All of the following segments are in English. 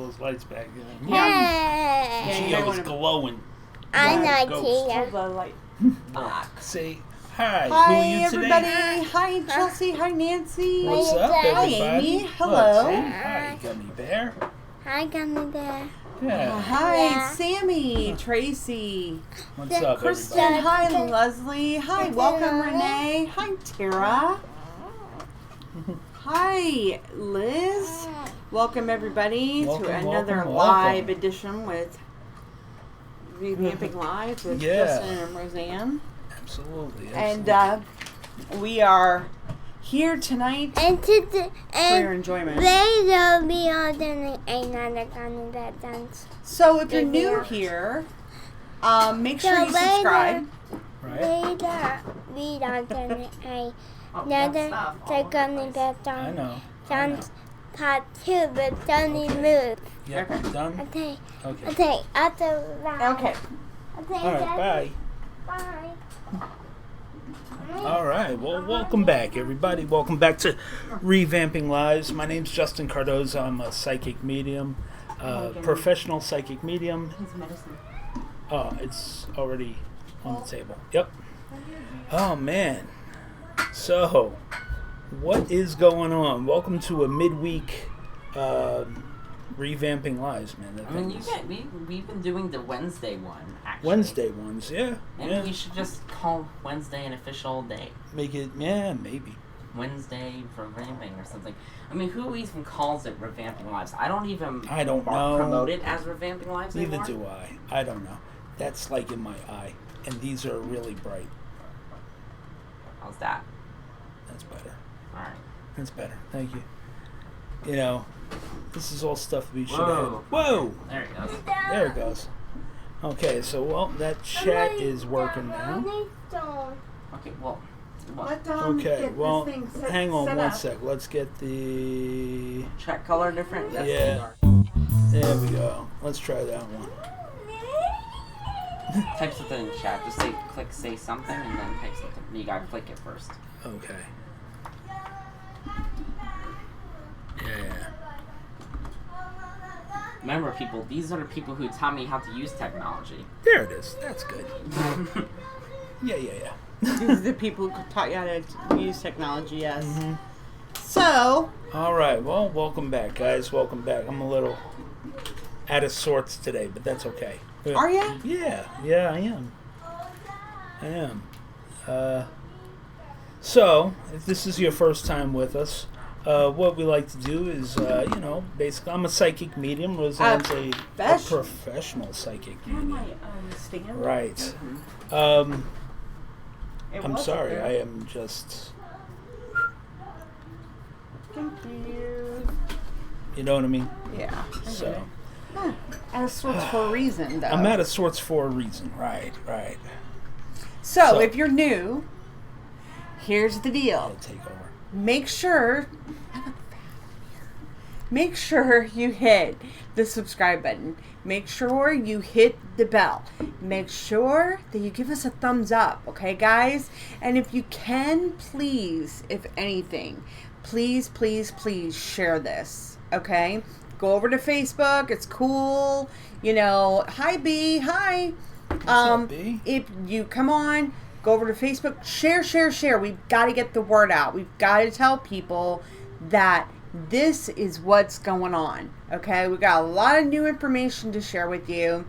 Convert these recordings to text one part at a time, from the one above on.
those lights back in. Hey. Gio was glowing. I'm not Ghost. here. The light. Say hi. Hi, Who are you everybody. today? Hi, Chelsea. Hi, Nancy. What's up, Hi, everybody? Amy. Look, Hello. say hi, Gummy Bear. Hi, Gummy Bear. Yeah. Hi, Yeah. Sammy. Tracy. What's up, Kristen. everybody? Hi, Leslie. Hi, welcome, Renee. Hi, Tara. Hi, Liz. Welcome, everybody, Welcome, to another welcome, live welcome. edition with Revamping Live with Yeah. Justin and Roseanne. Absolutely. And we are here tonight And for your and enjoyment. later we are doing another Gummy Bear dance. So if you're Maybe new not. here, make sure So you subscribe. right? Later we are doing another the Gummy Bear I dance. know. Dance part 2 with Johnny Move. Yep. Okay. Done? Okay. Okay. Okay. After that. Okay. Okay. All right. Bye. Bye. All right. Well, welcome back, everybody. Welcome back to Revamping Lives. My name's Justin Cardozo. I'm a psychic medium, professional psychic medium. His medicine. Oh, it's already on the table. Yep. Oh, man. So, what is going on? Welcome to a midweek Revamping Lives, man. I mean, we've been doing the Wednesday one, actually. Wednesday ones, yeah. Maybe Yeah. we should just call Wednesday an official day. Make it, yeah, maybe. Wednesday revamping or something. I mean, who even calls it Revamping Lives? I don't even I don't know. promote it as Revamping Lives Neither anymore. do I. I don't know. That's like in my eye. And these are really bright. How's that? That's better. Alright. That's better. Thank you. You know, this is all stuff we should have. Whoa. Whoa! There it goes. There it goes. Okay, so, well, that chat is working now. Okay, well, what? Let Okay, get well, this thing set, hang on set one up. sec. Let's get the... Check color different? That's Yeah. There we go. Let's try that one. Type something in the chat. Just say something and then type something. You gotta click it first. Okay. Yeah. Remember, people, these are the people who taught me how to use technology. There it is. That's good. Yeah. These are the people who taught you how to use technology, yes. Mm-hmm. So, All right. Well, welcome back, guys. Welcome back. I'm a little out of sorts today, but that's okay. are ya? Yeah, I am. I am. So, if this is your first time with us, what we like to do is, basically, I'm a psychic medium. Roseanne's a professional psychic medium. Stand? Right. It I'm wasn't sorry, there. I am just, Confused. you know what I mean? Yeah. I get So, it. Out of sorts for a reason, though. I'm out of sorts for a reason. Right. So, So- if you're new, here's the deal. I'll take over. Make sure you hit the subscribe button. Make sure you hit the bell. Make sure that you give us a thumbs up, okay, guys? And if you can, please, if anything, please share this, okay? Go over to Facebook. It's cool. Hi, B. Hi. What's up, B? If you come on, go over to Facebook, share. We've got to get the word out. We've got to tell people that this is what's going on. Okay, we got a lot of new information to share with you.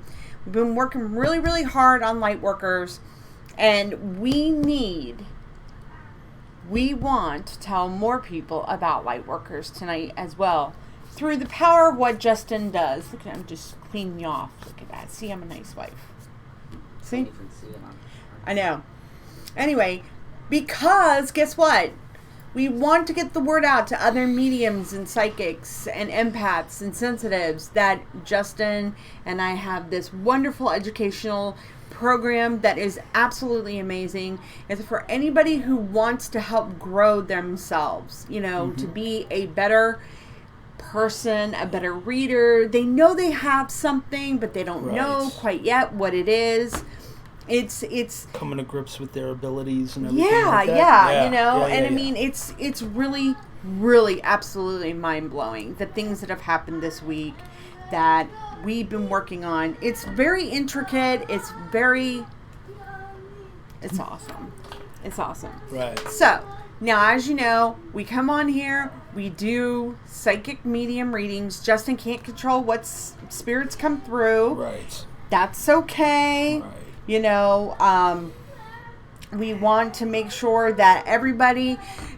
We've been working really hard on light workers, and we want to tell more people about light workers tonight as well, through the power of what Justin does. Look at him just cleaning you off. Look at that. See, I'm a nice wife. See? You can see it on. I know. Anyway, because guess what? We want to get the word out to other mediums and psychics and empaths and sensitives that Justin and I have this wonderful educational program that is absolutely amazing. It's for anybody who wants to help grow themselves, to be a better person, a better reader. They know they have something, but they don't know quite yet what it is. It's coming to grips with their abilities and everything. yeah, like that. I mean, it's really absolutely mind blowing the things that have happened this week, that we've been working on. It's very intricate. It's awesome. It's awesome. Right. So, now as you know, we come on here, we do psychic medium readings. Justin can't control what spirits come through. Right. That's okay. Right. You know, we want to make sure that everybody,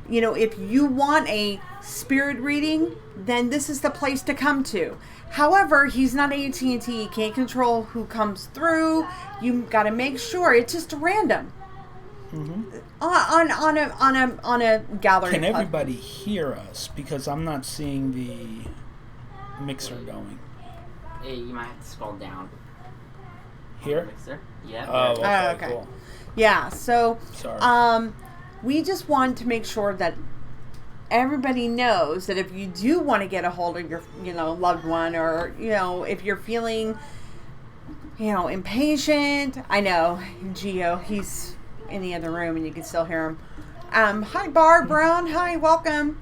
you know, if you want a spirit reading, then this is the place to come to. However, he's not AT&T. He can't control who comes through. You got to make sure it's just random. Mm-hmm. On a gallery. Can everybody hear us? Because I'm not seeing the mixer going. Hey, you might have to scroll down. Here? Mixer? Yeah. Oh, okay, okay. cool. Yeah, so Sorry. we just want to make sure that everybody knows that if you do want to get a hold of your, you know, loved one, or, you know, if you're feeling, you know, impatient. I know Gio, he's in the other room and you can still hear him. Hi Barb Brown, hi, welcome.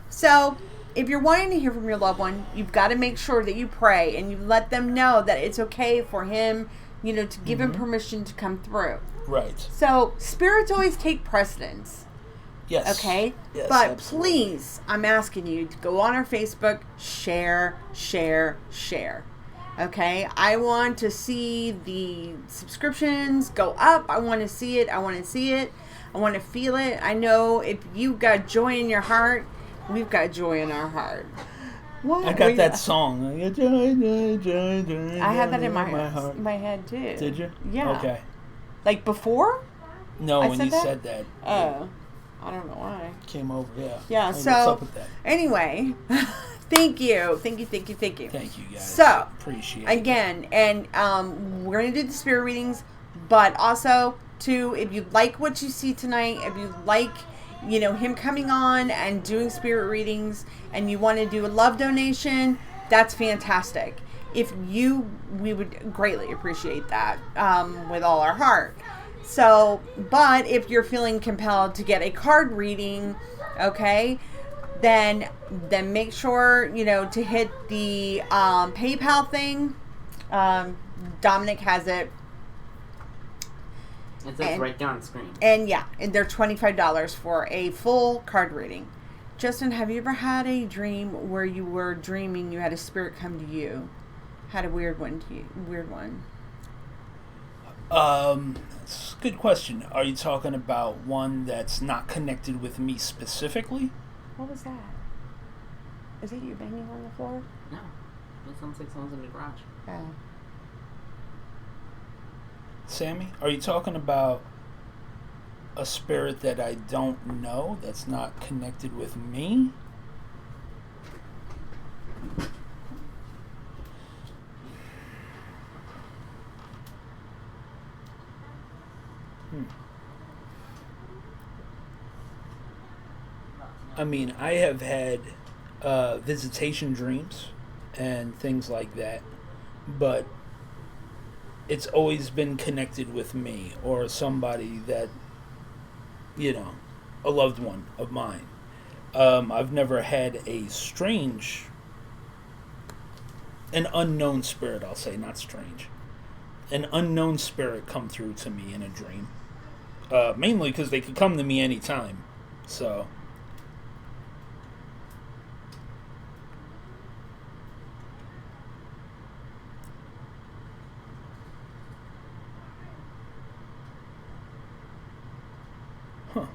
So if you're wanting to hear from your loved one, you've got to make sure that you pray and you let them know that it's okay for him, you know, to give him permission to come through. Right. So spirits always take precedence. Yes. Okay? Yes, but absolutely. please, I'm asking you to go on our Facebook, share. Okay? I want to see the subscriptions go up. I want to see it. I want to feel it. I know if you got joy in your heart, we've got joy in our heart. What? I got that song. I got joy, I had that in my heart. head too. Did you? Yeah. Okay. Like before? No, I when said you that? said that. Oh. I don't know why. Came over, yeah. Yeah, Hey, so what's up with that? anyway, thank you. Thank you, guys. So, appreciate it. Again, and we're going to do the spirit readings, but also, too, if you like what you see tonight, if you like, you know, him coming on and doing spirit readings, and you want to do a love donation, that's fantastic. We would greatly appreciate that with all our heart. So, but if you're feeling compelled to get a card reading, okay, then make sure, you know, to hit the PayPal thing. Dominic has it. It says right there on the screen. And yeah, and they're $25 for a full card reading. Justin, have you ever had a dream where you were dreaming you had a spirit come to you? Had a weird one. That's a good question. Are you talking about one that's not connected with me specifically? What was that? Is it you banging on the floor? No. It sounds like someone's in the garage. Oh. Sammy, are you talking about a spirit that I don't know that's not connected with me? I mean, I have had visitation dreams and things like that, but it's always been connected with me or somebody that, you know, a loved one of mine. I've never had a strange, an unknown spirit, I'll say, not strange, an unknown spirit come through to me in a dream. Mainly because they could come to me anytime. So. Huh.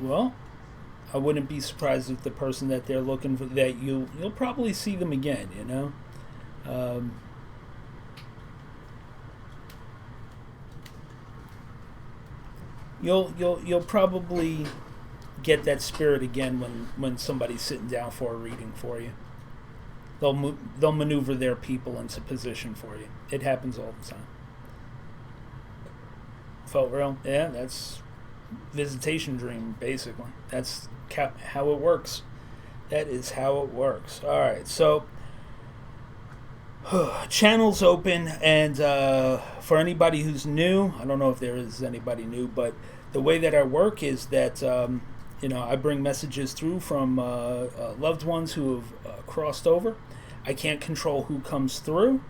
Well, I wouldn't be surprised if the person that they're looking for, that you'll probably see them again, you know? You'll probably get that spirit again when somebody's sitting down for a reading for you. They'll maneuver their people into position for you. It happens all the time. Felt real? Yeah, that's visitation dream, basically. That's how it works. That is how it works. All right, so channel's open, and for anybody who's new, I don't know if there is anybody new, but the way that I work is that I bring messages through from loved ones who have crossed over. I can't control who comes through.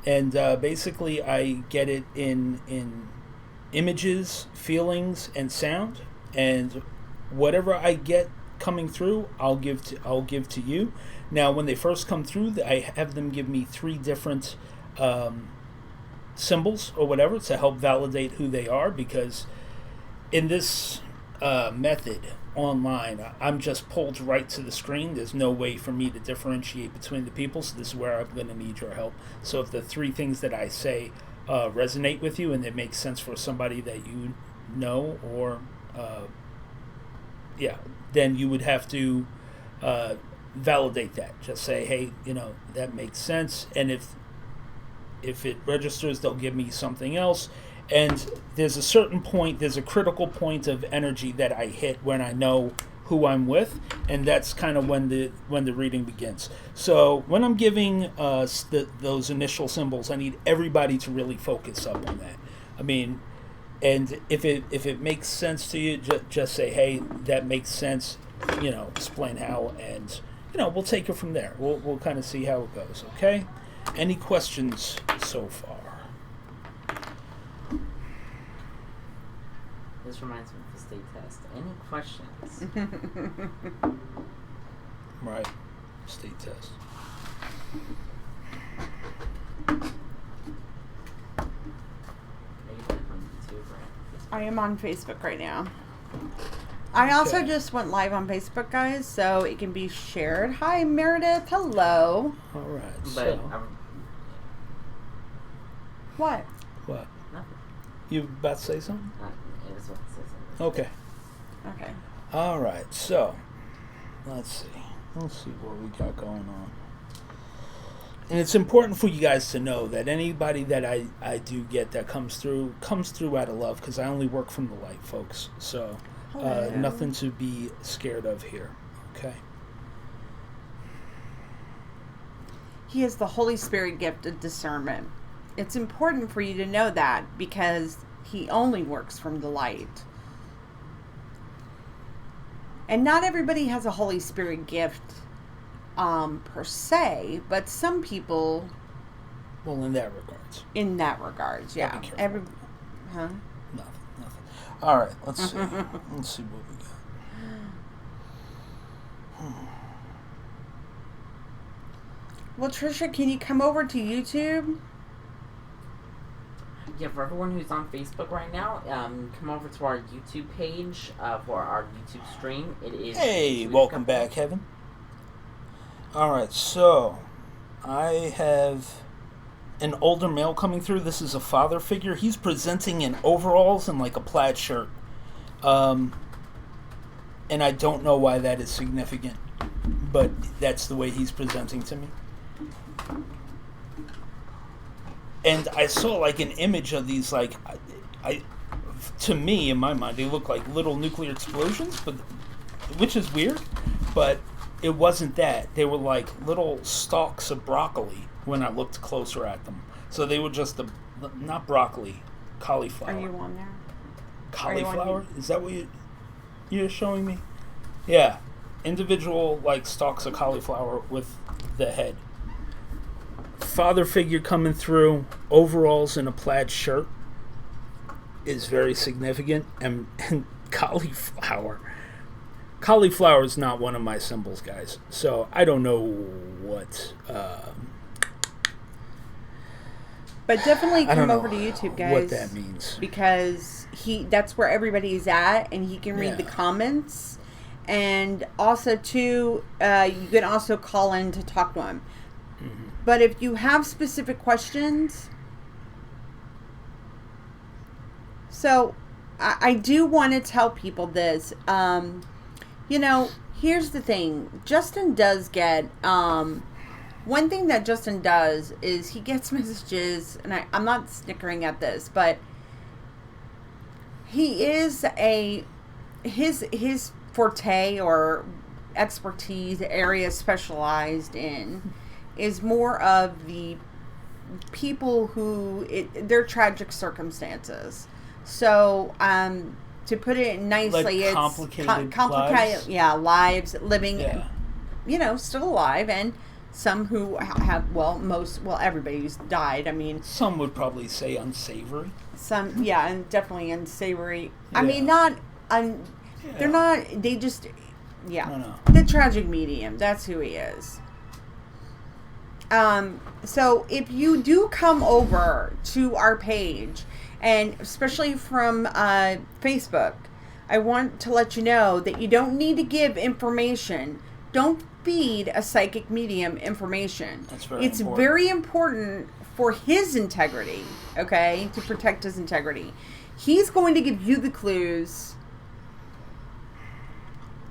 And basically, I get it in images, feelings, and sound. And whatever I get coming through, I'll give to you. Now, when they first come through, I have them give me 3 different symbols or whatever to help validate who they are, because in this method online, I'm just pulled right to the screen. There's no way for me to differentiate between the people, so this is where I'm going to need your help. So if the 3 things that I say resonate with you and it makes sense for somebody that you know, or then you would have to validate that. Just say, hey, that makes sense. And if it registers, they'll give me something else. And there's a certain point, there's a critical point of energy that I hit when I know who I'm with, and that's kind of when the reading begins. So when I'm giving those initial symbols, I need everybody to really focus up on that. I mean, and if it makes sense to you, just say, hey, that makes sense. Explain how, and we'll take it from there. We'll kind of see how it goes. Okay. Any questions so far? This reminds me of the state test. Any questions? Right. State test. I am on Facebook right now. I also Okay. just went live on Facebook, guys, so it can be shared. Hi, Meredith. Hello. All right. But So, What? what? nothing. You about to say something? It was what it says. Okay. Okay. All right. So, let's see. Let's see what we got going on. And it's important for you guys to know that anybody that I do get that comes through out of love, because I only work from the light, folks. So, Hello. nothing to be scared of here. Okay. He has the Holy Spirit gift of discernment. It's important for you to know that, because he only works from the light. And not everybody has a Holy Spirit gift per se, but some people Well, in that regards. in that regards, Gotta yeah. be careful. Huh? Nothing. All right. Let's see. Let's see what we got. Well, Trisha, can you come over to YouTube? Yeah, for everyone who's on Facebook right now, come over to our YouTube page for our YouTube stream. It is. Hey, welcome back, Kevin. All right, so I have an older male coming through. This is a father figure. He's presenting in overalls and like a plaid shirt. And I don't know why that is significant, but that's the way he's presenting to me. And I saw like an image of these, like, I to me, in my mind, they look like little nuclear explosions, but which is weird, but it wasn't that. They were like little stalks of broccoli when I looked closer at them. So they were just not broccoli, cauliflower. Are you on there? Cauliflower? Is that what you're showing me? Yeah. Individual, like, stalks of cauliflower with the head. Father figure coming through, overalls and a plaid shirt is very significant. And cauliflower. Cauliflower is not one of my symbols, guys. So I don't know what... But definitely I don't come know over to YouTube, guys. what that means. Because that's where everybody's at, and he can read the Yeah. comments. And also, too, you can also call in to talk to him. Mm-hmm. But if you have specific questions... So, I do want to tell people this. Here's the thing. Justin does get... one thing that Justin does is he gets messages, and I'm not snickering at this, but he is his forte or expertise area specialized in is more of the people who their tragic circumstances. So to put it nicely, Like it's complicated complicated. lives? Yeah, lives living, Yeah. Still alive, and some who have everybody who's died. I mean, Some would probably say unsavory. some, yeah, and definitely unsavory. I Yeah. mean, not un. Yeah. They're not. They just, yeah. No. The tragic medium. That's who he is. So if you do come over to our page, and especially from Facebook, I want to let you know that you don't need to give information. Don't feed a psychic medium information. That's very It's important. very important for his integrity, okay, to protect his integrity. He's going to give you the clues,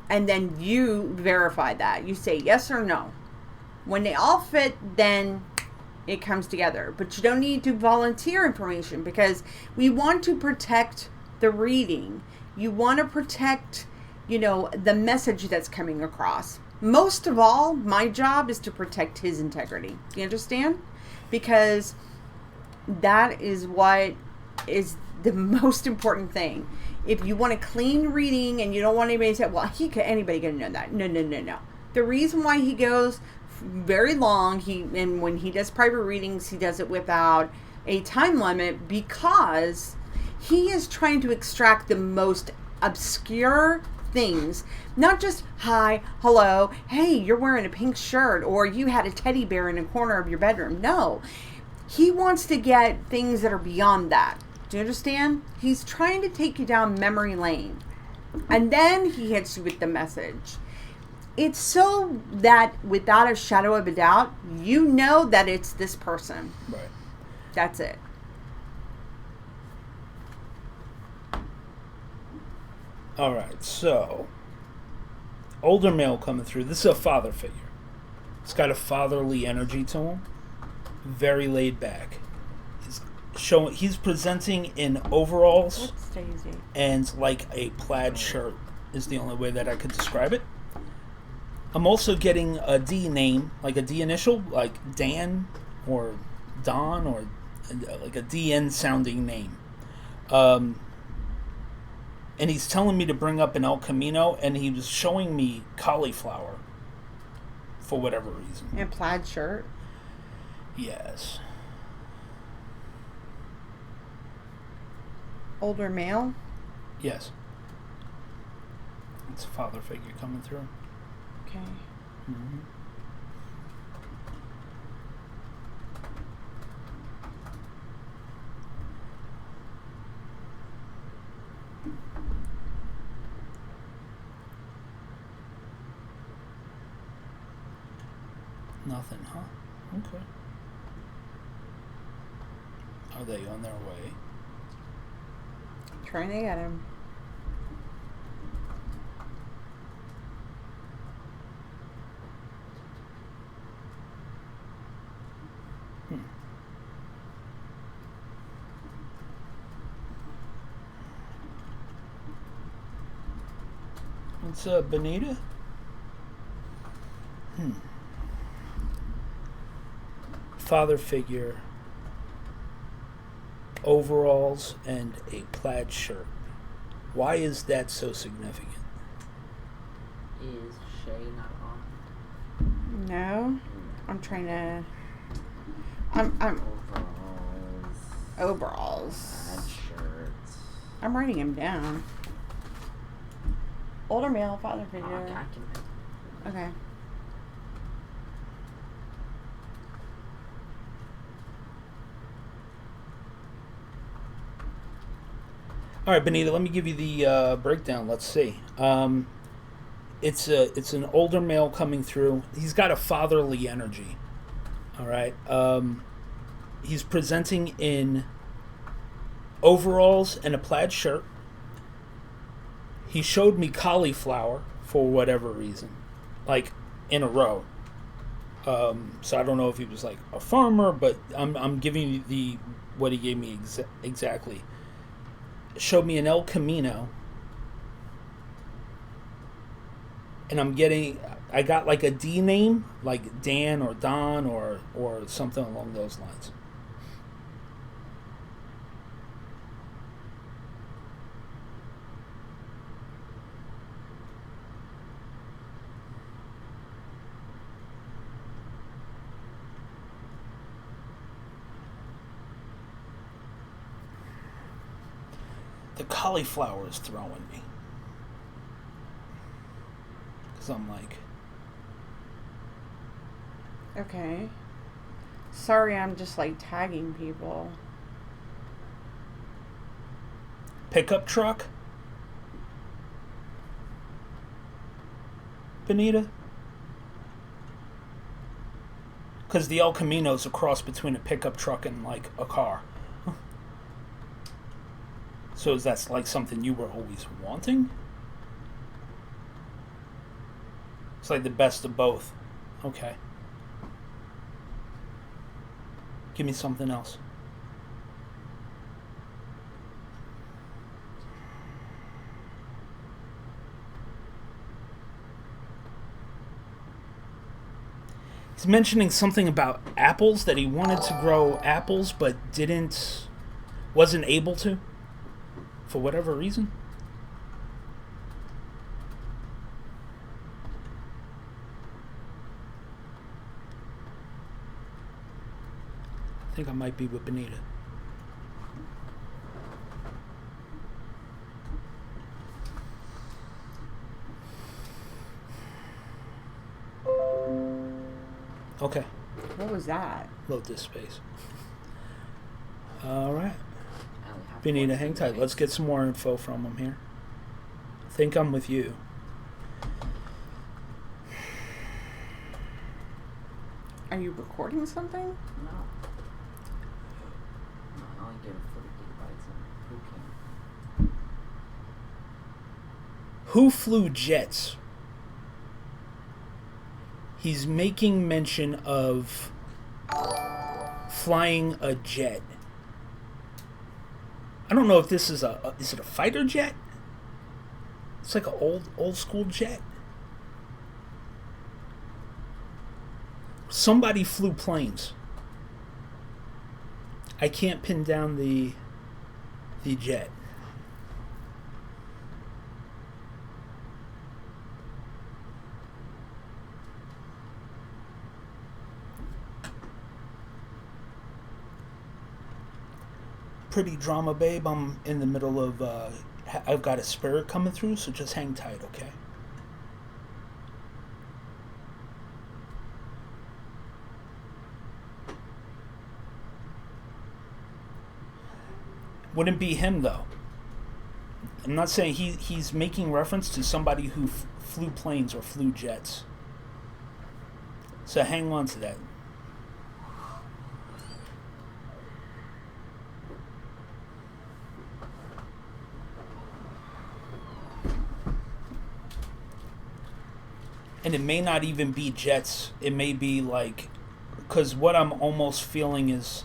and then you verify that. You say yes or no. When they all fit, then it comes together. But you don't need to volunteer information, because we want to protect the reading. You want to protect, the message that's coming across. Most of all, my job is to protect his integrity. Do you understand? Because that is what is the most important thing. If you want a clean reading and you don't want anybody to say, well, anybody gonna know that. No. The reason why he goes very long, and when he does private readings, he does it without a time limit, because he is trying to extract the most obscure things. Not just hi, hello, hey, you're wearing a pink shirt, or you had a teddy bear in a corner of your bedroom. No. He wants to get things that are beyond that. Do you understand? He's trying to take you down memory lane. And then he hits you with the message. It's so that without a shadow of a doubt, you know that it's this person. Right. That's it. All right, so older male coming through. This is a father figure. It's got a fatherly energy to him. Very laid back. He's presenting in overalls Daisy? and like a plaid shirt is the only way that I could describe it. I'm also getting a D name, like a D initial, like Dan or Don, or like a DN sounding name. And he's telling me to bring up an El Camino, and he was showing me cauliflower for whatever reason. In a plaid shirt? Yes. Older male? Yes. It's a father figure coming through. Okay. Mm-hmm. Nothing, huh? Okay. Are they on their way? Trying to get him. What's up, Benita? Father figure, overalls, and a plaid shirt. Why is that so significant? Is Shay not on? No. I'm trying to... I'm overalls. Plaid shirts. I'm writing him down. Older male, father Oh, figure. okay, I can. Okay. All right, Benita, let me give you the breakdown. Let's see. It's an older male coming through. He's got a fatherly energy. All right. He's presenting in overalls and a plaid shirt. He showed me cauliflower for whatever reason, like in a row. So I don't know if he was like a farmer, but I'm giving you what he gave me exactly. Showed me an El Camino, and I got like a D name, like Dan or Don or something along those lines. the cauliflower is throwing me. Because I'm like... Okay. Sorry, I'm just like tagging people. Pickup truck? Benita? Because the El Camino's a cross between a pickup truck and like a car. So is that like something you were always wanting? It's like the best of both. Okay. Give me something else. He's mentioning something about apples, that he wanted to grow apples but wasn't able to for whatever reason. I think I might be with Benita. Okay. What was that? Load this space. All right. I only have Benita, 14 hang tight. minutes. Let's get some more info from him here. I think I'm with you. Are you recording something? No. No, I only gave it 40 gigabytes and who can? Who flew jets? He's making mention of flying a jet. I don't know if this is is it a fighter jet? It's like an old school jet. Somebody flew planes. I can't pin down the jet. Pretty drama, babe. I'm in the middle of I've got a spirit coming through, so just hang tight, okay? Wouldn't be him though. I'm not saying he's making reference to somebody who flew planes or flew jets. So hang on to that. And it may not even be jets. It may be like, because what I'm almost feeling is,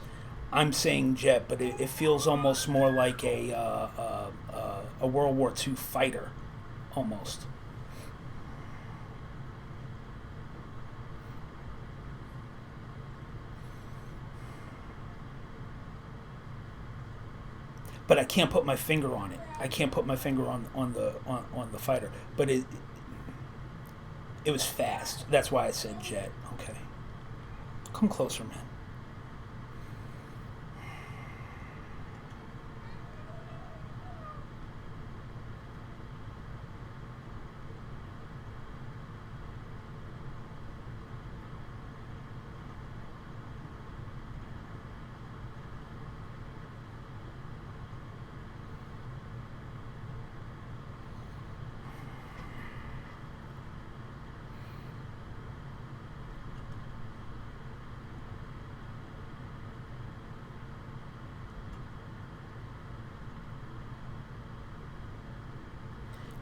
I'm saying jet, but it feels almost more like a World War II fighter, almost. But I can't put my finger on it. I can't put my finger on the fighter. But it was fast. That's why I said jet. Okay. Come closer, man.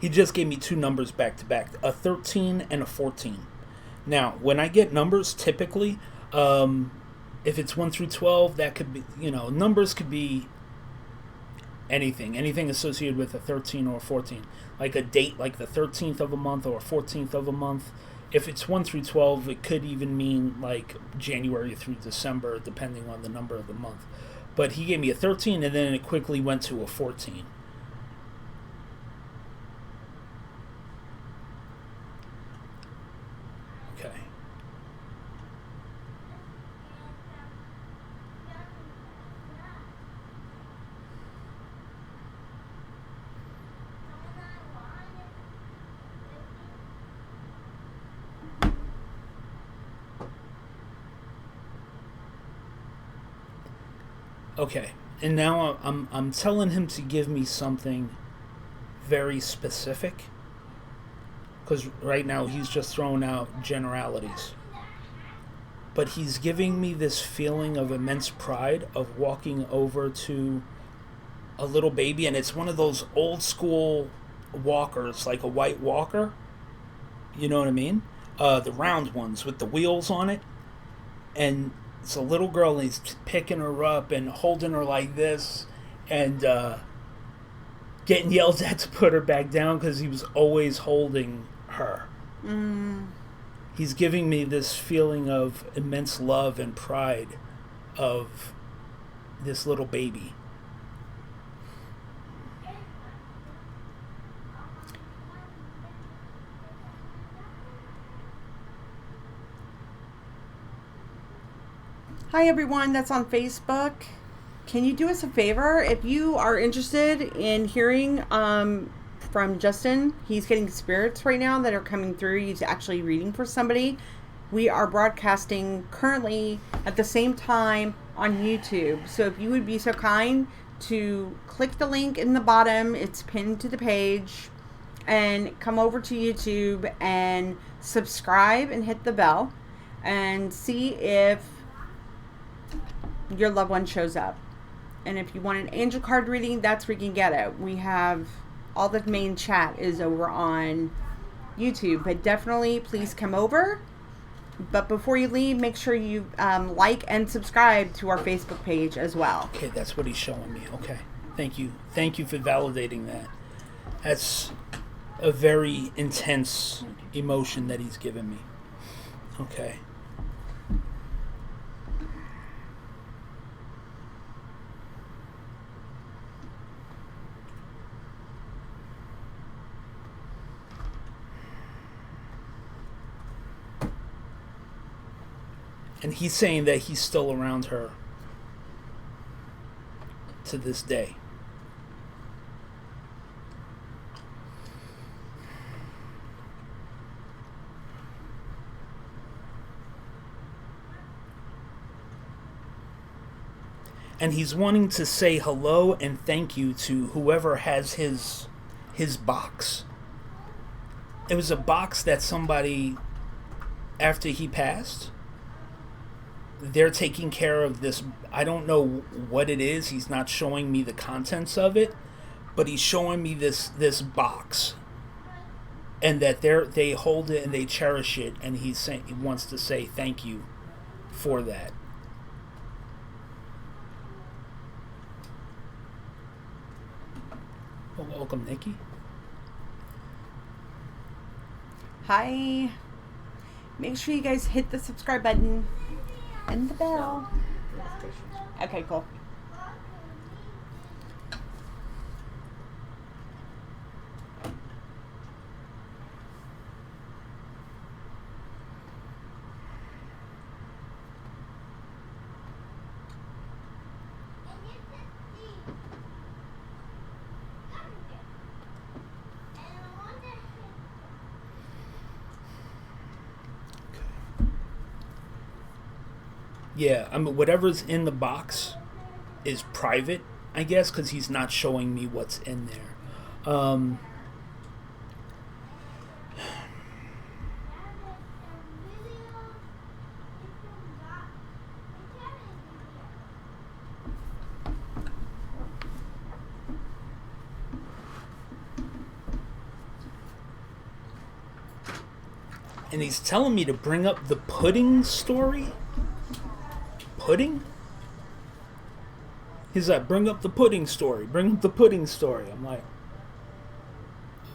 He just gave me two numbers back to back, a 13 and a 14. Now, when I get numbers, typically, if it's 1 through 12, that could be, numbers could be anything associated with a 13 or a 14. Like a date, like the 13th of a month or 14th of a month. If it's 1 through 12, it could even mean like January through December, depending on the number of the month. But he gave me a 13, and then it quickly went to a 14. Okay. Okay. And now I'm telling him to give me something very specific, because right now he's just throwing out generalities. But he's giving me this feeling of immense pride of walking over to a little baby, and it's one of those old school walkers, like a white walker. You know what I mean? The round ones with the wheels on it. And it's a little girl, and he's picking her up and holding her like this, and getting yelled at to put her back down because he was always holding her. He's giving me this feeling of immense love and pride of this little baby. Hi everyone that's on Facebook. Can you do us a favor? If you are interested in hearing from Justin, he's getting spirits right now that are coming through. He's actually reading for somebody. We are broadcasting currently at the same time on YouTube. So if you would be so kind to click the link in the bottom, it's pinned to the page, and come over to YouTube and subscribe and hit the bell and see if your loved one shows up. And if you want an angel card reading, that's where you can get it. We have all the main chat is over on YouTube, but definitely please come over. But before you leave, make sure you like and subscribe to our Facebook page as well. Okay, that's what he's showing me. Okay, thank you for validating that. That's a very intense emotion that he's given me. Okay. And he's saying that he's still around her to this day. And he's wanting to say hello and thank you to whoever has his box. It was a box that somebody, after he passed, they're taking care of this. I don't know what it is. He's not showing me the contents of it, but he's showing me this box, and that they hold it and they cherish it, and he wants to say thank you for that. Well, welcome, Nikki. Hi. Make sure you guys hit the subscribe button and the bell. Okay, cool. Yeah, I mean, whatever's in the box is private, I guess, because he's not showing me what's in there. And he's telling me to bring up the pudding story? Pudding? He's like, bring up the pudding story. Bring up the pudding story. I'm like,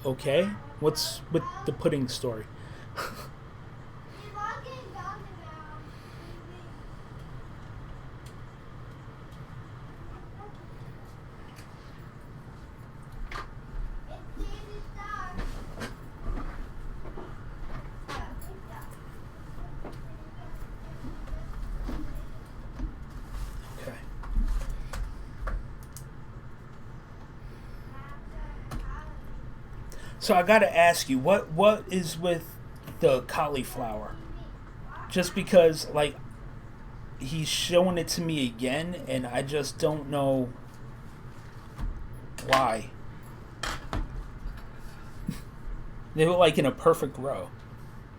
okay. What's with the pudding story? So I gotta ask you, what is with the cauliflower? Just because, like, he's showing it to me again, and I just don't know why. They were like in a perfect row.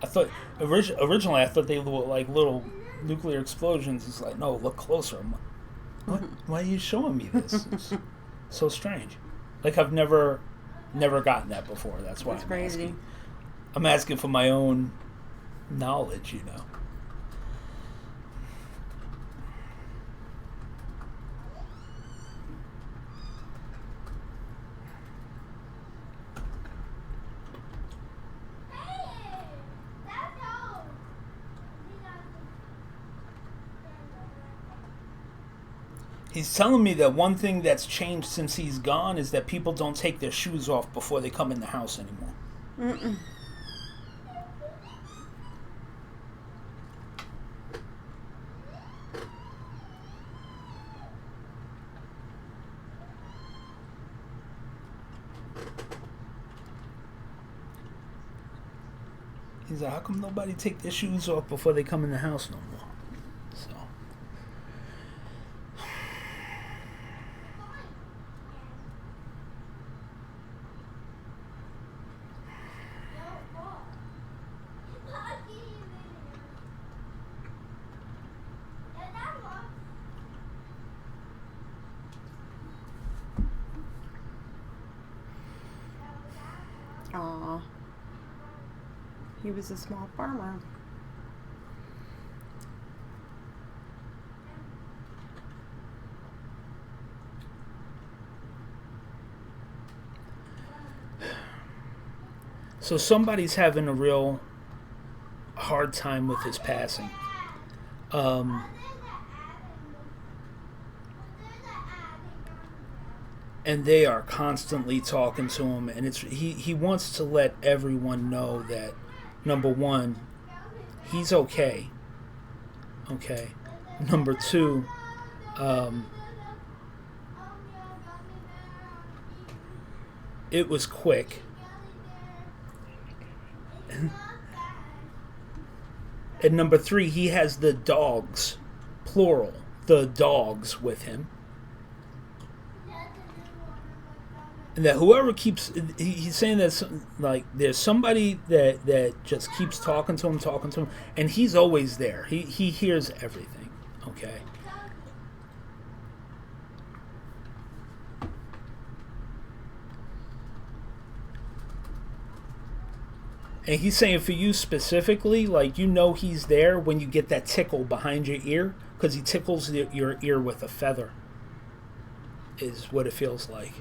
I thought originally I thought they were like little nuclear explosions. He's like, no, look closer. I'm like, what? Why are you showing me this? It's so strange. Like I've never gotten that before. That's why crazy. I'm asking for my own knowledge, you know. He's telling me that one thing that's changed since he's gone is that people don't take their shoes off before they come in the house anymore. Mm-mm. He's like, how come nobody take their shoes off before they come in the house no more? So. Aw. He was a small farmer. So somebody's having a real hard time with his passing. And they are constantly talking to him, and he wants to let everyone know that, number one, he's okay. Okay. Number two, it was quick. And number three, he has the dogs, plural, the dogs with him. And that whoever keeps, he's saying that like there's somebody that just keeps talking to him, and he's always there. He hears everything. Okay. And he's saying for you specifically, like, you know he's there when you get that tickle behind your ear, because he tickles your ear with a feather, is what it feels like.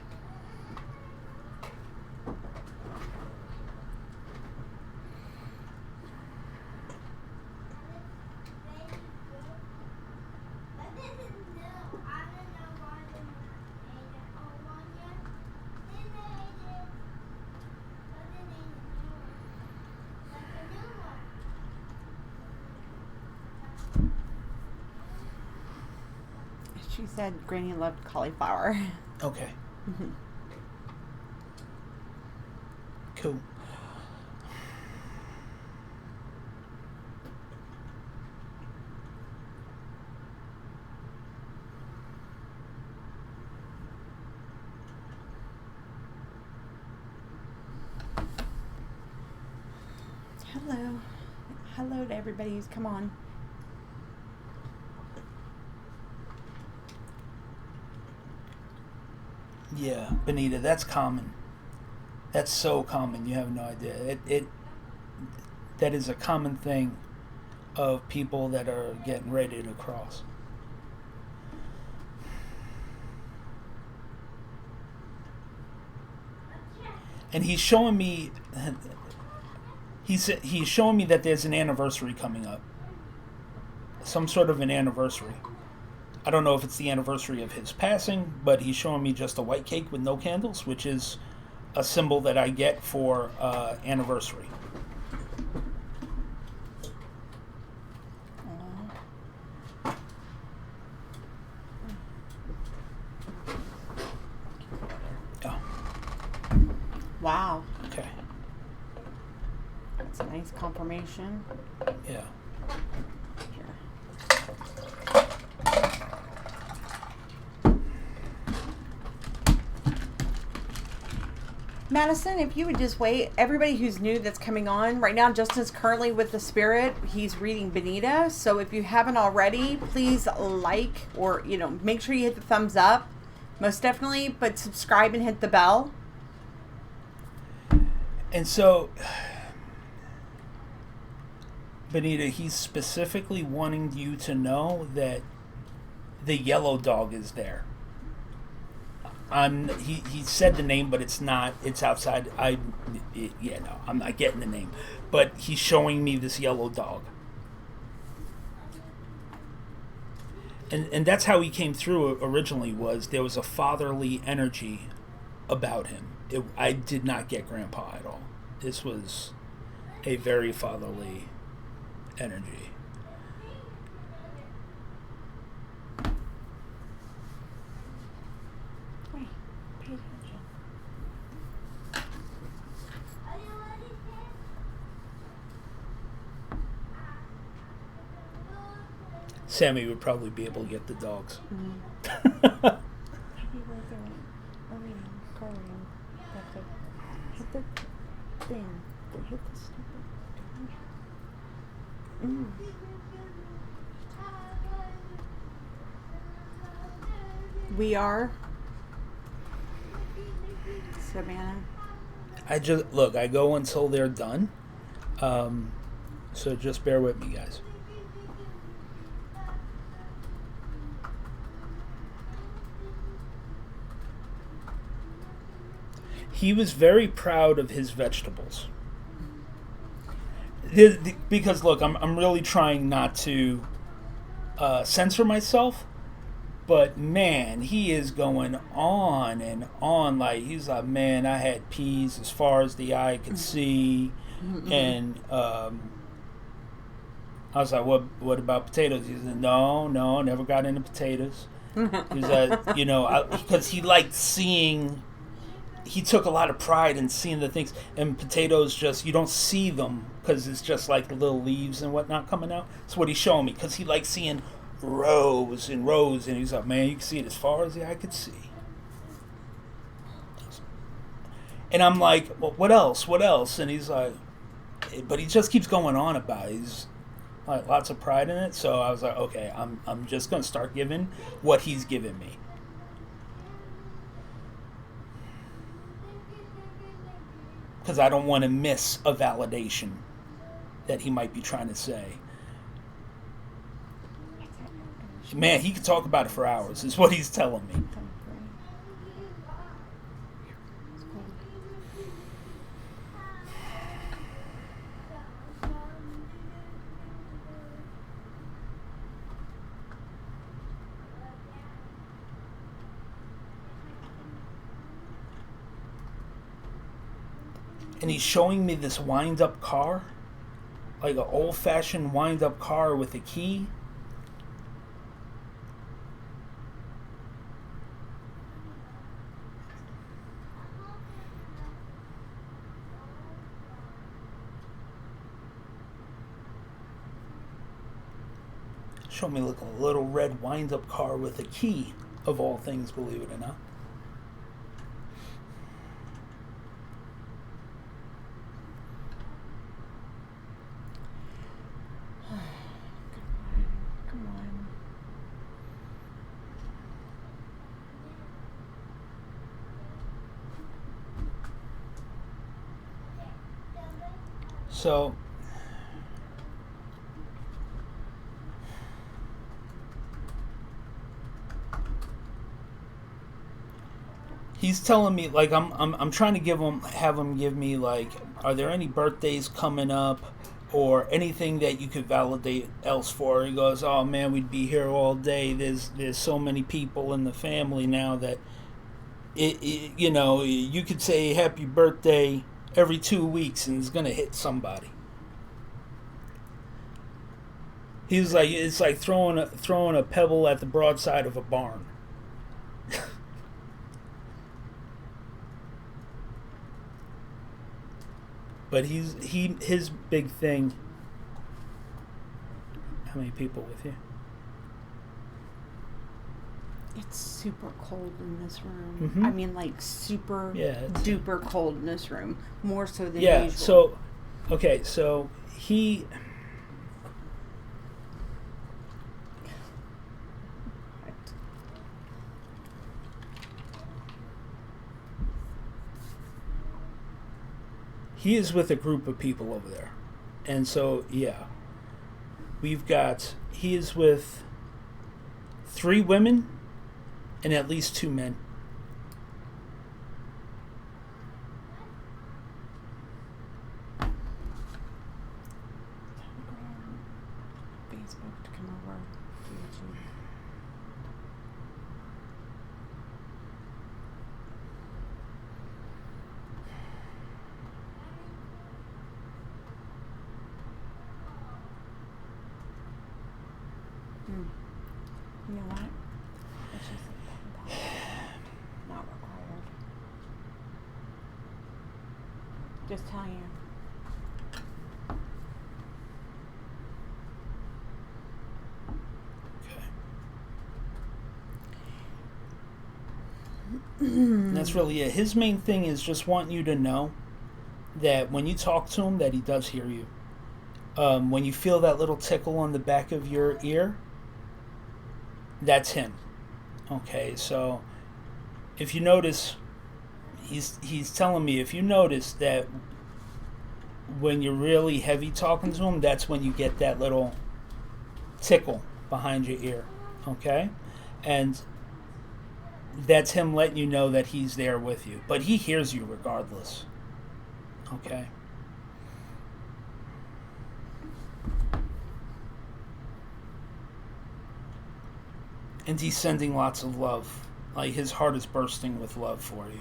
She said Granny loved cauliflower. Okay. Cool. Hello. Hello to everybody who's come on. Yeah, Benita, that's common. That's so common. You have no idea. That is a common thing of people that are getting ready to cross. And he's showing me. He's showing me that there's an anniversary coming up. Some sort of an anniversary. I don't know if it's the anniversary of his passing, but he's showing me just a white cake with no candles, which is a symbol that I get for anniversary. Oh. Wow. Okay. That's a nice confirmation. Yeah. Here. Madison, if you would just wait, everybody who's new that's coming on right now, Justin's currently with the Spirit. He's reading Benita. So if you haven't already, please like or, make sure you hit the thumbs up. Most definitely. But subscribe and hit the bell. And so, Benita, he's specifically wanting you to know that the yellow dog is there. He said the name, but it's not. It's outside. I'm not getting the name, but he's showing me this yellow dog, and that's how he came through originally. Was there was a fatherly energy about him. I did not get Grandpa at all. This was a very fatherly energy. Sammy would probably be able to get the dogs. Mm-hmm. Hit the thing. Hit the stupid. We are Savannah. I go until they're done. So just bear with me, guys. He was very proud of his vegetables. Because look, I'm really trying not to censor myself, but man, he is going on and on. Like he's like, man, I had peas as far as the eye could see, and I was like, what about potatoes? He said, no, never got into potatoes. He's like, because he liked seeing. He took a lot of pride in seeing the things, and potatoes just, you don't see them because it's just like the little leaves and whatnot coming out. That's what he's showing me, because he likes seeing rows and rows, and he's like, man, you can see it as far as the eye could see. And I'm like, well, what else? And he's like, but he just keeps going on about it. He's like, lots of pride in it. So I was like, okay, I'm just going to start giving what he's giving me. Because I don't want to miss a validation that he might be trying to say. Man, he could talk about it for hours, is what he's telling me. And he's showing me this wind-up car, like an old-fashioned wind-up car with a key. Show me like a little red wind-up car with a key, of all things, believe it or not. So, he's telling me, like, I'm trying to have him give me, like, are there any birthdays coming up or anything that you could validate else for? He goes, oh man, we'd be here all day. There's so many people in the family now that you could say happy birthday every 2 weeks and it's gonna hit somebody. He's like, it's like throwing a pebble at the broadside of a barn. But his big thing. How many people with you? It's super cold in this room. Mhm. I mean, like super duper cold in this room, more so than usual. So, okay, so he. He is with a group of people over there. And so, yeah. He is with 3 women and at least 2 men. Facebook to come over to YouTube. You know what? It's just not required. Just tell you. And that's really it. His main thing is just wanting you to know that when you talk to him, that he does hear you. When you feel that little tickle on the back of your ear, that's him. Okay, so if you notice, he's telling me, if you notice that when you're really heavy talking to him, that's when you get that little tickle behind your ear. Okay, and that's him letting you know that he's there with you. But he hears you regardless. Okay. And he's sending lots of love. Like, his heart is bursting with love for you.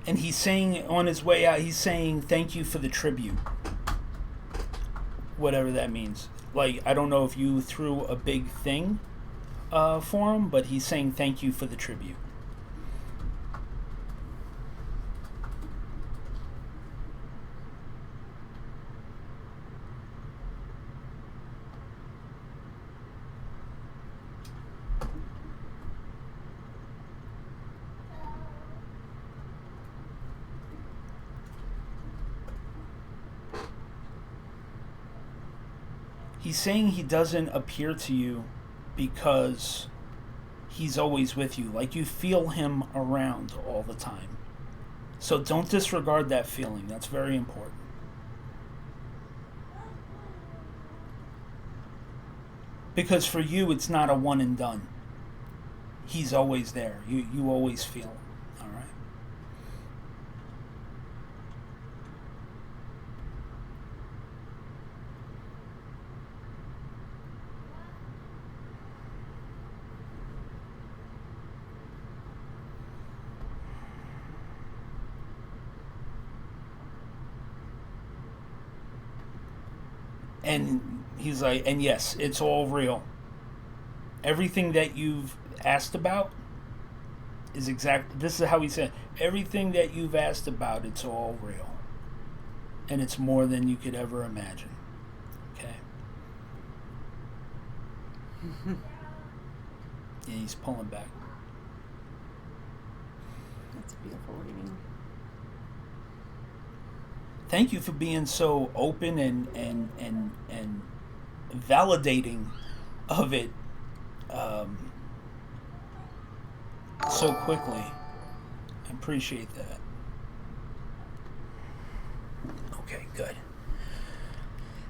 And he's saying, on his way out, he's saying, thank you for the tribute. Whatever that means. Like, I don't know if you threw a big thing for him, but he's saying thank you for the tribute. He's saying he doesn't appear to you because he's always with you. Like, you feel him around all the time. So don't disregard that feeling. That's very important. Because for you, it's not a one and done. He's always there. You always feel him. All right? And he's like, and yes, it's all real. Everything that you've asked about is this is how he said, everything that you've asked about, it's all real. And it's more than you could ever imagine. Okay? And he's pulling back. That's a beautiful reading. Thank you for being so open and validating of it so quickly. I appreciate that. Okay, good.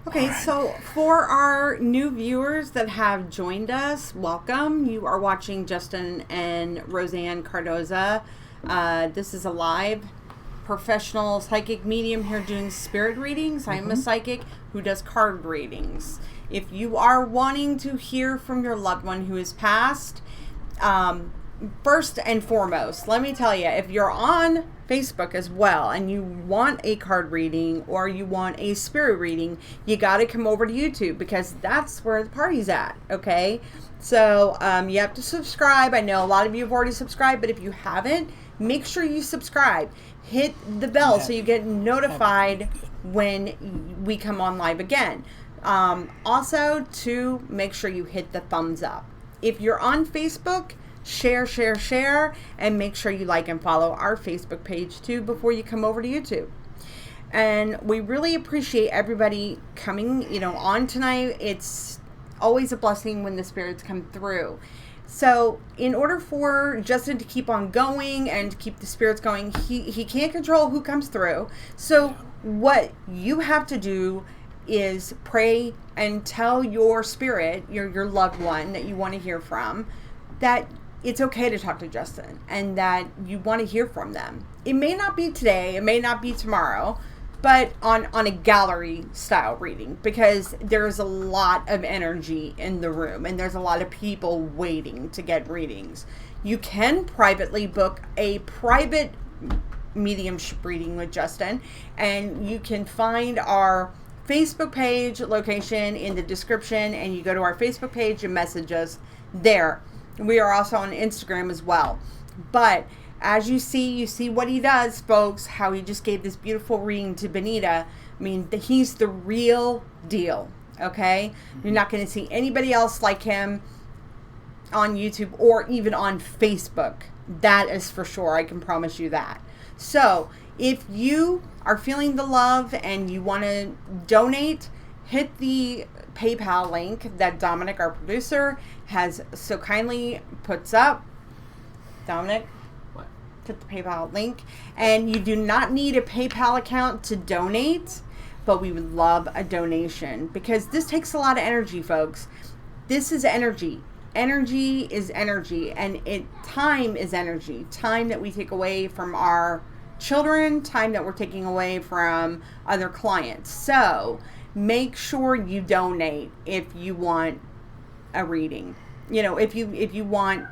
Okay, All right. so for our new viewers that have joined us, welcome. You are watching Justin and Roseanne Cardoza. This is a live professional psychic medium here doing spirit readings. I'm a psychic who does card readings. If you are wanting to hear from your loved one who has passed, first and foremost, let me tell you, if you're on Facebook as well and you want a card reading or you want a spirit reading, you got to come over to YouTube because that's where the party's at, okay? So you have to subscribe. I know a lot of you have already subscribed, but if you haven't, make sure you subscribe. Hit the bell so you get notified when we come on live again. Also, to make sure you hit the thumbs up. If you're on Facebook, share, and make sure you like and follow our Facebook page too before you come over to YouTube. And we really appreciate everybody coming, on tonight. It's always a blessing when the spirits come through. So in order for Justin to keep on going and to keep the spirits going, he can't control who comes through. So what you have to do is pray and tell your spirit, your loved one that you want to hear from, that it's okay to talk to Justin and that you want to hear from them. It may not be today, it may not be tomorrow, but on a gallery style reading, because there's a lot of energy in the room and there's a lot of people waiting to get readings. You can privately book a private mediumship reading with Justin, and you can find our Facebook page location in the description, and you go to our Facebook page and message us there. We are also on Instagram as well. But as you see what he does, folks, how he just gave this beautiful reading to Benita. I mean, he's the real deal, okay? You're not going to see anybody else like him on YouTube or even on Facebook. That is for sure. I can promise you that. So if you are feeling the love and you want to donate, hit the PayPal link that Dominic, our producer, has so kindly puts up. Dominic, What? put the PayPal link. And you do not need a PayPal account to donate, but we would love a donation because this takes a lot of energy, folks. This is energy. Energy is energy, and time is energy. Time that we take away from our children, time that we're taking away from other clients. So make sure you donate if you want a reading. If you want,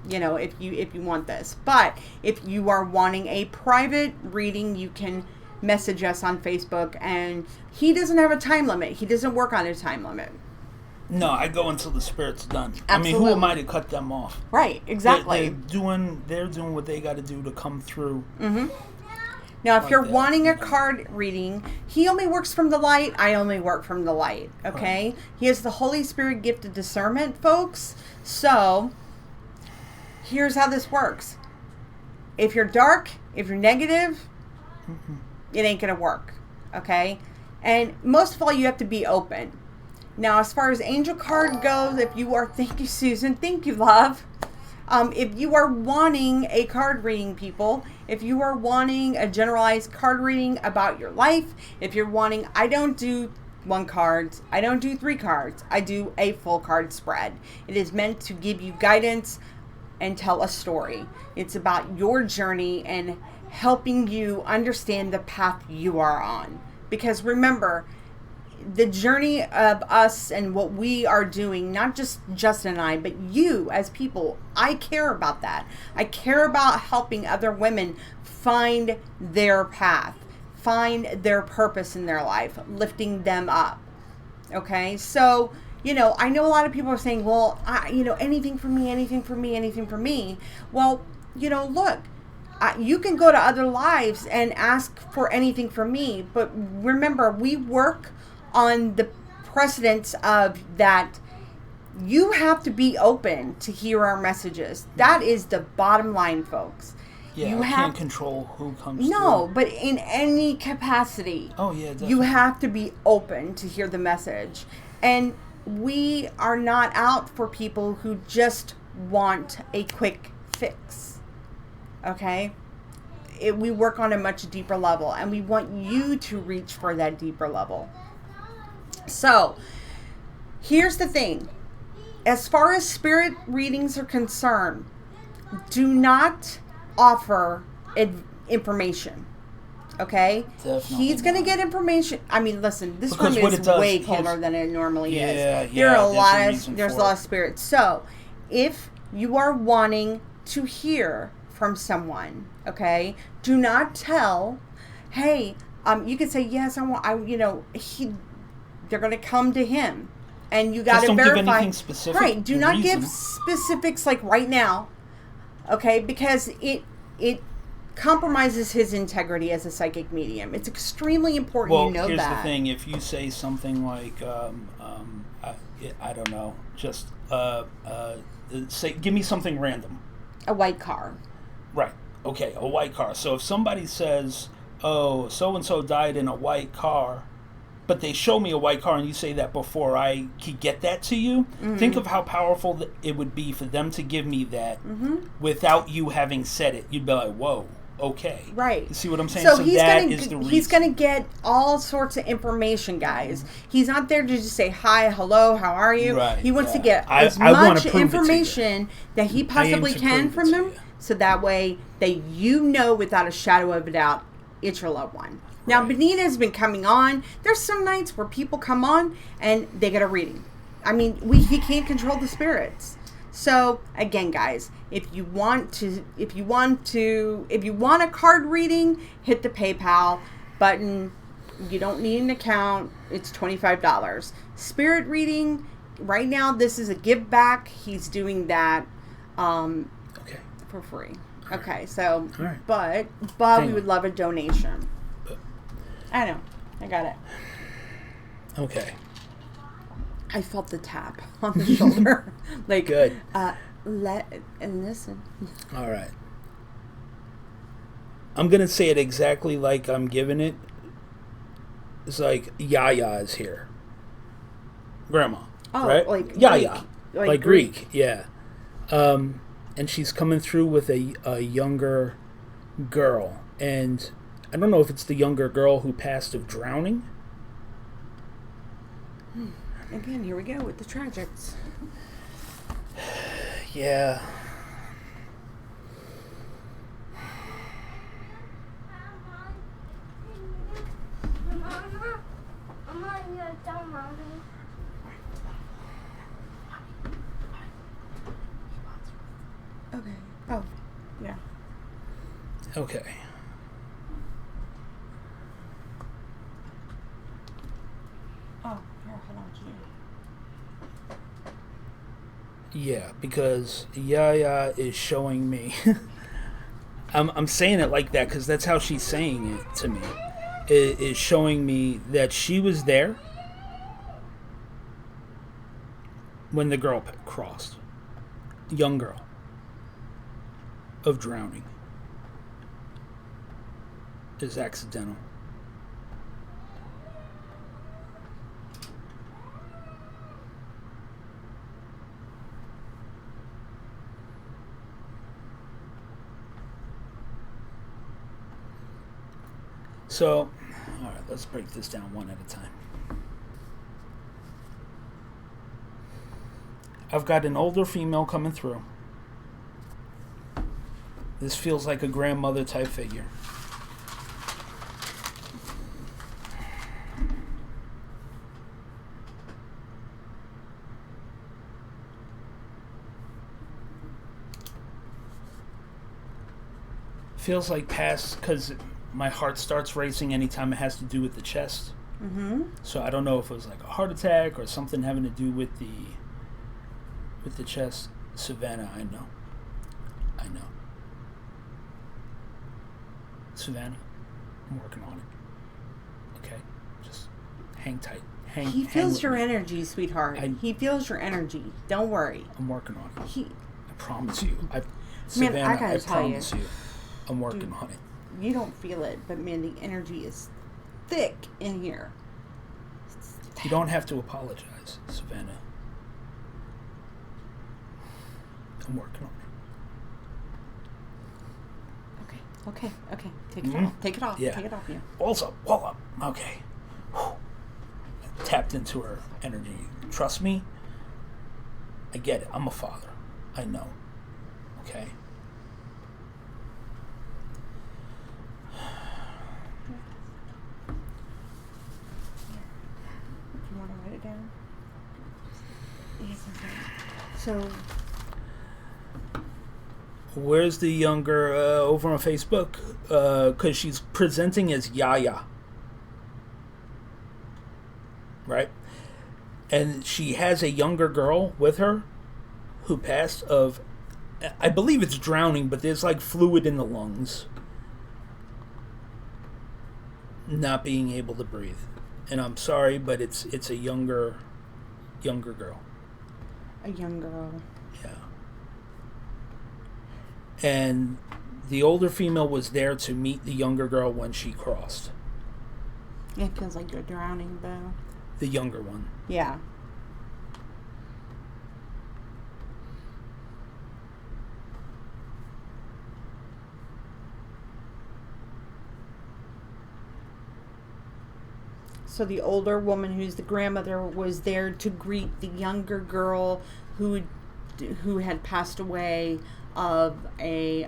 if you want this. But if you are wanting a private reading, you can message us on Facebook, and he doesn't have a time limit. He doesn't work on a time limit. No, I go until the spirit's done. Absolutely. I mean, who am I to cut them off? Right, exactly. They're doing what they got to do to come through. Mm-hmm. Now, if Like you're that. wanting a card reading, he only works from the light. I only work from the light. Okay? Right. He has the Holy Spirit gift of discernment, folks. So, here's how this works. If you're dark, if you're negative, it ain't going to work. Okay? And most of all, you have to be open. Now, as far as angel card goes, if you are, thank you, Susan, thank you, love. If you are wanting a card reading, people, if you are wanting a generalized card reading about your life, if you're wanting, I don't do 1 card, I don't do 3 cards, I do a full card spread. It is meant to give you guidance and tell a story. It's about your journey and helping you understand the path you are on. Because remember, the journey of us and what we are doing, not just Justin and I, but you as people, I care about that. I care about helping other women find their path, find their purpose in their life, lifting them up. Okay, so, I know a lot of people are saying, well, anything for me, anything for me, anything for me. Well, look, you can go to other lives and ask for anything from me, but remember, we work on the precedence of that. You have to be open to hear our messages. That is the bottom line, folks. Yeah, I can't control who comes No, through. but in any capacity. Oh, yeah, definitely. You have to be open to hear the message. And we are not out for people who just want a quick fix. Okay? We work on a much deeper level, and we want you to reach for that deeper level. So, here's the thing. As far as spirit readings are concerned, do not offer information. Okay? Definitely He's going to not. get information. I mean, listen, this Because room what is it does way is- colder than it normally Yeah, is. yeah, There are there's a reason there's a for lot it. of spirits. So, if You are wanting to hear from someone, okay? Do not tell, hey, you can say, yes, they're going to come to him. And you got to verify. Give anything specific. Right. Do not give specifics like right now, okay? Because it compromises his integrity as a psychic medium. It's extremely important you know that. Well, here's the thing. If you say something like, I don't know, just give me something random. A white car. Right. Okay, a white car. So if somebody says, oh, so-and-so died in a white car, but they show me a white car and you say that before I could get that to you, think of how powerful it would be for them to give me that without you having said it. You'd be like, whoa, okay. Right. You see what I'm saying? So he's going to get all sorts of information, guys. He's not there to just say, hi, hello, how are you? Right, he wants to get as much information that he possibly can from them, so that way without a shadow of a doubt, it's your loved one. Now, Benita's been coming on. There's some nights where people come on and they get a reading. I mean, he can't control the spirits. So, again, guys, if you want a card reading, hit the PayPal button. You don't need an account. It's $25. Spirit reading, right now, this is a give back. He's doing that for free. Okay, so, but we would love a donation. I know. I got it. Okay. I felt the tap on the shoulder. Like, good. Listen. All right. I'm going to say it exactly like I'm giving it. It's like Yaya is here. Grandma. Oh, right? like Yaya. Greek. Like Greek, yeah. And she's coming through with a younger girl. And I don't know if it's the younger girl who passed of drowning. Again, here we go with the tragics. Yeah. Okay. Oh, yeah. Okay. Oh, here, hold on. Yeah, because Yaya is showing me. I'm saying it like that because that's how she's saying it to me. Is showing me that she was there when the girl crossed. Young girl. Of drowning. Is accidental. So, all right, let's break this down one at a time. I've got an older female coming through. This feels like a grandmother type figure. Feels like past, because my heart starts racing anytime it has to do with the chest. Mm-hmm. So I don't know if it was like a heart attack or something having to do with the chest. Savannah, I know. Savannah, I'm working on it. Okay? Just hang tight. He feels your energy, sweetheart. He feels your energy. Don't worry. I'm working on it. I promise you. Savannah, man, I gotta tell promise you. I'm working on it. You don't feel it, but man, the energy is thick in here. You don't have to apologize, Savannah. I'm working on it. Okay. Take it off. Take it off. Yeah. Take it off, yeah. Walls up. Okay. Whew. Tapped into her energy. Trust me. I get it. I'm a father. I know. Okay. You want to write it down? Yes, okay. So, Where's the younger over on Facebook? Because she's presenting as Yaya. Right? And she has a younger girl with her who passed of, I believe it's drowning, but there's like fluid in the lungs. Not being able to breathe. And I'm sorry, but it's a younger girl. A young girl. Yeah. And the older female was there to meet the younger girl when she crossed. It feels like you're drowning, though. The younger one. Yeah. So the older woman, who's the grandmother, was there to greet the younger girl who had passed away of a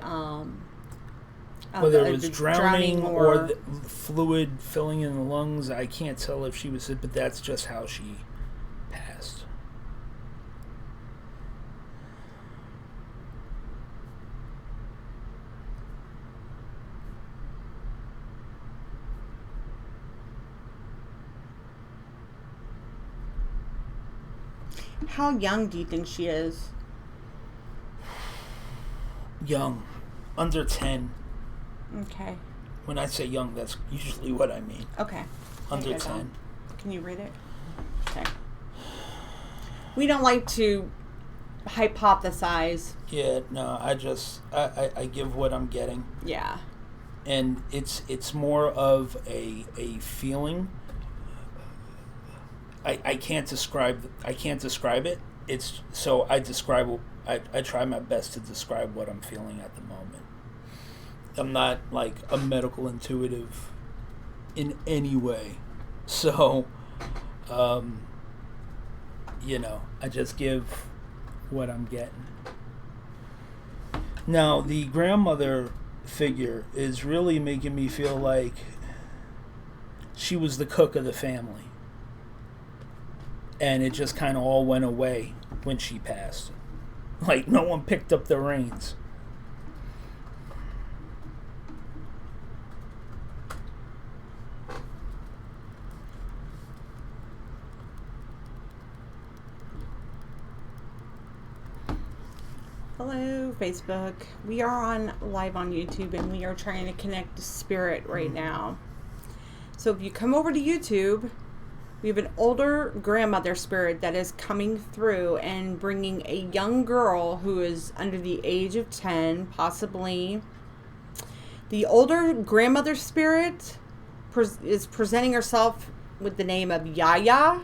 whether it was drowning or the fluid filling in the lungs. I can't tell if she was it, but that's just how she passed. How young do you think she is? Young. Under 10. Okay. When I say young, that's usually what I mean. Okay. Under Okay, 10. Can you read it? Okay. We don't like to hypothesize. Yeah, no, I give what I'm getting. Yeah. And it's more of a feeling. I can't describe it. It's so I try my best to describe what I'm feeling at the moment. I'm not like a medical intuitive in any way. So I just give what I'm getting. Now, the grandmother figure is really making me feel like she was the cook of the family. And it just kind of all went away when she passed. Like, no one picked up the reins. Hello, Facebook. We are live on YouTube, and we are trying to connect to Spirit right now. So if you come over to YouTube, we have an older grandmother spirit that is coming through and bringing a young girl who is under the age of 10, possibly. The older grandmother spirit is presenting herself with the name of Yaya.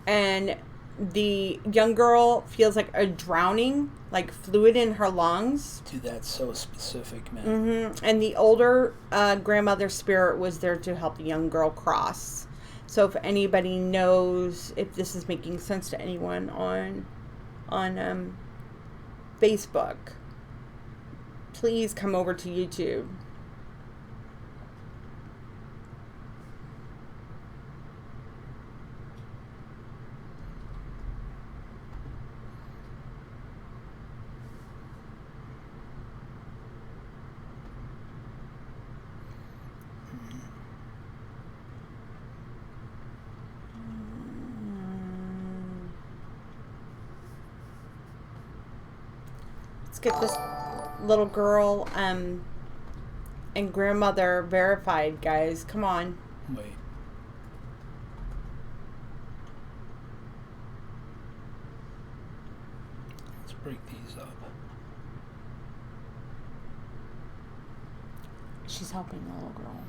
And the young girl feels like a drowning, like fluid in her lungs. Dude, that's so specific, man. Mm-hmm. And the older grandmother spirit was there to help the young girl cross. So if anybody knows if this is making sense to anyone on Facebook, please come over to YouTube. Let's get this little girl and grandmother verified, guys. Come on. Wait. Let's break these up. She's helping the little girl.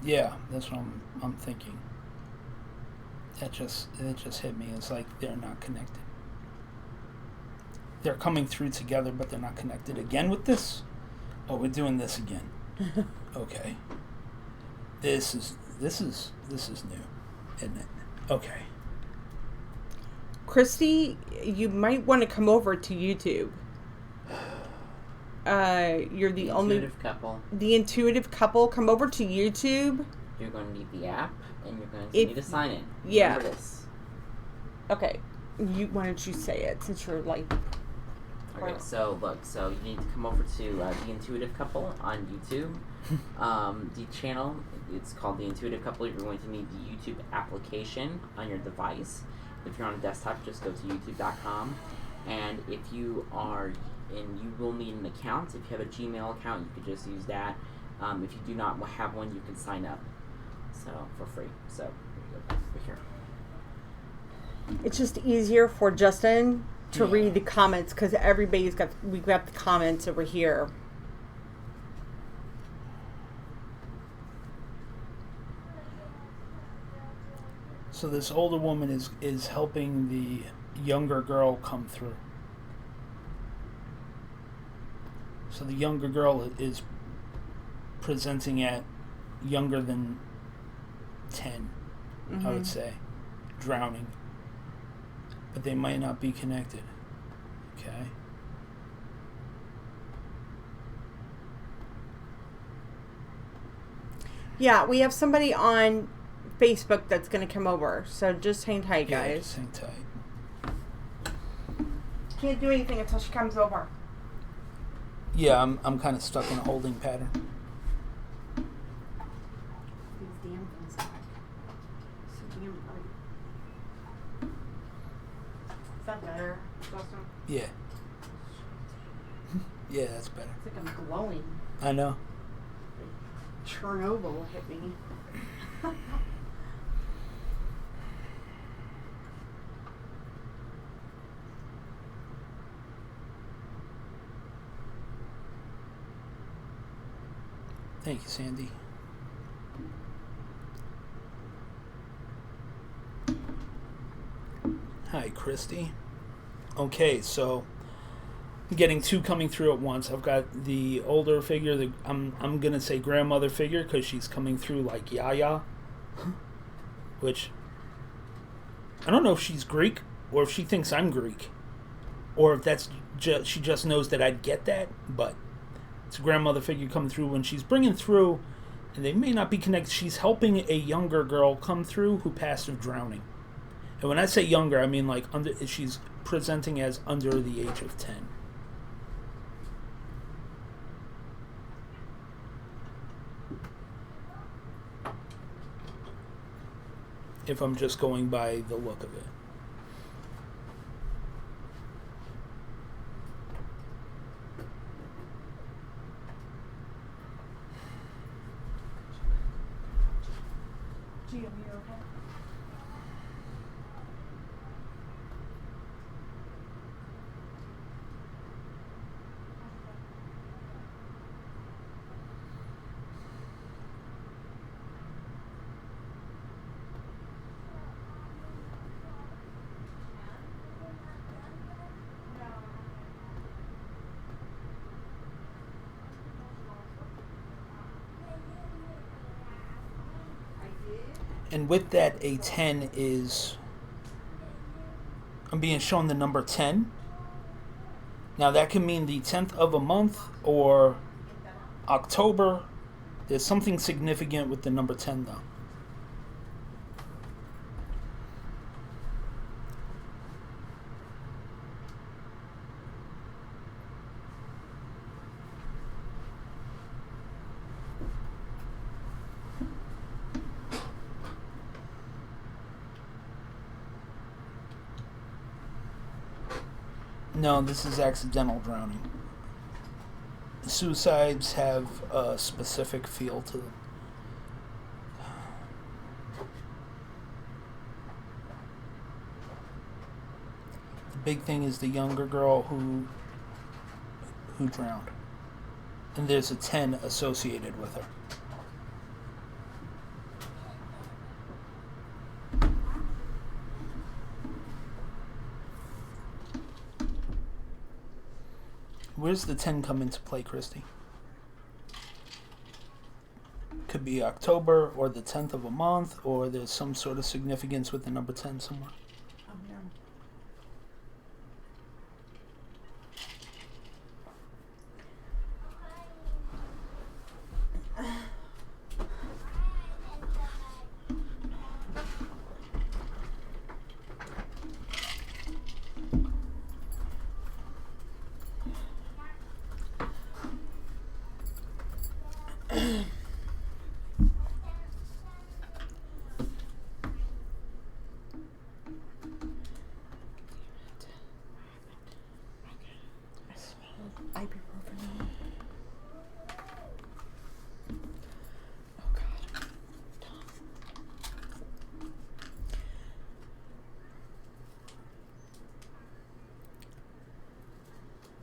Yeah, that's what I'm thinking. It just hit me. It's like they're not connected. They're coming through together, but they're not connected again with this. Oh, we're doing this again. Okay. This is new, isn't it? Okay. Christy, you might want to come over to YouTube. You're the only intuitive couple. The intuitive couple. Come over to YouTube. You're going to need the app, and you're going to need to sign in. Yeah. Remember this. Okay. Why don't you say it since you're like. Okay, so look, so you need to come over to The Intuitive Couple on YouTube. The channel, it's called The Intuitive Couple. You're going to need the YouTube application on your device. If you're on a desktop, just go to youtube.com. And if you are, and you will need an account. If you have a Gmail account, you could just use that. If you do not have one, you can sign up. So, for free. So, here you go. Over here. It's just easier for Justin to Yeah. read the comments because we've got the comments over here. So this older woman is helping the younger girl come through. So the younger girl is presenting at younger than 10, I would say, drowning. But they might not be connected. Okay. Yeah, we have somebody on Facebook that's going to come over. So just hang tight, Yeah, guys. just hang tight. Can't do anything until she comes over. Yeah, I'm kind of stuck in a holding pattern. These damn things back. So damn bright. Is that better, Justin? Yeah. Yeah, that's better. It's like I'm glowing. I know. Chernobyl hit me. Thank you, Sandy. Hi, Christy. Okay, so I'm getting two coming through at once. I've got the older figure, I'm gonna say grandmother figure because she's coming through like Yaya, which I don't know if she's Greek or if she thinks I'm Greek, or if that's she just knows that I'd get that, but. It's a grandmother figure coming through. When she's bringing through, and they may not be connected, she's helping a younger girl come through who passed of drowning. And when I say younger, I mean like she's presenting as under the age of 10. If I'm just going by the look of it. Gee, are you okay? And with that, a 10 is... I'm being shown the number 10. Now that can mean the 10th of a month or October. There's something significant with the number 10 though. No, this is accidental drowning. Suicides have a specific feel to them. The big thing is the younger girl who drowned. And there's a 10 associated with her. Where's the 10 come into play, Christy? Could be October or the 10th of a month, or there's some sort of significance with the number 10 somewhere. Oh, no.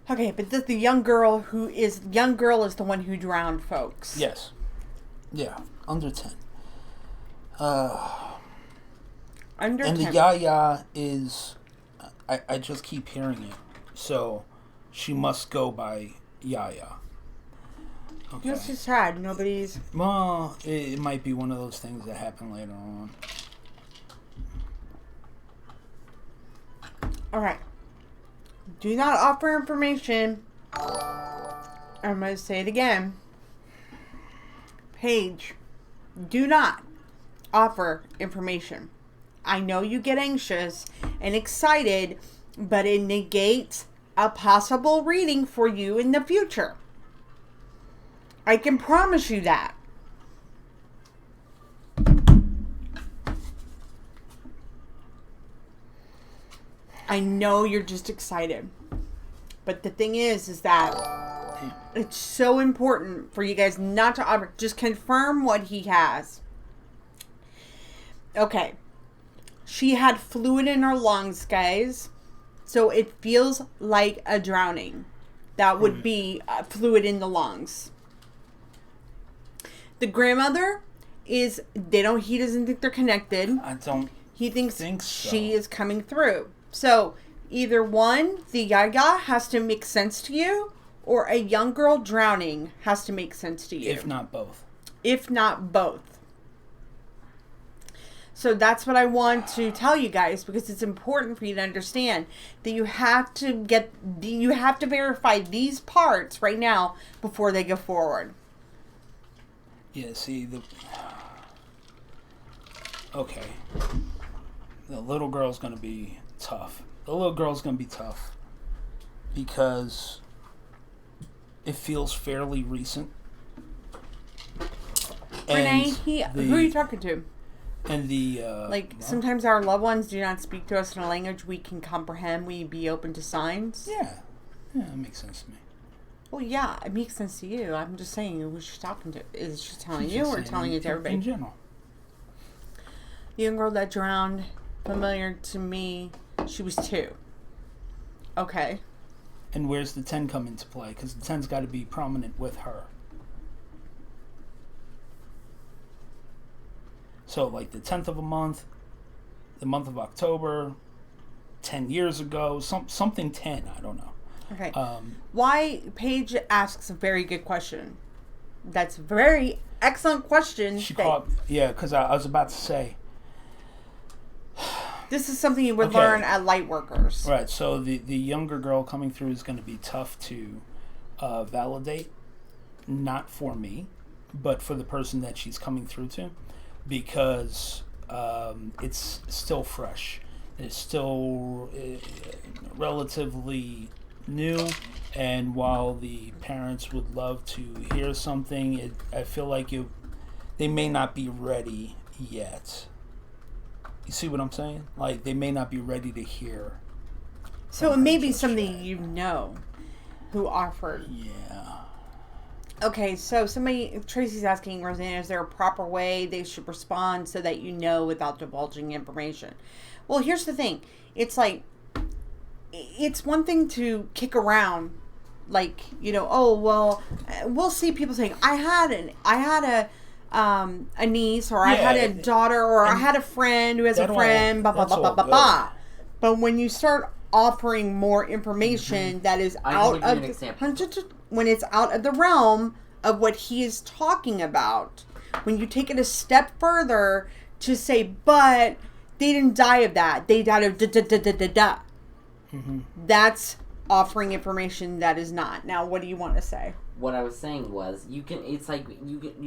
Okay, but the young girl is the one who drowned folks. Yes. Yeah, under 10. Under And 10. the Yaya is, I just keep hearing it, so she must go by Yaya. Okay. That's just sad. Nobody's. Well, it might be one of those things that happen later on. All right. Do not offer information. I'm going to say it again. Paige, do not offer information. I know you get anxious and excited, but it negates a possible reading for you in the future. I can promise you that. I know you're just excited. But the thing is that it's so important for you guys not to offer. Just confirm what he has. Okay. She had fluid in her lungs, guys. So it feels like a drowning. That would be fluid in the lungs. The grandmother he doesn't think they're connected. He thinks think so. She is coming through. So either one, the Yaya has to make sense to you, or a young girl drowning has to make sense to you. If not both. If not both. So that's what I want to tell you guys, because it's important for you to understand that you have to verify these parts right now before they go forward. Yeah, see, okay. The little girl's going to be tough. The little girl's going to be tough because it feels fairly recent. Renee, who are you talking to? And the sometimes our loved ones do not speak to us in a language we can comprehend. We be open to signs. Yeah, that makes sense to me. Well, yeah, it makes sense to you. I'm just saying, who she's talking to? Is she telling you or telling it to everybody? In general. The young girl that drowned, familiar to me, she was 2. Okay. And where's the 10 come into play? Because the 10's got to be prominent with her. So, like the 10th of a month, the month of October, 10 years ago, something 10, I don't know. Okay. Why Paige asks a very good question. That's a very excellent question. Because I was about to say. This is something you would learn at Lightworkers. Right, so the younger girl coming through is going to be tough to validate. Not for me, but for the person that she's coming through to. Because it's still fresh. It's still relatively new, and while the parents would love to hear something, I feel like they may not be ready yet. You see what I'm saying? Like, they may not be ready to hear. So it may be something you know who offered. Yeah. Okay, so Tracy's asking, Roseanne, is there a proper way they should respond so that you know without divulging information? Well, here's the thing. It's like, it's one thing to kick around, like, we'll see people saying, I had a niece, or I had a daughter, or I had a friend who has a friend, blah, blah, blah, blah, blah, blah. But when you start offering more information that is when it's out of the realm of what he is talking about, when you take it a step further to say, but they didn't die of that, they died of da-da-da-da-da-da. That's offering information that is not. Now, what do you want to say? What I was saying was, you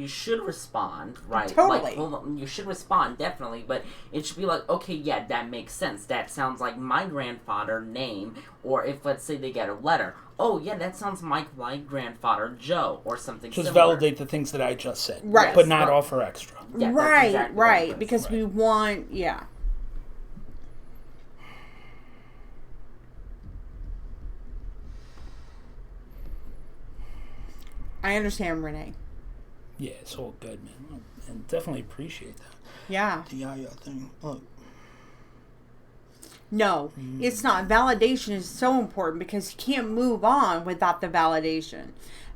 should respond, right? Totally. You should respond, definitely, but it should be like, okay, yeah, that makes sense. That sounds like my grandfather name, or if, let's say, they get a letter, oh, yeah, that sounds like my grandfather, Joe, or something Just similar. validate the things that I just said. Right. But not offer extra. Yeah, right, because we want, yeah. I understand, Renee. Yeah, it's all good, man. And definitely appreciate that. Yeah. The Yaya thing. Look. No, it's not. Validation is so important because you can't move on without the validation.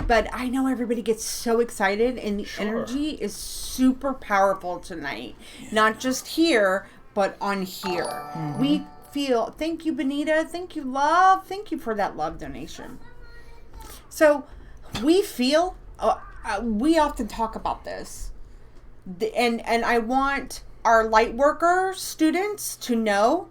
But I know everybody gets so excited, and the energy is super powerful tonight. Yeah. Not just here, but on here. Mm-hmm. We feel, thank you, Benita. Thank you, love. Thank you for that love donation. So we feel, we often talk about this. And I want our light worker students to know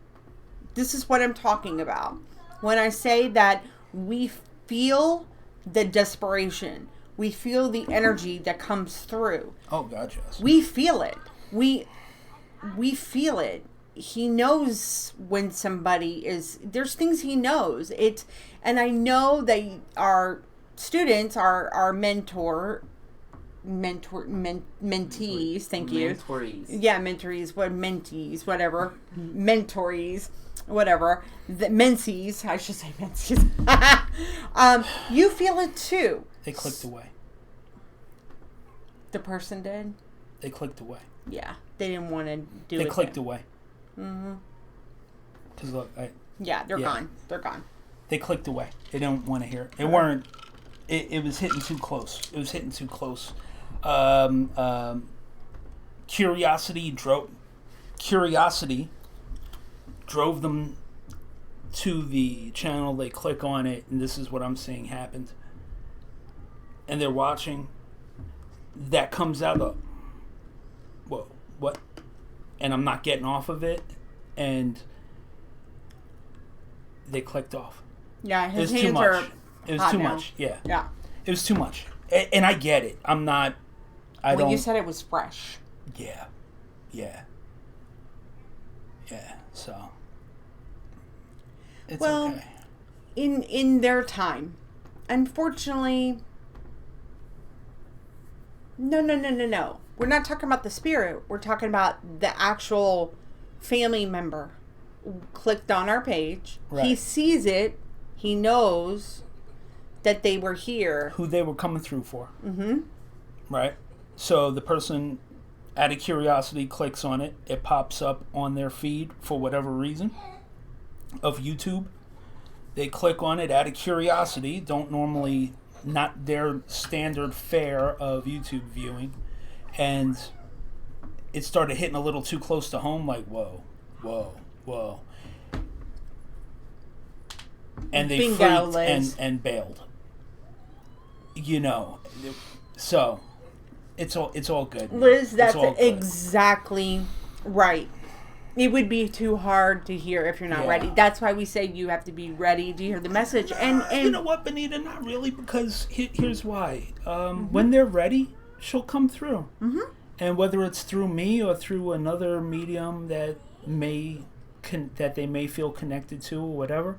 this is what I'm talking about. When I say that we feel the desperation, we feel the energy that comes through. Oh, gotcha. We feel it. We feel it. He knows when somebody is, there's things he knows. And I know that our students, our mentees, thank you. Mentorees. Yeah, mentees, whatever. Mentorees, whatever. The mensees, I should say mensees. You feel it too. They clicked away. The person did? They clicked away. Yeah, they didn't want to do it. They clicked away. Mm-hmm. Because look, they're gone. They're gone. They clicked away. They don't want to hear it. They weren't. It was hitting too close. It was hitting too close. Curiosity drove them to the channel. They click on it, and this is what I'm saying happened. And they're watching. That comes out of, whoa, what? And I'm not getting off of it, and they clicked off. Yeah, his hands too much. are. It was too much. Yeah. Yeah. It was too much, and I get it. I'm not. Well, you said it was fresh. Yeah. Yeah. Yeah. So. It's okay. In their time, unfortunately. No. We're not talking about the spirit. We're talking about the actual family member clicked on our page. Right. He sees it. He knows that they were here. Who they were coming through for. Mm-hmm. Right? So the person, out of curiosity, clicks on it. It pops up on their feed for whatever reason of YouTube. They click on it out of curiosity. Don't normally... Not their standard fare of YouTube viewing, and it started hitting a little too close to home, like whoa, and they freaked and bailed. You know, so it's all good. Liz, that's exactly right. It would be too hard to hear if you're not ready. That's why we say you have to be ready to hear the message. And you know what, Benita? Not really, because here's why. When they're ready, she'll come through. Mm-hmm. And whether it's through me or through another medium that they may feel connected to or whatever,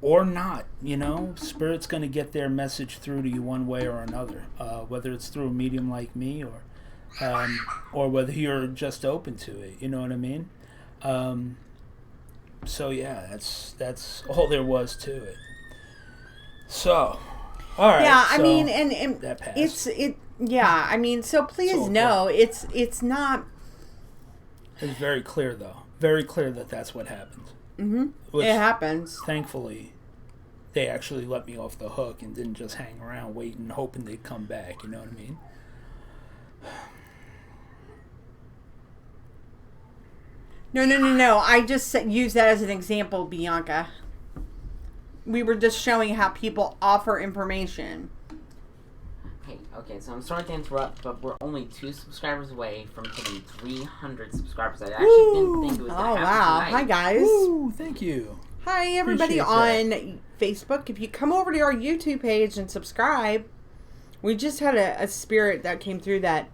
or not, you know, Spirit's going to get their message through to you one way or another. Whether it's through a medium like me or whether you're just open to it. You know what I mean? So yeah, that's all there was to it. So, all right. Yeah, so I mean, and that passed. Yeah, I mean, so please know it's not. It's very clear though, very clear that that's what happened. Mm-hmm. It happens. Thankfully, they actually let me off the hook and didn't just hang around waiting, hoping they'd come back. You know what I mean? No. I just use that as an example, Bianca. We were just showing how people offer information. Okay, so I'm sorry to interrupt, but we're only 2 subscribers away from hitting 300 subscribers. I actually didn't think it was going to happen tonight. Hi, guys. Woo, thank you. Hi, everybody on Facebook. If you come over to our YouTube page and subscribe, we just had a spirit that came through that,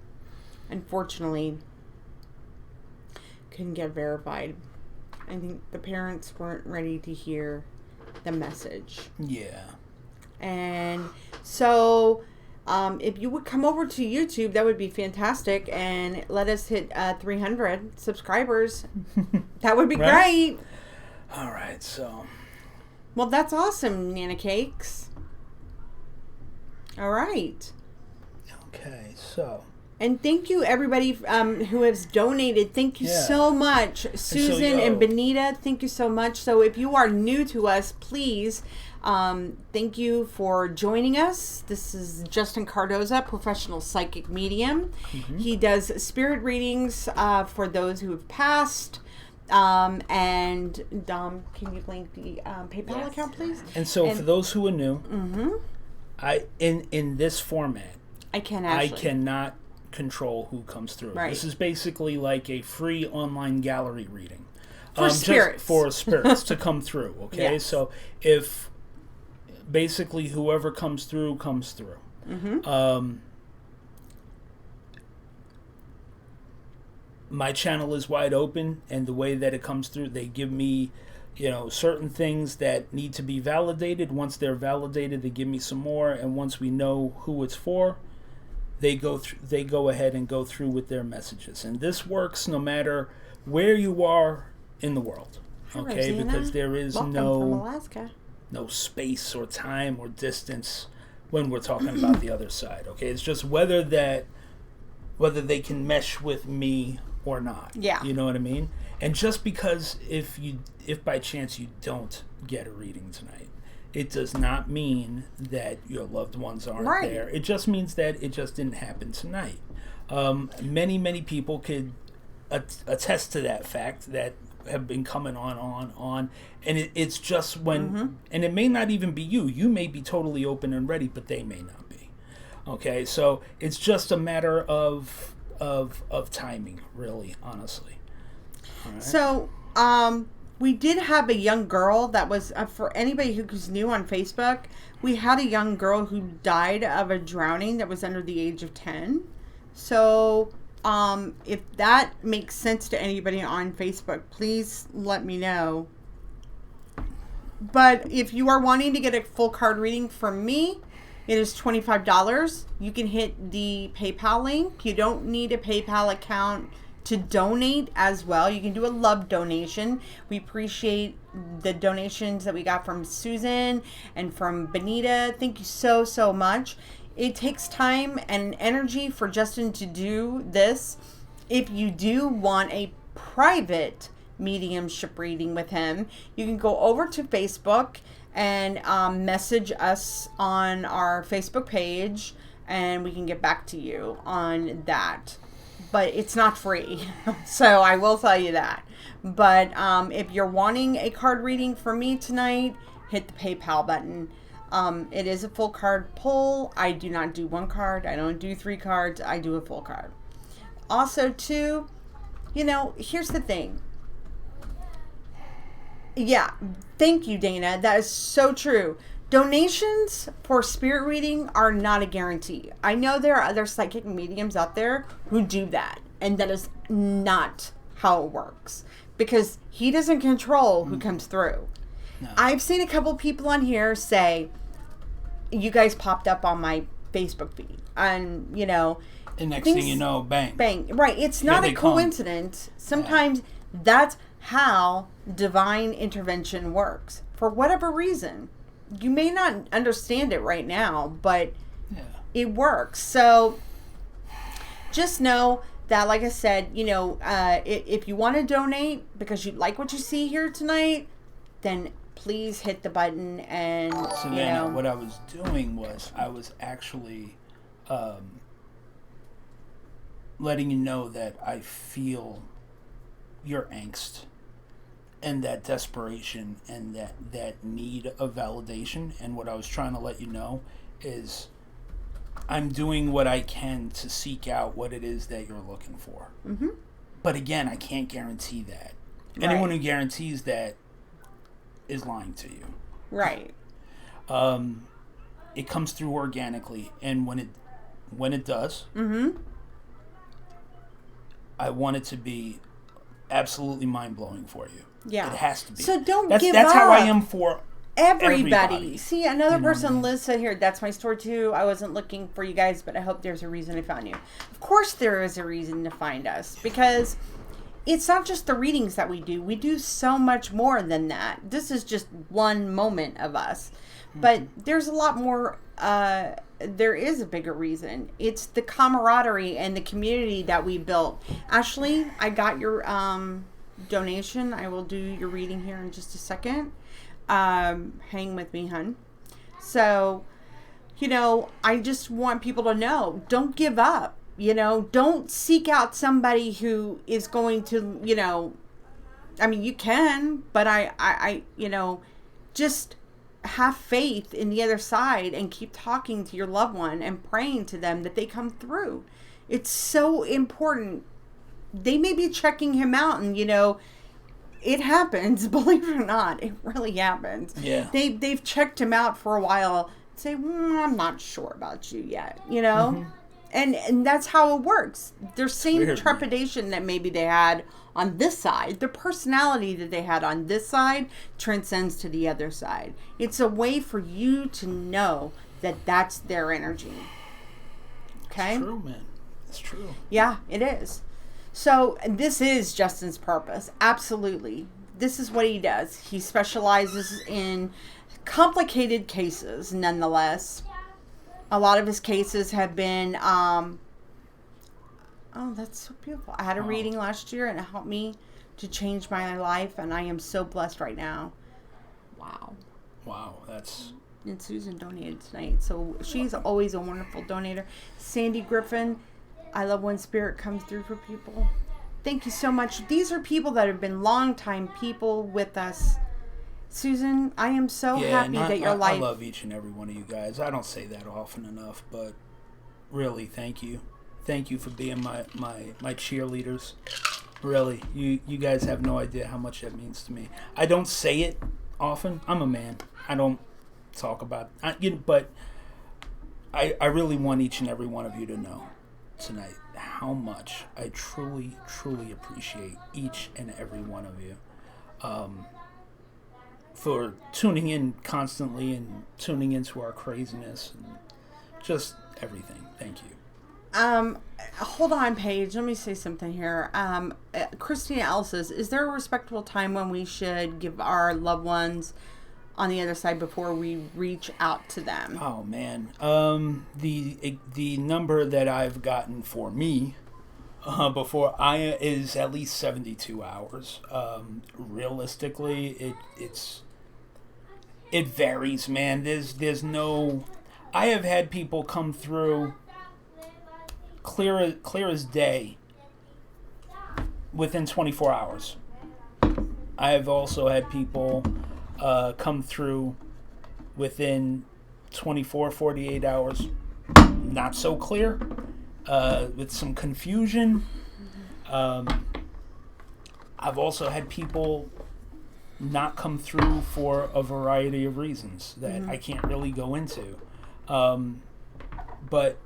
unfortunately, couldn't get verified. I think the parents weren't ready to hear the message. Yeah. And so, if you would come over to YouTube, that would be fantastic, and let us hit 300 subscribers. That would be great. All right, so. Well, that's awesome, Nana Cakes. All right. Okay, so. And thank you, everybody who has donated. Thank you so much. Susan and Benita, thank you so much. So if you are new to us, please, thank you for joining us. This is Justin Cardoza, professional psychic medium. Mm-hmm. He does spirit readings for those who have passed. And Dom, can you link the PayPal account, please? And so for those who are new, I in this format, I cannot control who comes through. Right. This is basically like a free online gallery reading for spirits. Just for spirits to come through. Okay, yes. So if basically whoever comes through comes through. Mm-hmm. My channel is wide open, and the way that it comes through, they give me, certain things that need to be validated. Once they're validated, they give me some more, and once we know who it's for, they go ahead and go through with their messages. And this works no matter where you are in the world. Okay, Roseanne. Because there is no space or time or distance when we're talking about the other side. Okay, it's just whether they can mesh with me or not. Yeah. You know what I mean? And just because if by chance you don't get a reading tonight, it does not mean that your loved ones aren't there. It just means that it just didn't happen tonight. Many people could attest to that fact that have been coming on. And it's just when, and it may not even be you. You may be totally open and ready, but they may not be. Okay, so it's just a matter of timing, really, honestly. All right. So, we did have a young girl that was, for anybody who's new on Facebook, we had a young girl who died of a drowning that was under the age of 10. So, if that makes sense to anybody on Facebook, please let me know. But if you are wanting to get a full card reading from me, it is $25. You can hit the PayPal link. You don't need a PayPal account to donate as well. You can do a love donation. We appreciate the donations that we got from Susan and from Benita. Thank you so much. It takes time and energy for Justin to do this. If you do want a private mediumship reading with him, you can go over to Facebook and message us on our Facebook page, and we can get back to you on that. But it's not free, so I will tell you that. But if you're wanting a card reading from me tonight, hit the PayPal button. It is a full card pull. I do not do one card. I don't do 3 cards. I do a full card. Also, too, here's the thing. Yeah, thank you, Dana. That is so true. Donations for spirit reading are not a guarantee. I know there are other psychic mediums out there who do that, and that is not how it works, because he doesn't control who comes through. No. I've seen a couple people on here say, you guys popped up on my Facebook feed, and the next thing you know, bang. Right, it's not a coincidence. Sometimes that's how divine intervention works. For whatever reason, you may not understand it right now, but it works. So just know that, like I said, if you want to donate because you like what you see here tonight, then please hit the button. And so then what I was doing was I was actually letting you know that I feel your angst and that desperation and that need of validation. And what I was trying to let you know is I'm doing what I can to seek out what it is that you're looking for. Mm-hmm. But again, I can't guarantee that. Right. Anyone who guarantees that is lying to you. Right. It comes through organically, and when it does, I want it to be absolutely mind-blowing for you. Yeah. It has to be. So don't give up. That's how I am for everybody. See, another person, Liz, said here, that's my story too. I wasn't looking for you guys, but I hope there's a reason I found you. Of course there is a reason to find us, because it's not just the readings that we do. We do so much more than that. This is just one moment of us. But there's a lot more there is a bigger reason. It's the camaraderie and the community that we built. Ashley, I got your donation. I will do your reading here in just a second. Hang with me, hun. So, I just want people to know, don't give up. Don't seek out somebody who is going to, you can, but I just have faith in the other side and keep talking to your loved one and praying to them that they come through. It's so important. They may be checking him out and, it happens, believe it or not. It really happens. Yeah. They've checked him out for a while. Say, I'm not sure about you yet, Mm-hmm. And that's how it works. Their same Weird. trepidation that maybe they had on this side, the personality that they had on this side transcends to the other side. It's a way for you to know that that's their energy. Okay? It's true, man. It's true. Yeah, it is. So this is Justin's purpose. Absolutely. This is what he does. He specializes in complicated cases, nonetheless. A lot of his cases have been, oh, that's so beautiful. I had a reading last year and it helped me to change my life, and I am so blessed right now. Wow. Wow, that's... And Susan donated tonight, so she's always a wonderful donator. Sandy Griffin, I love when spirit comes through for people. Thank you so much. These are people that have been longtime people with us. Susan, I am so happy that your life... I love each and every one of you guys. I don't say that often enough, but really, thank you. Thank you for being my cheerleaders. Really, you guys have no idea how much that means to me. I don't say it often. I'm a man. I don't talk about but I really want each and every one of you to know tonight how much I truly, truly appreciate each and every one of you. For tuning in constantly and tuning into our craziness and just everything. Thank you. Hold on, Paige. Let me say something here. Christina L says, is there a respectable time when we should give our loved ones on the other side before we reach out to them? Oh, man. The number that I've gotten for me before is at least 72 hours. Realistically, it varies, man. There's no... I have had people come through clear as day within 24 hours. I have also had people come through within 24, 48 hours. Not so clear, with some confusion. I've also had people not come through for a variety of reasons that I can't really go into. But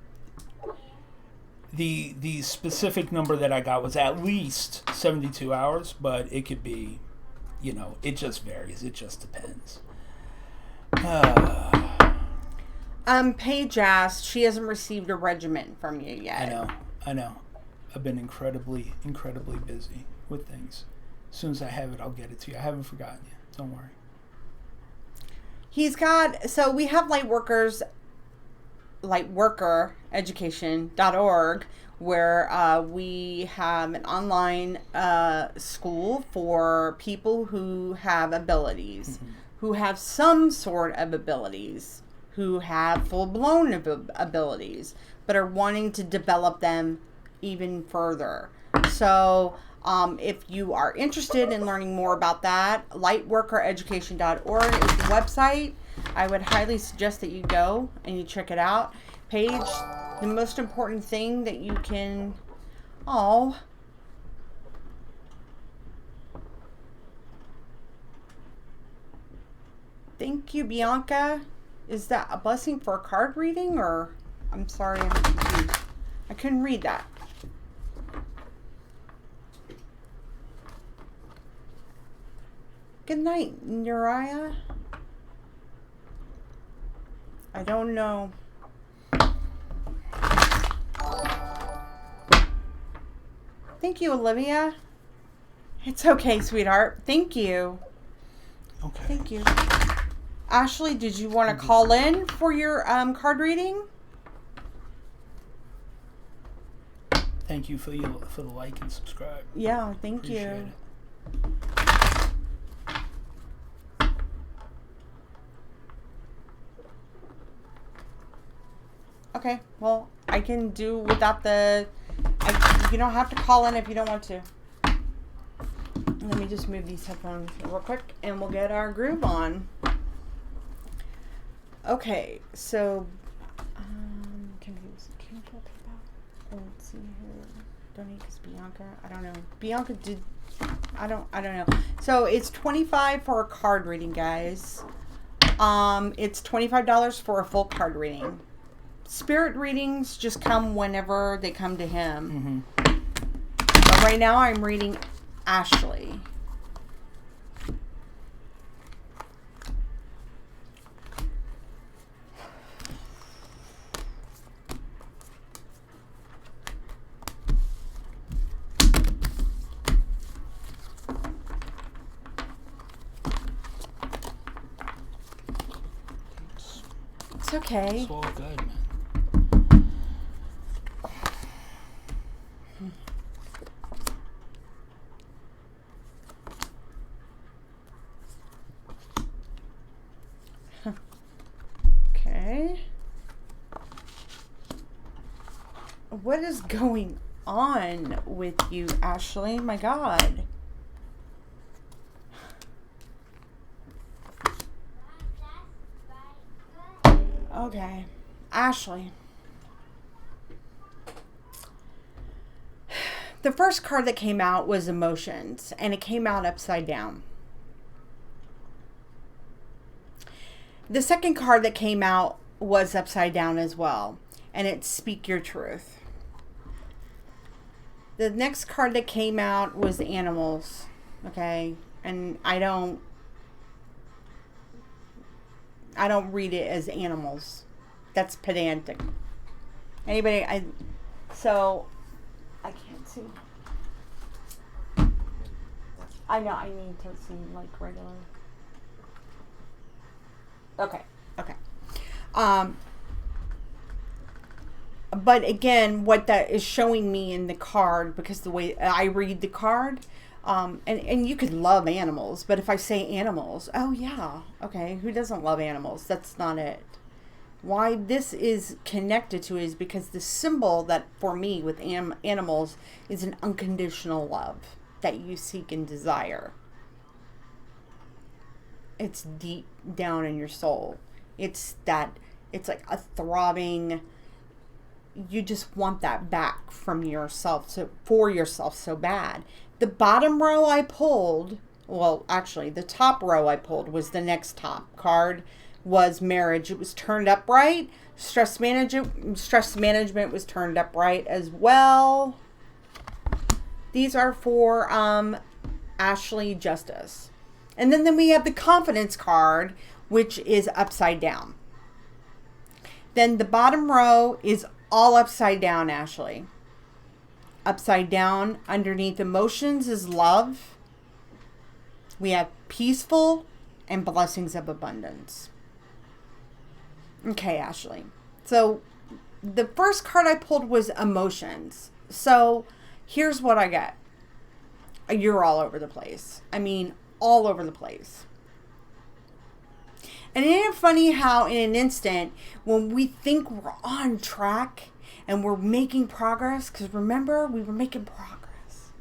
the specific number that I got was at least 72 hours, but it could be, it just varies. It just depends. Paige asked, she hasn't received a regiment from you yet. I know. I've been incredibly, incredibly busy with things. As soon as I have it, I'll get it to you. I haven't forgotten you. Don't worry. So we have lightworkereducation.org, where we have an online school for people who have abilities, who have some sort of abilities, who have full-blown abilities, but are wanting to develop them even further. So if you are interested in learning more about that, lightworkereducation.org is the website. I would highly suggest that you go and you check it out. Paige, the most important thing that you can... Oh. Thank you, Bianca. Is that a blessing for a card reading, or... I'm sorry, I'm confused. I couldn't read that. Good night, Uriah. I don't know. Thank you, Olivia. It's okay, sweetheart. Thank you. Okay. Thank you. Ashley, did you want to call in for your card reading? Thank you for the like and subscribe. Yeah, thank Appreciate you. it. Okay, well, I can do without the... you don't have to call in if you don't want to. Let me just move these headphones real quick, and we'll get our groove on. Okay, so... can we talk about... let's see here. Donate because Bianca... I don't know. Bianca did... I don't know. So, it's $25 for a card reading, guys. It's $25 for a full card reading. Spirit readings just come whenever they come to him. But right now I'm reading Ashley. It's okay. It's all good, man. Okay. What is going on with you, Ashley? My God. Okay. Ashley. The first card that came out was Emotions, and it came out upside down. The second card that came out was upside down as well, and it's Speak Your Truth. The next card that came out was Animals, okay? And I don't read it as animals. That's pedantic. So I can't see. I know, I need to see like regular. Okay. But again, what that is showing me in the card, because the way I read the card, and you could love animals, but if I say animals, oh yeah, okay, who doesn't love animals? That's not it. Why this is connected to is because the symbol that for me with animals is an unconditional love that you seek and desire. It's deep down in your soul. It's like a throbbing, you just want that back from yourself, for yourself so bad. The bottom row I pulled, well, actually, the top row I pulled was the next top card, was Marriage. It was turned upright. Stress management was turned upright as well. These are for Ashley Justice. And then we have the Confidence card, which is upside down. Then the bottom row is all upside down, Ashley. Upside down underneath Emotions is Love. We have Peaceful and Blessings of Abundance. Okay, Ashley. So the first card I pulled was Emotions. So here's what I get. You're all over the place. I mean, all over the place. And isn't it funny how in an instant, when we think we're on track and we're making progress, because remember, we were making progress,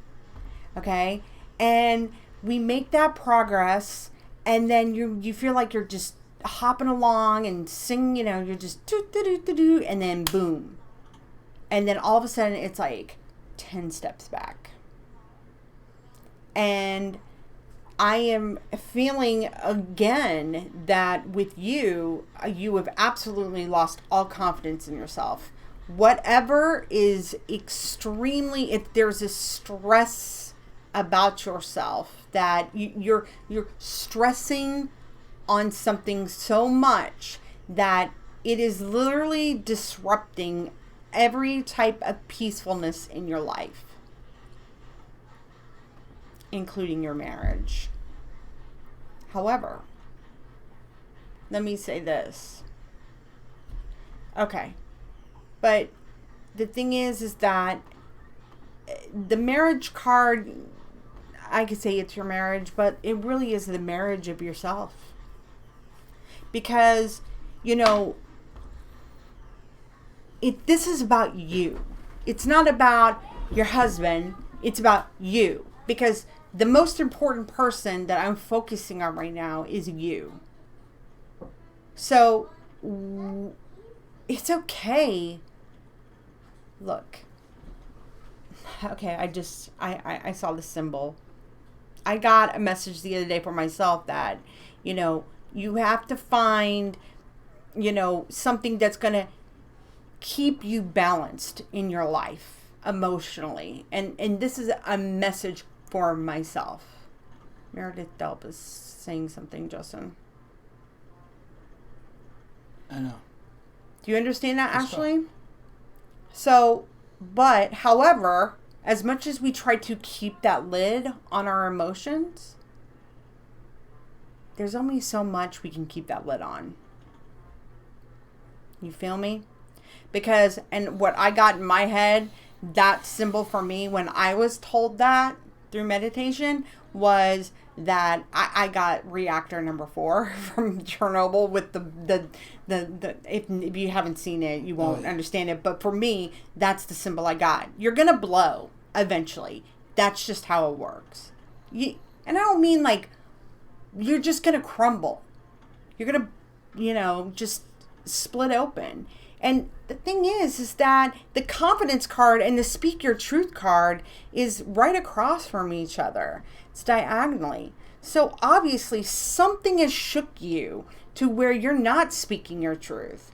okay? And we make that progress, and then you feel like you're just hopping along and singing, you're just do, and then boom. And then all of a sudden, it's like 10 steps back. And I am feeling again that with you have absolutely lost all confidence in yourself. Whatever is extremely, if there's a stress about yourself that you're stressing on something so much that it is literally disrupting every type of peacefulness in your life, including your marriage. However, let me say this. Okay. But the thing is that the marriage card, I could say it's your marriage, but it really is the marriage of yourself. Because, you know, this is about you. It's not about your husband. It's about you. Because the most important person that I'm focusing on right now is you. So, it's okay. Look. Okay, I saw the symbol. I got a message the other day for myself that, you know, you have to find, you know, something that's going to keep you balanced in your life emotionally. And this is a message for myself. Meredith Delp is saying something, Justin. I know. Do you understand that, That's Ashley? fine. So, but, however, as much as we try to keep that lid on our emotions, there's only so much we can keep that lid on. You feel me? Because, and what I got in my head, that symbol for me when I was told that through meditation was that I got reactor number 4 from Chernobyl with the if you haven't seen it, you won't understand it. But for me, that's the symbol I got. You're going to blow eventually. That's just how it works. And I don't mean like you're just going to crumble. You're going to, you know, just split open. And the thing is that the confidence card and the speak your truth card is right across from each other. It's diagonally. So obviously something has shook you to where you're not speaking your truth.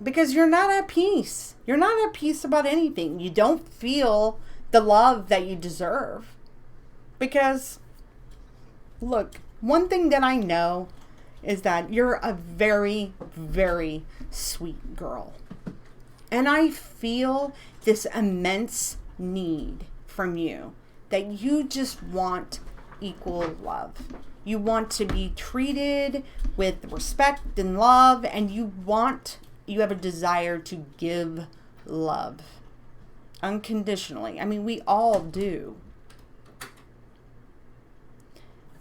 Because you're not at peace. You're not at peace about anything. You don't feel the love that you deserve. Because, look, one thing that I know is that you're a very, very sweet girl. And I feel this immense need from you that you just want equal love. You want to be treated with respect and love, and you have a desire to give love unconditionally. I mean, we all do.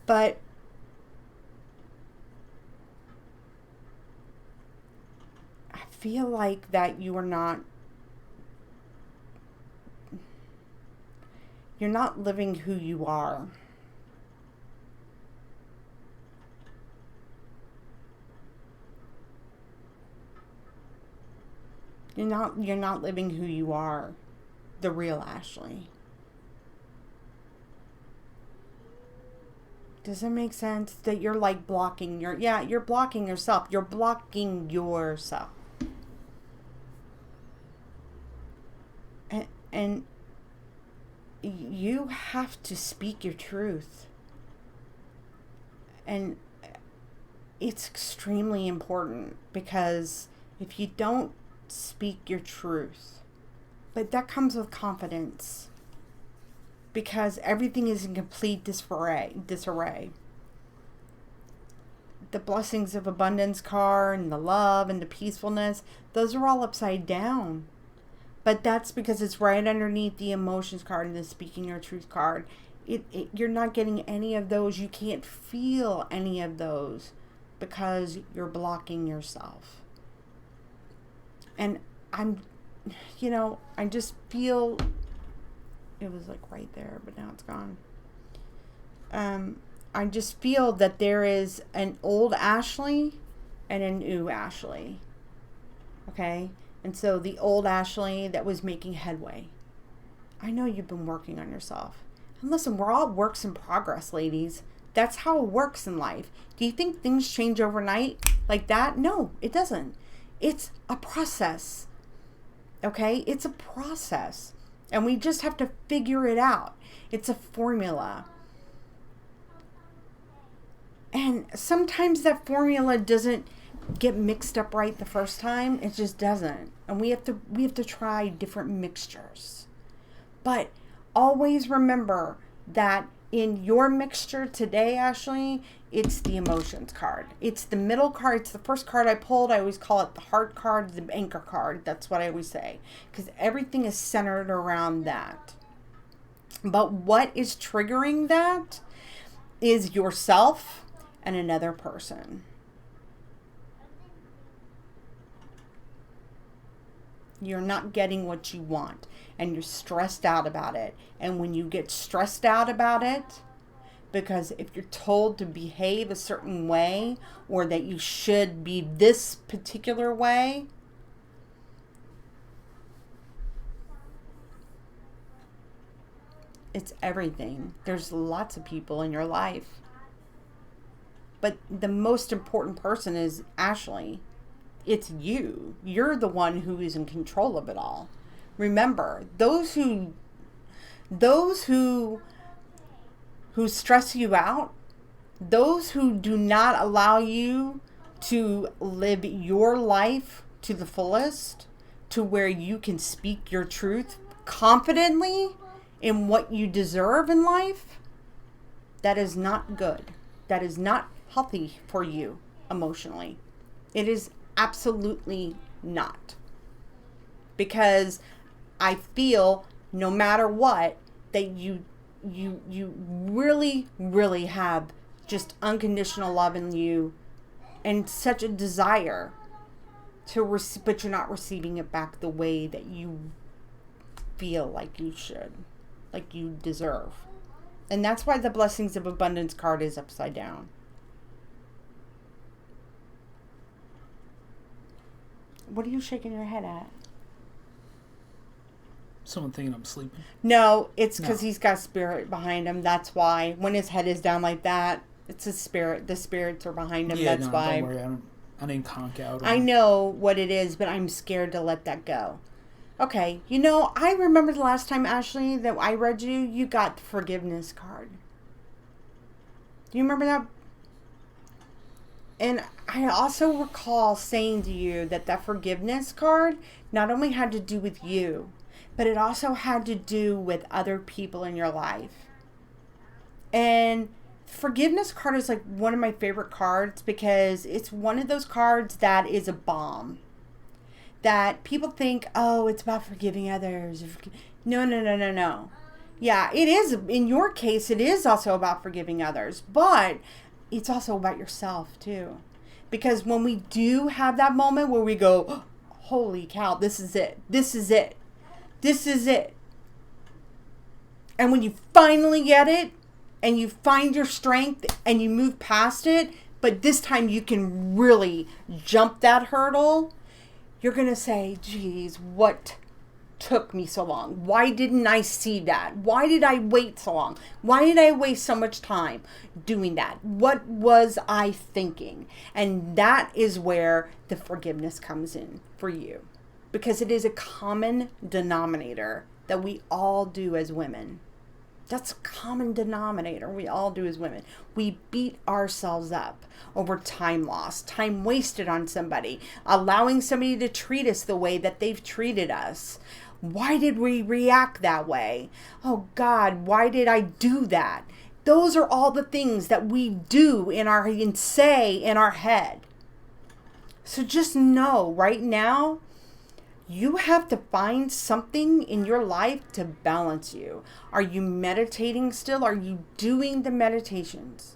But I feel like that you're not living who you are. You're not living who you are, the real Ashley. Does it make sense that you're like blocking you're blocking yourself. You're blocking yourself. And you have to speak your truth. And it's extremely important, because if you don't speak your truth, but that comes with confidence, because everything is in complete disarray. The blessings of abundance card and the love and the peacefulness, those are all upside down. But that's because it's right underneath the emotions card and the speaking your truth card. You're not getting any of those. You can't feel any of those because you're blocking yourself. And I just feel it was like right there, but now it's gone. I just feel that there is an old Ashley and a new Ashley. Okay? And so the old Ashley that was making headway. I know you've been working on yourself. And listen, we're all works in progress, ladies. That's how it works in life. Do you think things change overnight like that? No, it doesn't. It's a process. Okay? It's a process. And we just have to figure it out. It's a formula. And sometimes that formula doesn't get mixed up right the first time. It just doesn't. And we have to try different mixtures. But always remember that in your mixture today, Ashley, it's the emotions card. It's the middle card. It's the first card I pulled. I always call it the heart card, the anchor card. That's what I always say. Because everything is centered around that. But what is triggering that is yourself and another person. You're not getting what you want and you're stressed out about it. And when you get stressed out about it, because if you're told to behave a certain way or that you should be this particular way, it's everything. There's lots of people in your life. But the most important person is Ashley. It's you. You're the one who is in control of it all. Remember, those who stress you out, those who do not allow you to live your life to the fullest, to where you can speak your truth confidently in what you deserve in life, that is not good. That is not healthy for you emotionally. It is absolutely not. Because I feel no matter what, that you really, really have just unconditional love in you and such a desire to but you're not receiving it back the way that you feel like you should, like you deserve. And that's why the Blessings of Abundance card is upside down. What are you shaking your head at? Someone thinking I'm sleeping. No, it's because he's got spirit behind him. That's why. When his head is down like that, it's his spirit. The spirits are behind him. That's why. Don't worry. I didn't conk out. I know what it is, but I'm scared to let that go. Okay, I remember the last time, Ashley, that I read you got the forgiveness card. Do you remember that? And I also recall saying to you that forgiveness card not only had to do with you, but it also had to do with other people in your life. And forgiveness card is like one of my favorite cards because it's one of those cards that is a bomb. That people think, oh, it's about forgiving others. No. Yeah, it is. In your case, it is also about forgiving others. But it's also about yourself, too. Because when we do have that moment where we go, oh, holy cow, this is it. This is it. This is it. And when you finally get it, and you find your strength, and you move past it, but this time you can really jump that hurdle, you're going to say, geez, what took me so long? Why didn't I see that? Why did I wait so long? Why did I waste so much time doing that? What was I thinking? And that is where the forgiveness comes in for you. Because it is a common denominator that we all do as women. That's a common denominator we all do as women. We beat ourselves up over time lost, time wasted on somebody, allowing somebody to treat us the way that they've treated us. Why did we react that way? Oh God, why did I do that? Those are all the things that we do and say in our head. So just know right now, you have to find something in your life to balance you. Are you meditating still? Are you doing the meditations?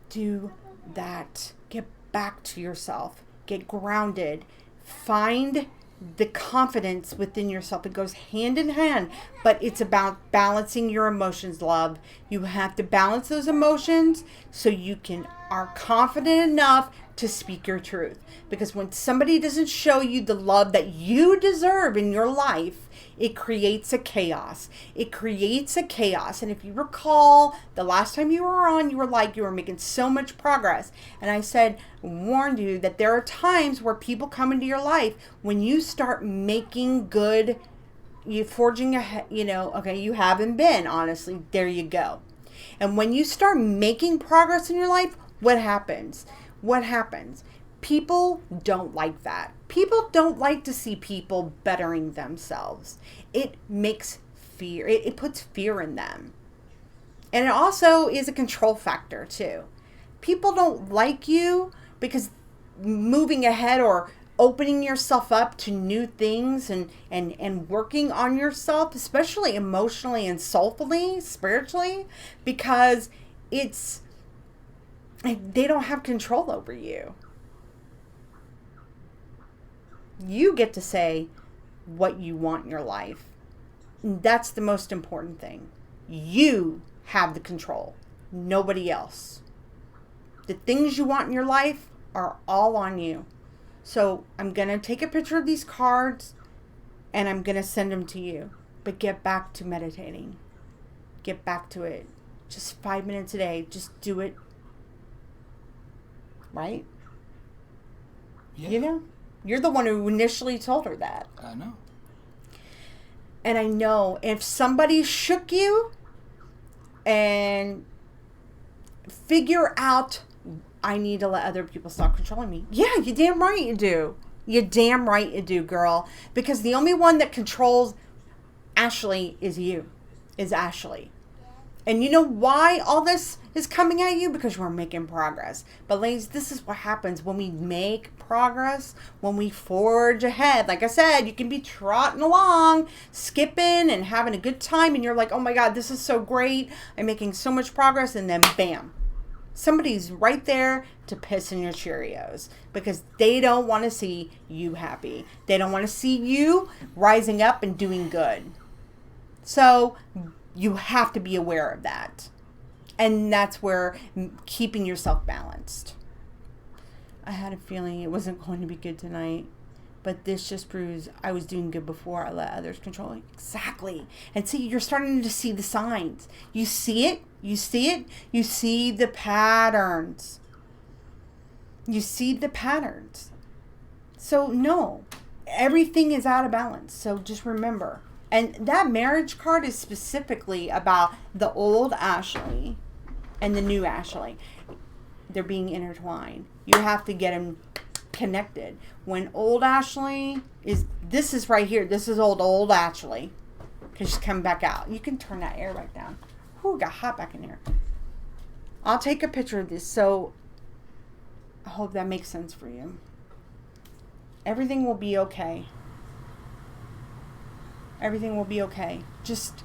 Do that. Get back to yourself. Get grounded. Find the confidence within yourself. It goes hand in hand, but it's about balancing your emotions, love. You have to balance those emotions so you are confident enough to speak your truth. Because when somebody doesn't show you the love that you deserve in your life, it creates a chaos. It creates a chaos. And if you recall, the last time you were on, you were making so much progress. And I warned you that there are times where people come into your life when you start making good, you forging ahead, okay, you haven't been, honestly, there you go. And when you start making progress in your life, what happens? People don't like that. People don't like to see people bettering themselves. It makes fear. It puts fear in them. And it also is a control factor too. People don't like you because moving ahead or opening yourself up to new things and working on yourself, especially emotionally and soulfully, spiritually, because they don't have control over you. You get to say what you want in your life. That's the most important thing. You have the control, nobody else. The things you want in your life are all on you. So I'm going to take a picture of these cards and I'm going to send them to you. But get back to meditating. Get back to it. Just 5 minutes a day. Just do it. Right? Yeah. You know? You're the one who initially told her that. I know. And I know if somebody shook you and figure out, I need to let other people stop controlling me. Yeah, you damn right you do. You damn right you do, girl. Because the only one that controls Ashley is you. Is Ashley. And you know why all this is coming at you? Because we're making progress. But ladies, this is what happens when we make progress, when we forge ahead. Like I said, you can be trotting along, skipping and having a good time. And you're like, oh my God, this is so great. I'm making so much progress. And then bam, somebody's right there to piss in your Cheerios because they don't want to see you happy. They don't want to see you rising up and doing good. So you have to be aware of that. And that's where keeping yourself balanced. I had a feeling it wasn't going to be good tonight. But this just proves I was doing good before I let others control it. Exactly. And see, you're starting to see the signs. You see it. You see it. You see the patterns. You see the patterns. So no, everything is out of balance. So just remember. And that marriage card is specifically about the old Ashley and the new Ashley. They're being intertwined. You have to get them connected. When old Ashley this is right here. This is old Ashley. Because she's coming back out. You can turn that air back down. Whew, got hot back in here. I'll take a picture of this. So I hope that makes sense for you. Everything will be okay. Everything will be okay. Just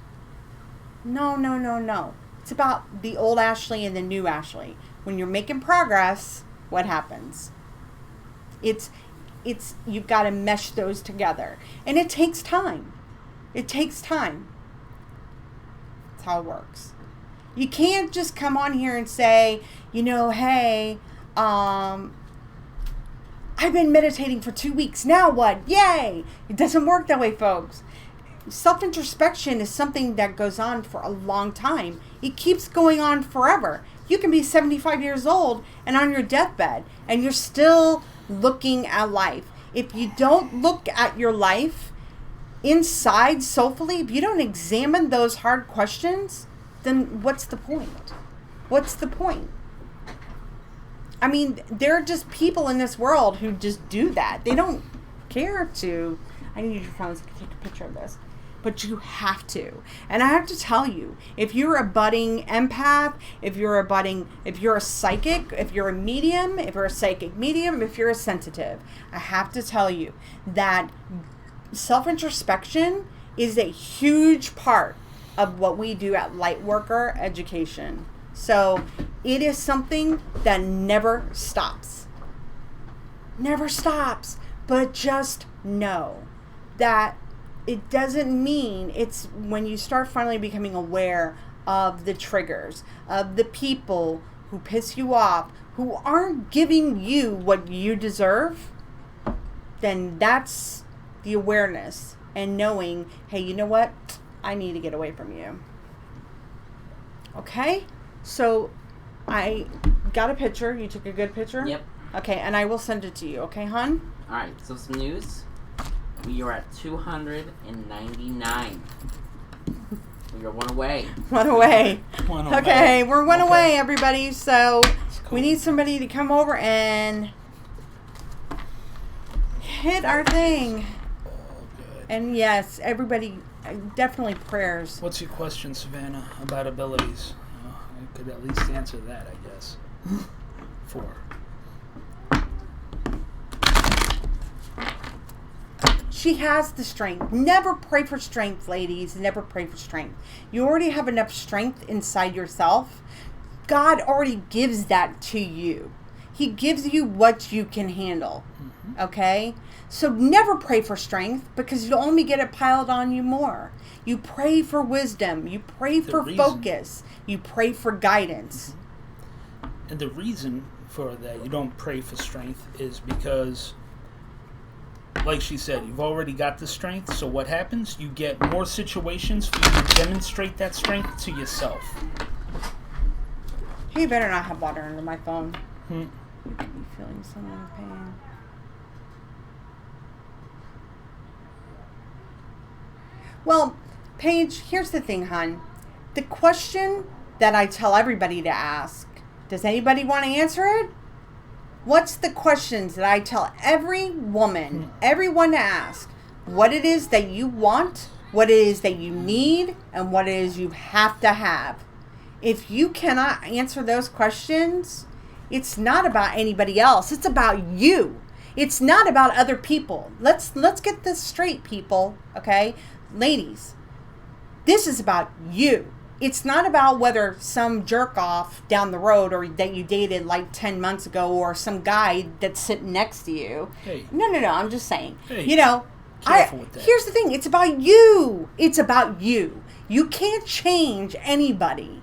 no. It's about the old Ashley and the new Ashley. When you're making progress, what happens? It's you've got to mesh those together. And it takes time. It takes time. That's how it works. You can't just come on here and say, hey, I've been meditating for 2 weeks. Now what? Yay! It doesn't work that way, folks. Self-introspection is something that goes on for a long time. It keeps going on forever. You can be 75 years old and on your deathbed, and you're still looking at life. If you don't look at your life inside soulfully, if you don't examine those hard questions, then what's the point? What's the point? I mean, there are just people in this world who just do that. They don't care to. I need your phones to take a picture of this. But you have to. And I have to tell you, if you're a budding empath, if you're a psychic, if you're a medium, if you're a psychic medium, if you're a sensitive, I have to tell you that self-introspection is a huge part of what we do at Lightworker Education. So it is something that never stops. Never stops. But just know that it doesn't mean it's when you start finally becoming aware of the triggers, of the people who piss you off, who aren't giving you what you deserve, then that's the awareness and knowing, hey, you know what? I need to get away from you. Okay? So I got a picture. You took a good picture? Yep. Okay, and I will send it to you. Okay, hon? Alright, so some news. We are at 299. We are one away. One away. Okay, we're one Okay. away, everybody. So Cool. we need somebody to come over and hit our thing. Oh, good. And yes, everybody, definitely prayers. What's your question, Savannah, about abilities? I could at least answer that, I guess. 4. She has the strength. Never pray for strength, ladies. Never pray for strength. You already have enough strength inside yourself. God already gives that to you. He gives you what you can handle. Okay? So never pray for strength, because you'll only get it piled on you more. You pray for wisdom. You pray for focus. You pray for guidance. And the reason for that, you don't pray for strength, is because, like she said, you've already got the strength. So what happens? You get more situations for you to demonstrate that strength to yourself. You better not have water under my phone. Hmm. You could be feeling someone's pain. Well, Paige, here's the thing, hon. The question that I tell everybody to ask, does anybody want to answer it? What's the questions that I tell every woman, everyone to ask? What it is that you want, what it is that you need, and what it is you have to have. If you cannot answer those questions, it's not about anybody else. It's about you. It's not about other people. Let's get this straight, people. Okay? Ladies, this is about you. It's not about whether some jerk off down the road or that you dated like 10 months ago or some guy that's sitting next to you. Hey. No. I'm just saying. Hey, you know, careful with that. Here's the thing. It's about you. It's about you. You can't change anybody.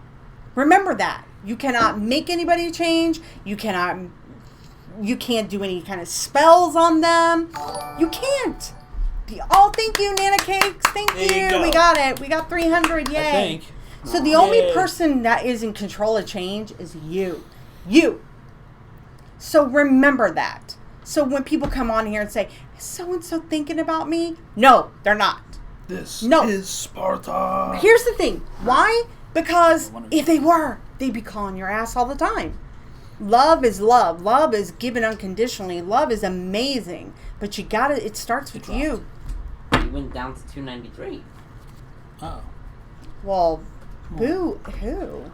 Remember that. You cannot make anybody change. You can't do any kind of spells on them. You can't. Oh, thank you, Nana Cakes. Thank you. We got it. We got 300. Yay. I think. So the only person that is in control of change is you. You. So remember that. So when people come on here and say, is so-and-so thinking about me? No, they're not. This is Sparta. Here's the thing. Why? Because if they were, they'd be calling your ass all the time. Love is love. Love is given unconditionally. Love is amazing. But it starts with you. You went down to 293. Oh. Well, who?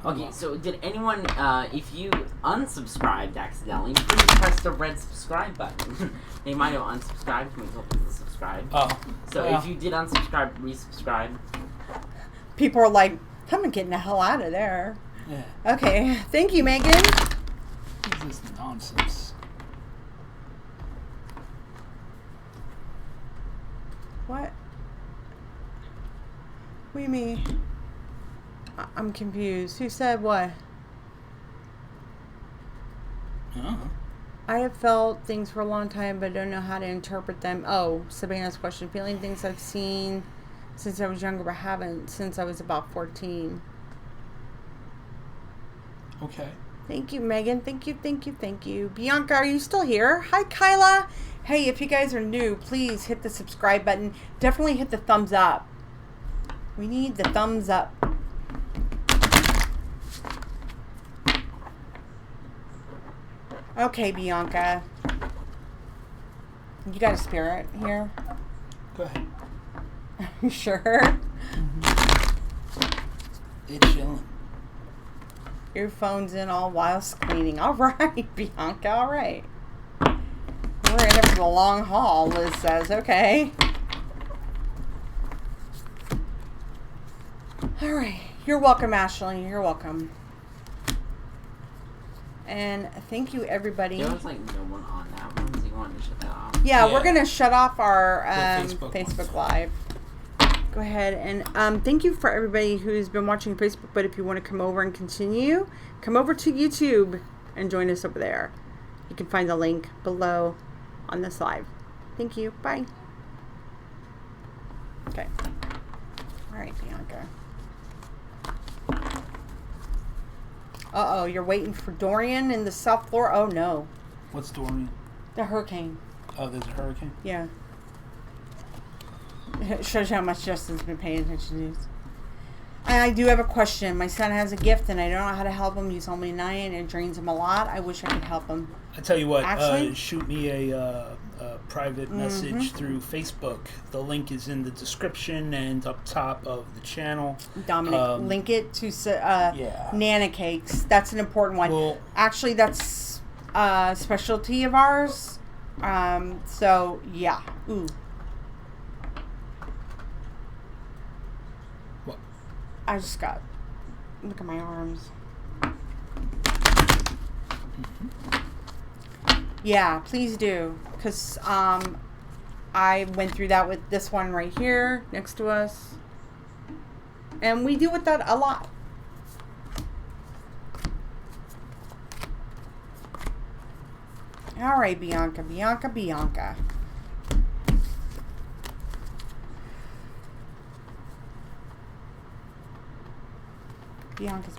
Okay, so did anyone, if you unsubscribed accidentally, please press the red subscribe button. They might have unsubscribed. Can we go to subscribe? Oh. So if you did unsubscribe, resubscribe. People are like, I'm getting the hell out of there. Yeah. Okay, thank you, Megan. What is this nonsense? What do you mean? I'm confused. Who said what? Oh. I have felt things for a long time, but don't know how to interpret them. Oh, Savannah's question. Feeling things I've seen since I was younger, but haven't since I was about 14. Okay. Thank you, Megan. Thank you. Bianca, are you still here? Hi, Kyla. Hey, if you guys are new, please hit the subscribe button. Definitely hit the thumbs up. We need the thumbs up. Okay, Bianca. You got a spirit here? Go ahead. You sure? Mm-hmm. It's chilling. Earphones in all whilst cleaning. All right, Bianca. All right. We're in it for the long haul, Liz says. Okay. All right. You're welcome, Ashley. You're welcome. And thank you, everybody. There was like no one on that one, so you wanted to shut that off. Yeah, we're going to shut off our Facebook Live. Go ahead. And thank you for everybody who's been watching Facebook. But if you want to come over and continue, come over to YouTube and join us over there. You can find the link below on this live. Thank you. Bye. Okay. All right, Bianca. Uh-oh, you're waiting for Dorian in the South Florida? Oh, no. What's Dorian? The hurricane. Oh, there's a hurricane? Yeah. It shows you how much Justin's been paying attention to these. And I do have a question. My son has a gift, and I don't know how to help him. He's only 9, and it drains him a lot. I wish I could help him. I tell you what, Actually, shoot me a private message through Facebook. The link is in the description and up top of the channel. Dominic, link it to yeah. Nana Cakes. That's an important one. Well, actually, that's a specialty of ours. So, yeah. Ooh. I just got, look at my arms. Yeah, please do. Because I went through that with this one right here next to us. And we deal with that a lot. All right, Bianca. Bianca's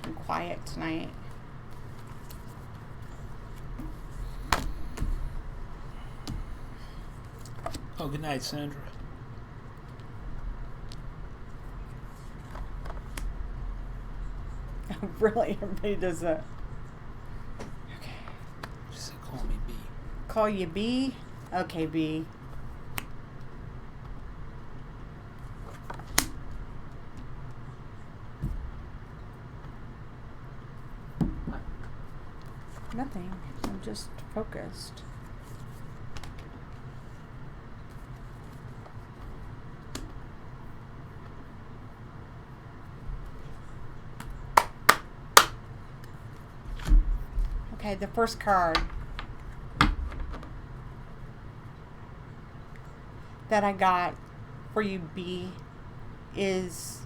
been quiet tonight. Oh, good night, Sandra. Really? Everybody does that. Okay. She said, call me B. Call you B? Okay, B. Nothing. I'm just focused. Okay, the first card that I got for you, B, is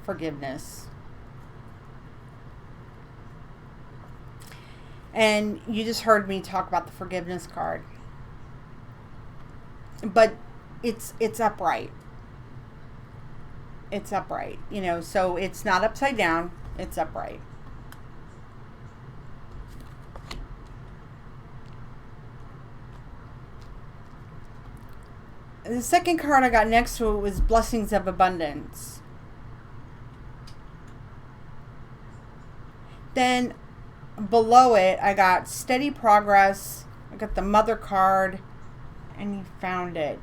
forgiveness. And you just heard me talk about the forgiveness card. But it's upright. It's upright, you know, so it's not upside down, it's upright. The second card I got next to it was Blessings of Abundance. Then below it, I got Steady Progress. I got the Mother card, and you found it.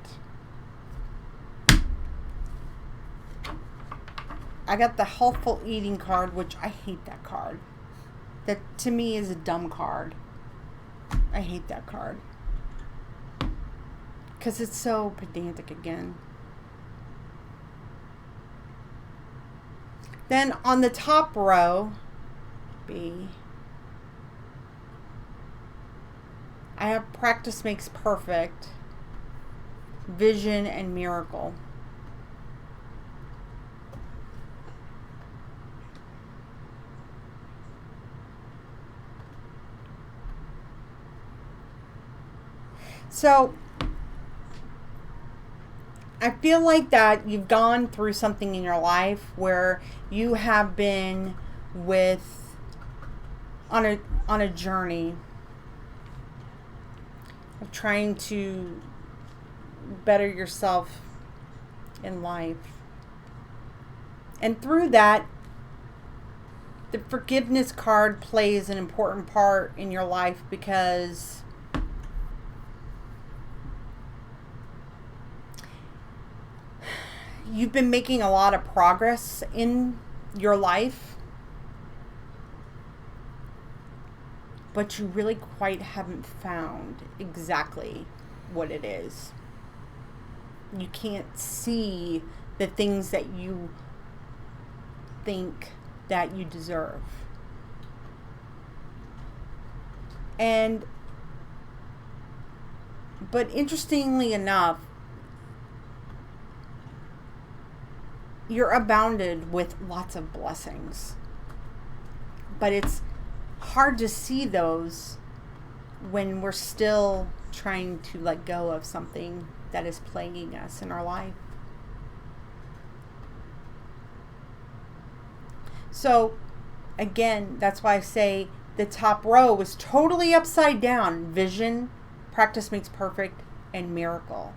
I got the Healthful Eating card, which I hate that card. That to me is a dumb card. I hate that card. Because it's so pedantic again. Then on the top row, B, I have Practice Makes Perfect, Vision, and Miracle. So I feel like that you've gone through something in your life where you have been on a journey of trying to better yourself in life. And through that, the forgiveness card plays an important part in your life because you've been making a lot of progress in your life, but you really quite haven't found exactly what it is. You can't see the things that you think that you deserve. But interestingly enough, you're abounded with lots of blessings. But it's hard to see those when we're still trying to let go of something that is plaguing us in our life. So, again, that's why I say the top row was totally upside down. Vision, Practice Makes Perfect, and Miracle.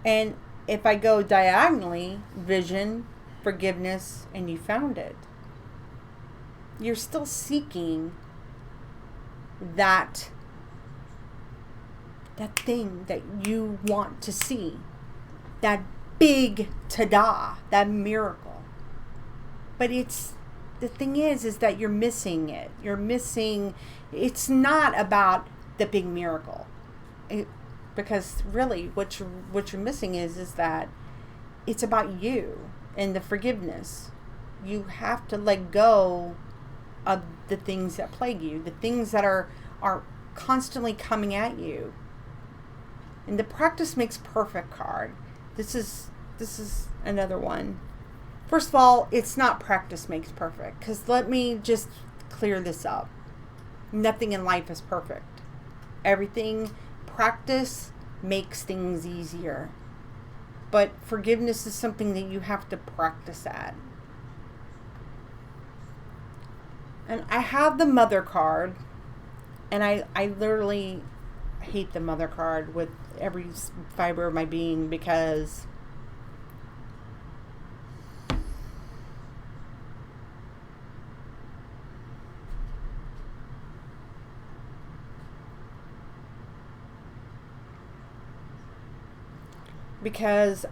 And if I go diagonally, Vision, Forgiveness, and you found it. You're still seeking that thing that you want to see. That big ta-da, that miracle. But the thing is that you're missing it. It's not about the big miracle. Because really what you're missing is that it's about you. and the forgiveness. You have to let go of the things that plague you, the things that are constantly coming at you. And the practice makes perfect card. This is another one. First of all, it's not practice makes perfect, because let me just clear this up. Nothing in life is perfect. Everything, practice makes things easier. But forgiveness is something that you have to practice at. And I have the mother card, and I literally hate the mother card with every fiber of my being, because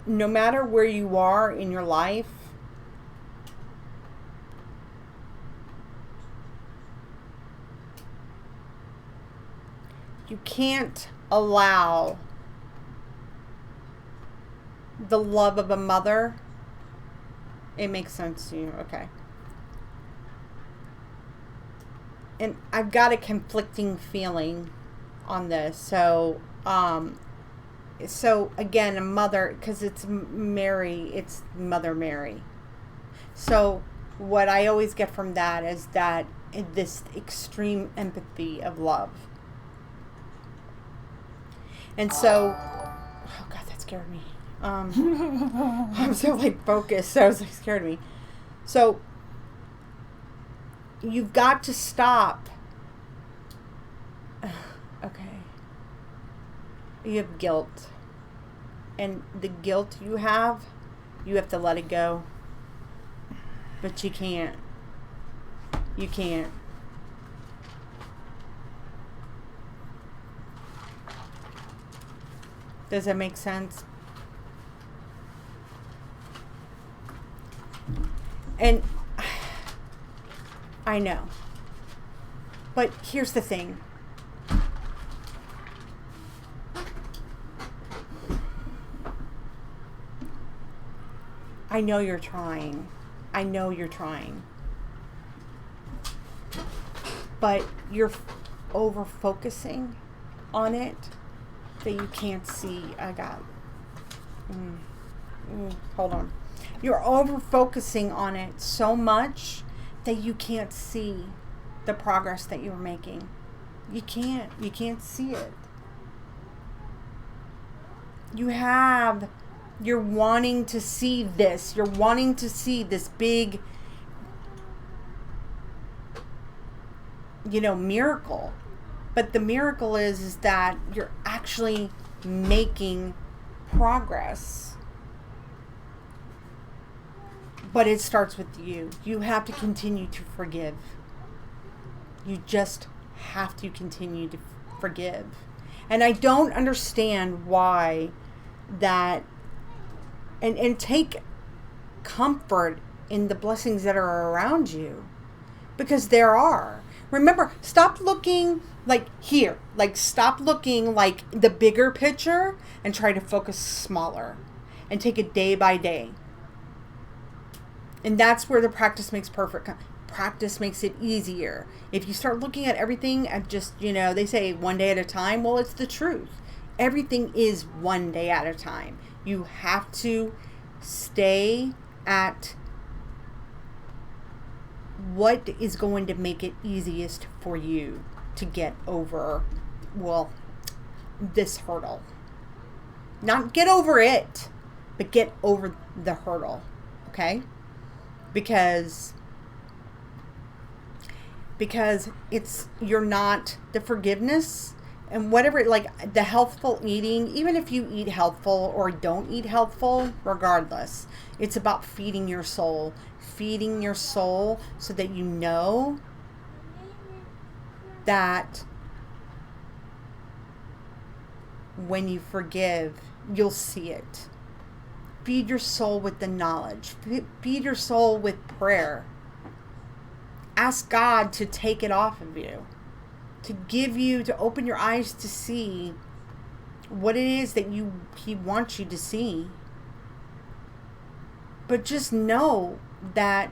no matter where you are in your life, you can't allow the love of a mother. It makes sense to you, okay? And I've got a conflicting feeling on this. So again, a mother, because it's Mary, it's Mother Mary. So what I always get from that is that this extreme empathy of love. And so, oh God, that scared me. I'm so focused, so it was scared me. So you've got to stop. Okay. You have guilt. And the guilt you have to let it go. But you can't. You can't. Does that make sense? And I know. But here's the thing. I know you're trying. I know you're trying. But you're over focusing on it that you can't see. Hold on. You're over focusing on it so much that you can't see the progress that you're making. You can't see it. You're wanting to see this. You're wanting to see this big, miracle. But the miracle is that you're actually making progress. But it starts with you. You have to continue to forgive. You just have to continue to forgive. And I don't understand why that, and take comfort in the blessings that are around you. Because there are. Remember, stop looking stop looking like the bigger picture and try to focus smaller and take it day by day. And that's where the practice makes perfect. Practice makes it easier. If you start looking at everything at just, they say one day at a time. Well, it's the truth. Everything is one day at a time. You have to stay at what is going to make it easiest for you to get over, this hurdle. Not get over it, but get over the hurdle. Okay? Because you're not the forgiveness and whatever, like the healthful eating, even if you eat healthful or don't eat healthful, regardless, it's about feeding your soul so that you know that when you forgive, you'll see it. Feed your soul with the knowledge. Feed your soul with prayer. Ask God to take it off of you. To open your eyes to see what it is that He wants you to see. But just know that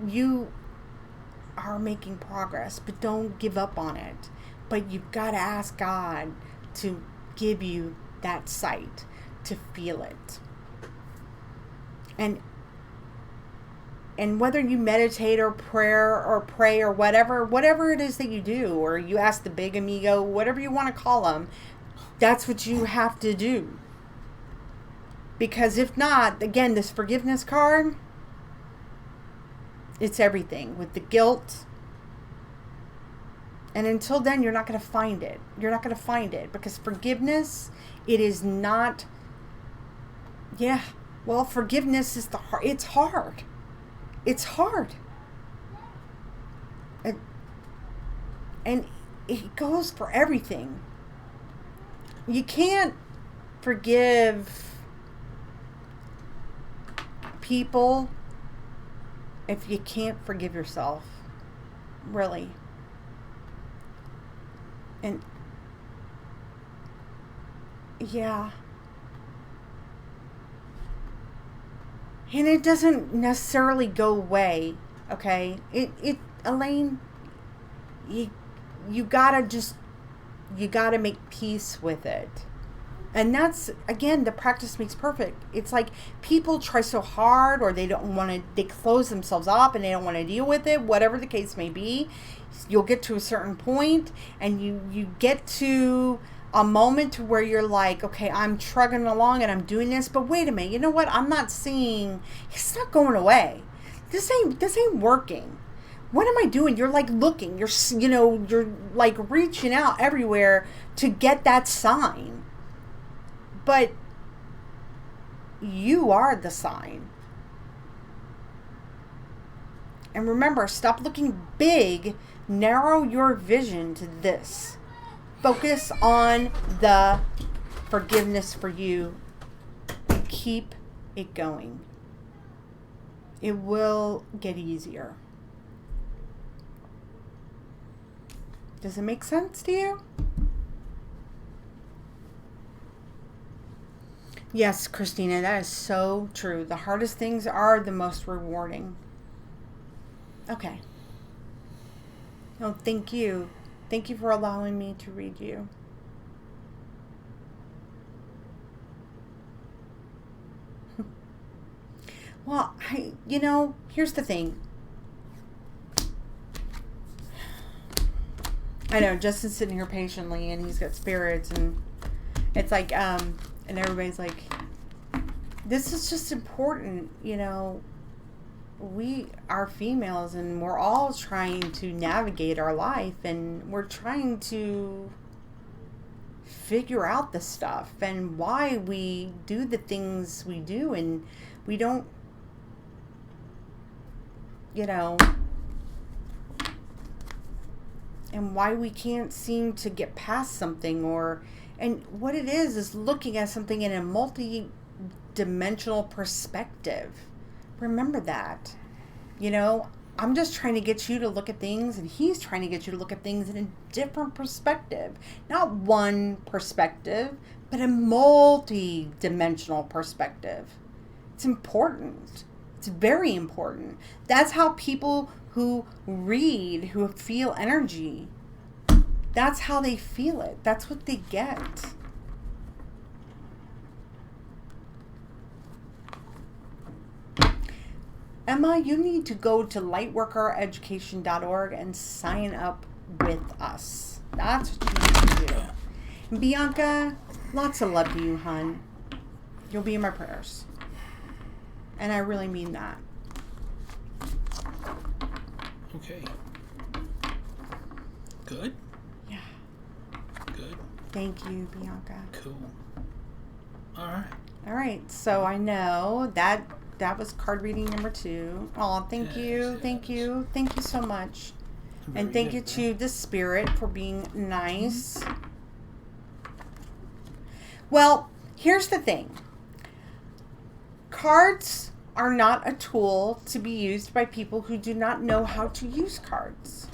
you are making progress, but don't give up on it. But you've got to ask God to give you that sight to feel it. And whether you meditate or pray or whatever it is that you do, or you ask the big amigo, whatever you want to call them, that's what you have to do. Because if not, again, this forgiveness card, it's everything with the guilt. And until then, you're not going to find it. You're not going to find it because forgiveness, it is not. Yeah, well, forgiveness is it's hard. It's hard. And it goes for everything. You can't forgive people if you can't forgive yourself. Really. And yeah. And it doesn't necessarily go away, okay? Elaine, you gotta make peace with it. And that's, again, the practice makes perfect. It's like people try so hard, or they close themselves up and they don't want to deal with it, whatever the case may be. You'll get to a certain point and you get to a moment where you're like, okay, I'm trudging along and I'm doing this, but wait a minute, you know what? I'm not seeing, it's not going away. This ain't working. What am I doing? You're like looking, you're like reaching out everywhere to get that sign. But you are the sign. And remember, stop looking big, narrow your vision to this. Focus on the forgiveness for you. Keep it going. It will get easier. Does it make sense to you? Yes, Christina, that is so true. The hardest things are the most rewarding. Okay. Oh, thank you. Thank you for allowing me to read you. Well, here's the thing. I know, Justin's sitting here patiently and he's got spirits and it's like, and everybody's like, this is just important, we are females and we're all trying to navigate our life and we're trying to figure out the stuff and why we do the things we do, and we don't, and why we can't seem to get past something, and what it is looking at something in a multi-dimensional perspective. Remember that. I'm just trying to get you to look at things, and he's trying to get you to look at things in a different perspective. Not one perspective, but a multi-dimensional perspective. It's important. It's very important. That's how people who read, who feel energy, that's how they feel it. That's what they get. Emma, you need to go to lightworkereducation.org and sign up with us. That's what you need to do. And Bianca, lots of love to you, hon. You'll be in my prayers. And I really mean that. Okay. Good? Yeah. Good. Thank you, Bianca. Cool. All right. So I know that was card reading number 2. Oh, thank you. Thank you. Thank you so much. And thank you to the spirit for being nice. Well, here's the thing. Cards are not a tool to be used by people who do not know how to use cards.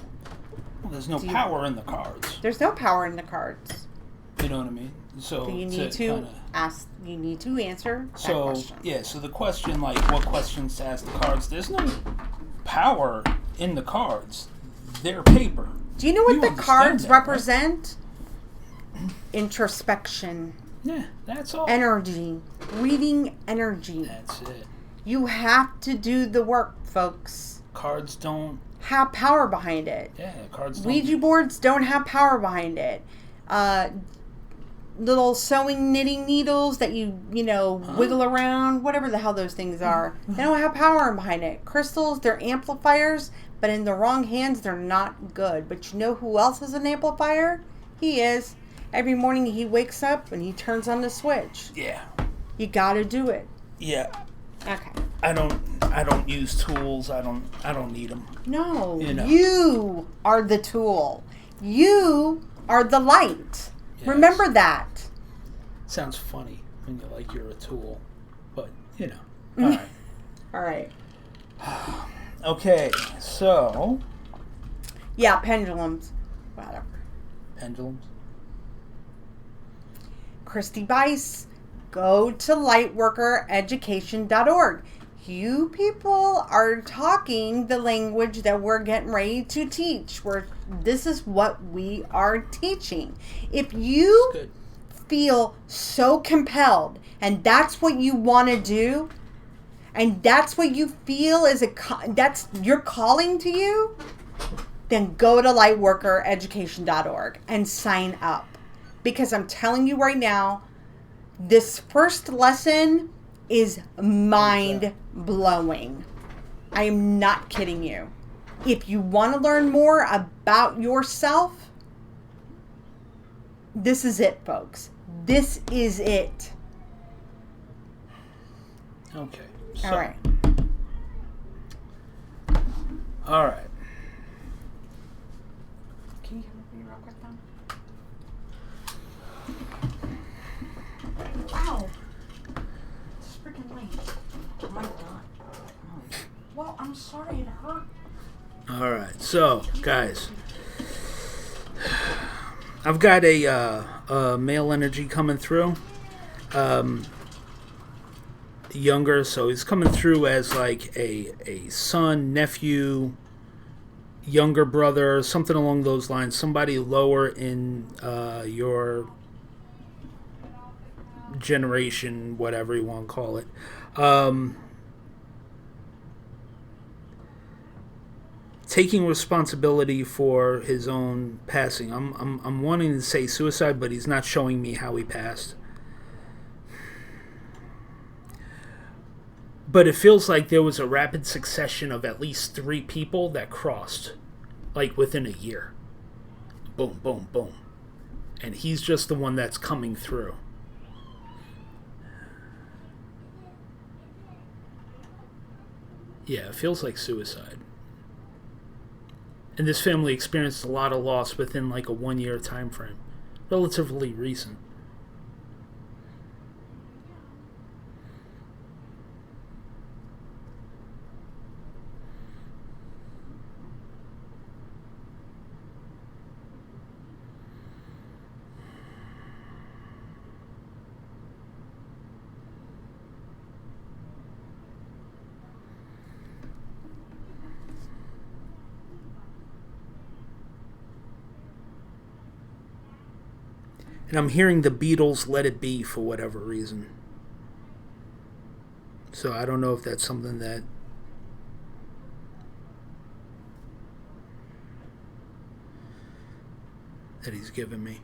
Well, there's no power in the cards. There's no power in the cards. You know what I mean? So You need to kinda, ask. You need to answer that so question. yeah. So the question, like, what questions to ask the cards? There's no power in the cards. They're paper. Do you know what You the understand cards that, right? represent? Introspection, Yeah, that's all. energy, reading energy. That's it. You have to do the work, folks. Cards don't. Have power behind it. Yeah, cards don't. Ouija boards don't have power behind it. Little sewing knitting needles that you wiggle around, whatever the hell those things are. They don't have power behind it. Crystals, they're amplifiers, but in the wrong hands, they're not good. But you know who else is an amplifier? He is. Every morning he wakes up and he turns on the switch. Yeah. You gotta do it. Yeah. Okay. I don't use tools. I don't need them. No, You know. you are the tool. You are the light. Yes. Remember that. Sounds funny when you're a tool, but All right. All right. Okay, so Yeah, pendulums. Whatever. pendulums. Christy Bice, go to lightworkereducation.org. You people are talking the language that we're getting ready to teach. This is what we are teaching. If you Good. feel so compelled and that's what you want to do, and that's what you feel is that's your calling to you, then go to lightworkereducation.org and sign up. Because I'm telling you right now, this first lesson is mind blowing. I am not kidding you. If you want to learn more about yourself, this is it, folks. This is it. Okay. So, All right. All right. Can you come with me real quick, Tom? Ow! It's freaking late. Oh my god. Well, I'm sorry it hurt. All right. So, guys, I've got a male energy coming through. Younger, so he's coming through as like a son, nephew, younger brother, something along those lines. Somebody lower in your generation, whatever you want to call it. Taking responsibility for his own passing. I'm wanting to say suicide, but he's not showing me how he passed. But it feels like there was a rapid succession of at least 3 people that crossed, like within a year. Boom, boom, boom. And he's just the one that's coming through. Yeah, it feels like suicide. And this family experienced a lot of loss within like a 1-year time frame. Relatively recent. And I'm hearing the Beatles Let It Be for whatever reason. So I don't know if that's something that he's given me.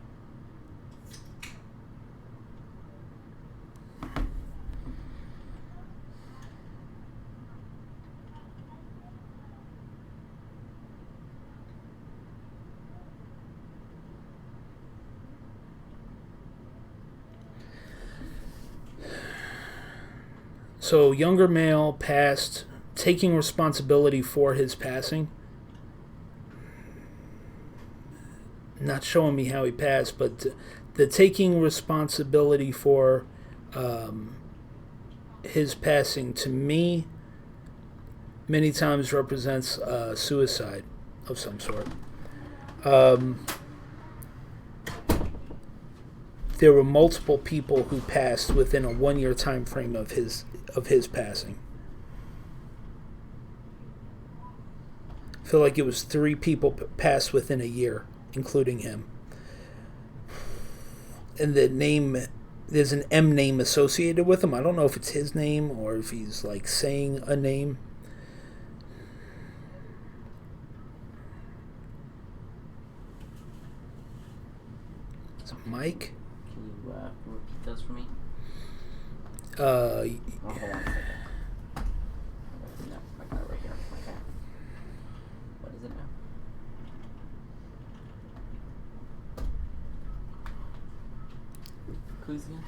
So, younger male passed, taking responsibility for his passing. Not showing me how he passed, but the taking responsibility for his passing, to me, many times represents suicide of some sort. there were multiple people who passed within a 1 year time frame of his passing. I feel like it was 3 people passed within a year, including him. And the name, there's an M name associated with him. I don't know if it's his name or if he's like saying a name. Is it Mike? Can you repeat those for me? Uh, Oh, hold on a second. No, I got it right here. Okay. What is it now? Who's again?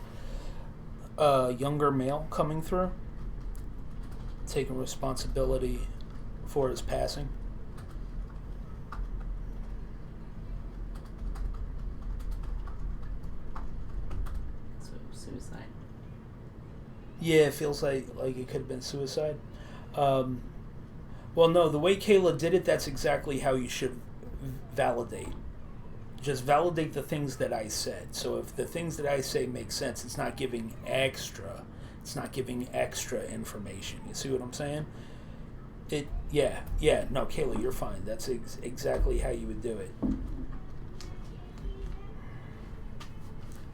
younger male coming through, taking responsibility for his passing. So, suicide. Yeah, it feels like it could have been suicide. Well, no, the way Kayla did it, that's exactly how you should validate. Just validate the things that I said. So if the things that I say make sense, it's not giving extra. It's not giving extra information. You see what I'm saying? No, Kayla, you're fine. That's exactly how you would do it.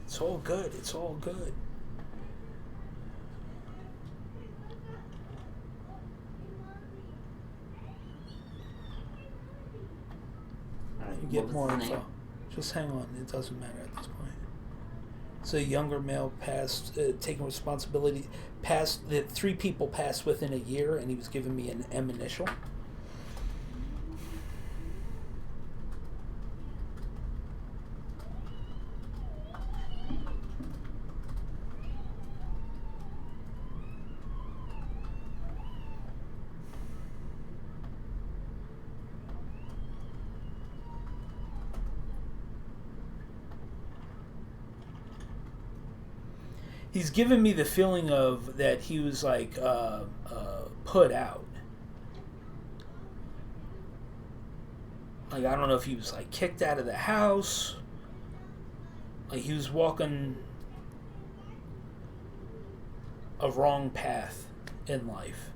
It's all good. It's all good. Alright, You get what more was his info. name? Just hang on. It doesn't matter at this point. So a younger male passed, taking responsibility, passed, the 3 people passed within a year, and he was giving me an M initial. He's given me the feeling of that he was like put out. Like, I don't know if he was like kicked out of the house. Like he was walking a wrong path in life.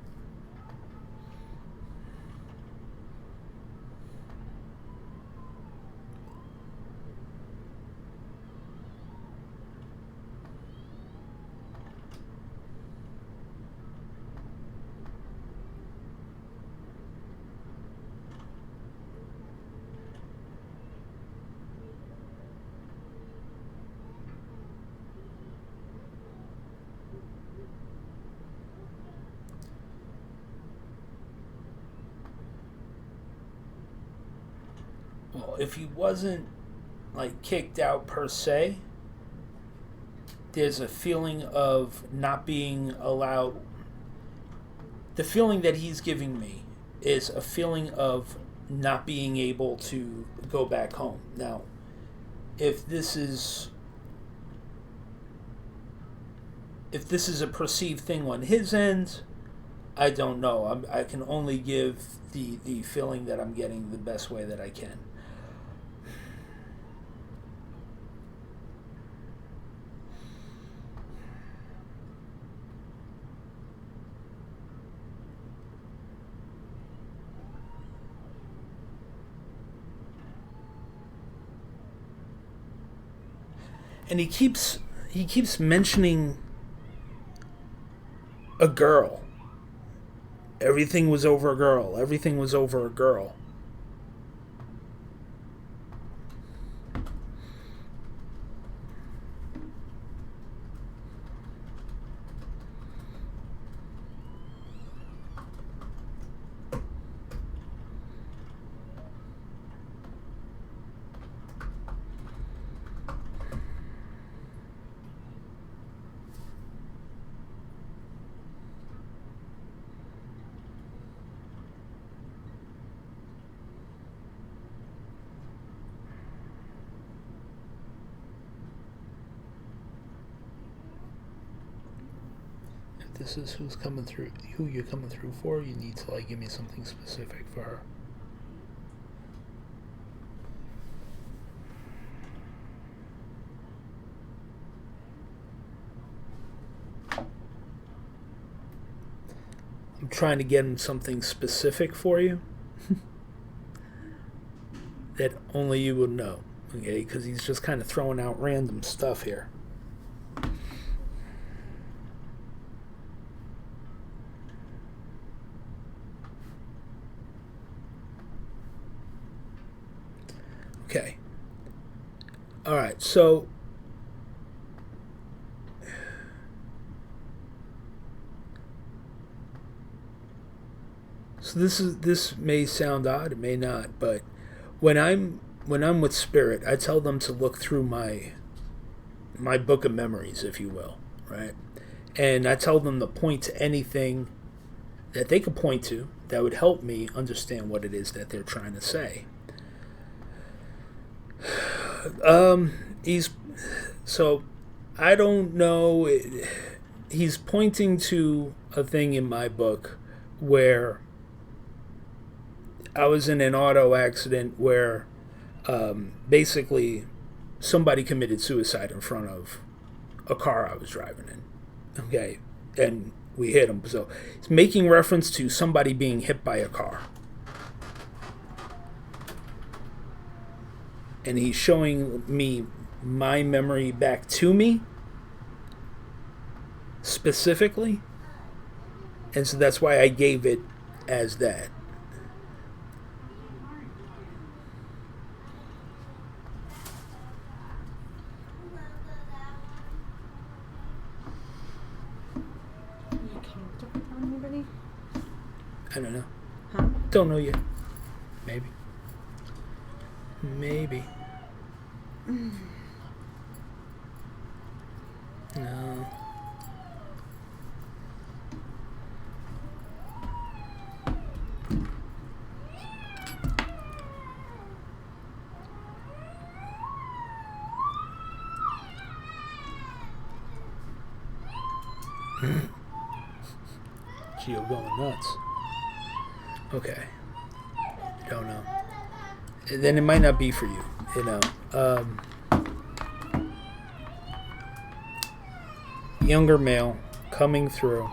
Well, if he wasn't like kicked out per se, there's a feeling of not being allowed. The feeling that he's giving me is a feeling of not being able to go back home. Now, if this is a perceived thing on his end, I don't know. I can only give the feeling that I'm getting the best way that I can. And he keeps mentioning a girl. Everything was over a girl. Everything was over a girl. This is who you're coming through for, you need to like give me something specific for her. I'm trying to get him something specific for you that only you would know, okay? Because he's just kind of throwing out random stuff here. Okay. All right, so this may sound odd, it may not, but when I'm with spirit, I tell them to look through my book of memories, if you will, right? And I tell them to point to anything that they could point to that would help me understand what it is that they're trying to say. So I don't know. He's pointing to a thing in my book where I was in an auto accident where basically somebody committed suicide in front of a car I was driving in. Okay, and we hit him. So he's making reference to somebody being hit by a car. And he's showing me my memory back to me specifically. And so that's why I gave it as that. You can't tell anybody? I don't know. Huh? Don't know yet. Maybe. Maybe. No. Gio going nuts. Okay. Don't know. Then it might not be for you, you know. Younger male coming through.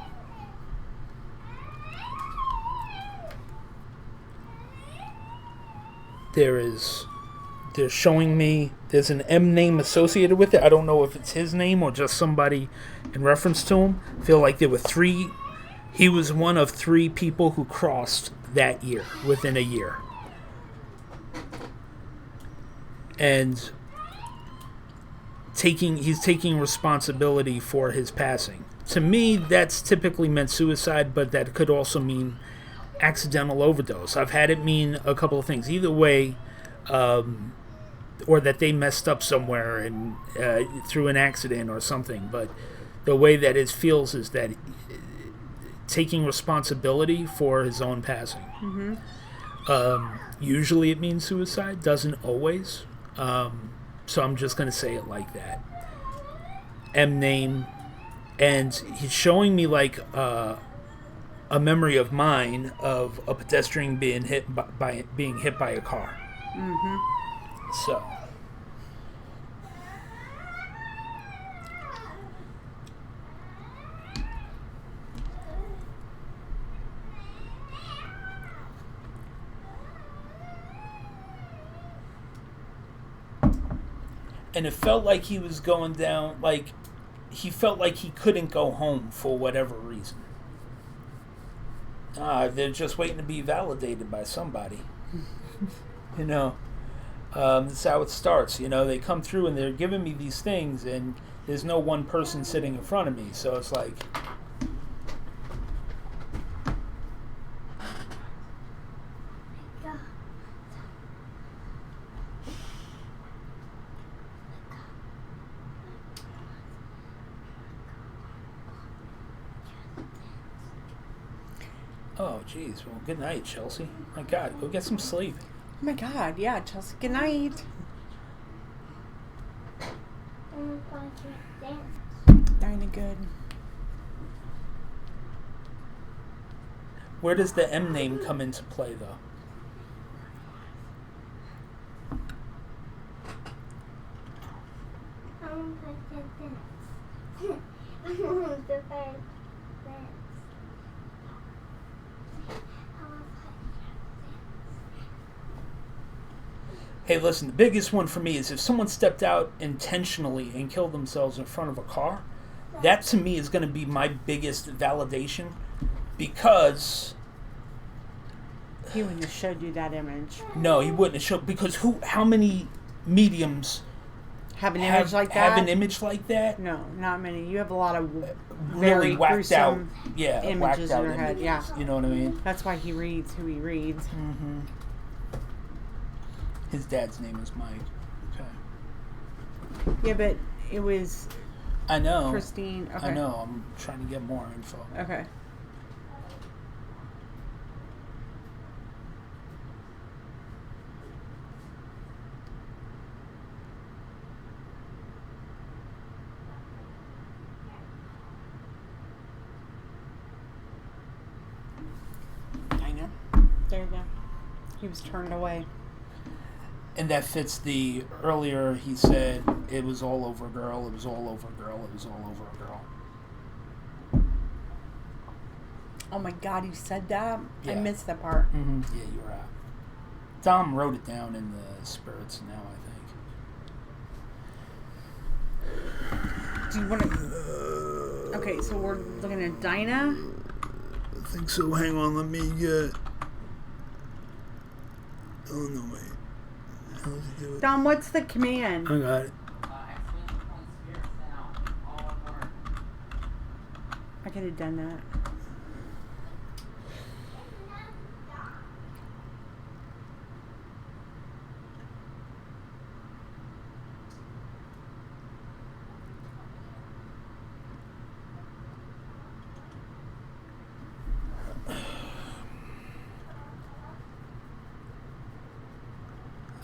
They're showing me there's an M name associated with it. I don't know if it's his name or just somebody in reference to him. I feel like there were three. He was one of three people who crossed that year, within a year. And he's taking responsibility for his passing. To me, that's typically meant suicide, but that could also mean accidental overdose. I've had it mean a couple of things. Either way, or that they messed up somewhere and through an accident or something. But the way that it feels is that taking responsibility for his own passing. Mm-hmm. Usually it means suicide. Doesn't always. So I'm just going to say it like that. M name. And he's showing me like a memory of mine of a pedestrian being hit by a car. Mm-hmm. So. And it felt like he was going down, like he felt like he couldn't go home for whatever reason. They're just waiting to be validated by somebody. You know, that's how it starts. You know, they come through and they're giving me these things, and there's no one person sitting in front of me. So it's like, oh, geez. Well, good night, Chelsea. My God, go get some sleep. Oh my God, yeah, Chelsea, good night. Kinda good. Where does the M name come into play, though? Hey, listen, the biggest one for me is if someone stepped out intentionally and killed themselves in front of a car, that to me is going to be my biggest validation because He wouldn't have showed you that image. no, he wouldn't have shown because how many mediums Have an image like that? have an image like that? No, not many. You have a lot of Really very whacked out, gruesome whacked images in out your head. images, Yeah. you know what I mean? That's why he reads who he reads. Mm-hmm. His dad's name is Mike. Okay. Yeah, but it was I know. Christine. Okay. I know. I'm trying to get more info. Okay. I know. There you go. He was turned away. And that fits the earlier he said it was all over girl, it was all over girl, it was all over girl. Oh my God, you said that? I Yeah. missed that part. Mm-hmm. Yeah, you're right. Dom wrote it down in the spirits now, I think. Do you want to... Okay, so we're looking at Dinah. I think so. Hang on, let me get... Oh, no, wait. How does he do it? Dom, what's the command? I got it. I could have done that.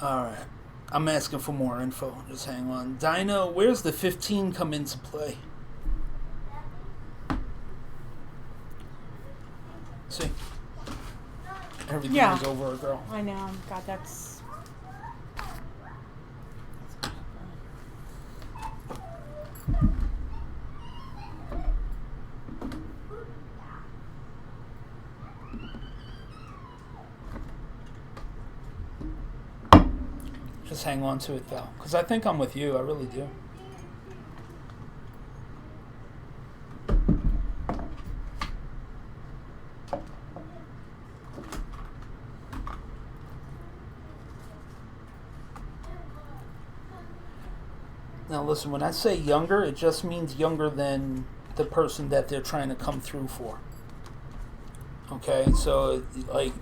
Alright. I'm asking for more info. Just hang on. Dinah, where's the 15 come into play? See? Everything Yeah. is over a girl. I know. God, that's... Just hang on to it, though. Because I think I'm with you. I really do. Now, listen, when I say younger, it just means younger than the person that they're trying to come through for. Okay? So, like...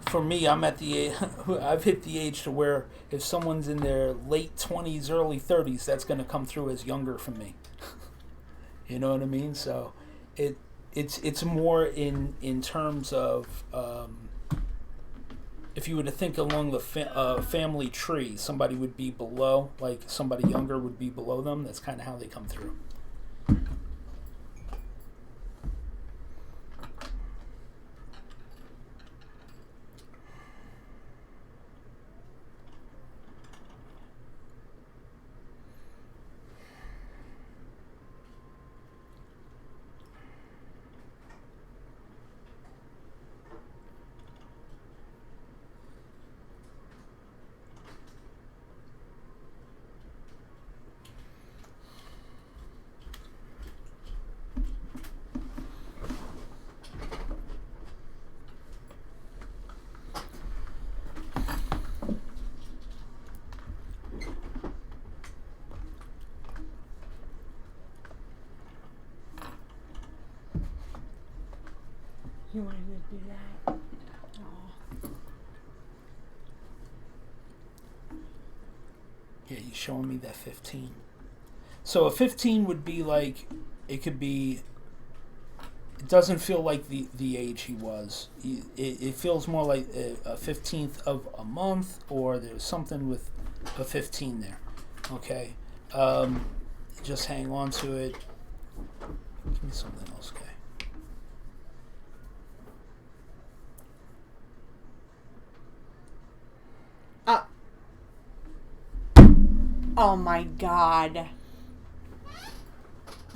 For me, I'm at the age, I've hit the age to where if someone's in their late 20s, early 30s, that's going to come through as younger for me. You know what I mean? So it's more in terms of if you were to think along the family tree, somebody would be below, like somebody younger would be below them. That's kind of how they come through. You wanted to do that? Oh. Yeah, he's showing me that 15. So a 15 would be like, it could be, it doesn't feel like the age he was. It feels more like a 15th of a month, or there's something with a 15 there. Okay? Just hang on to it. Give me something else, okay? Oh my God.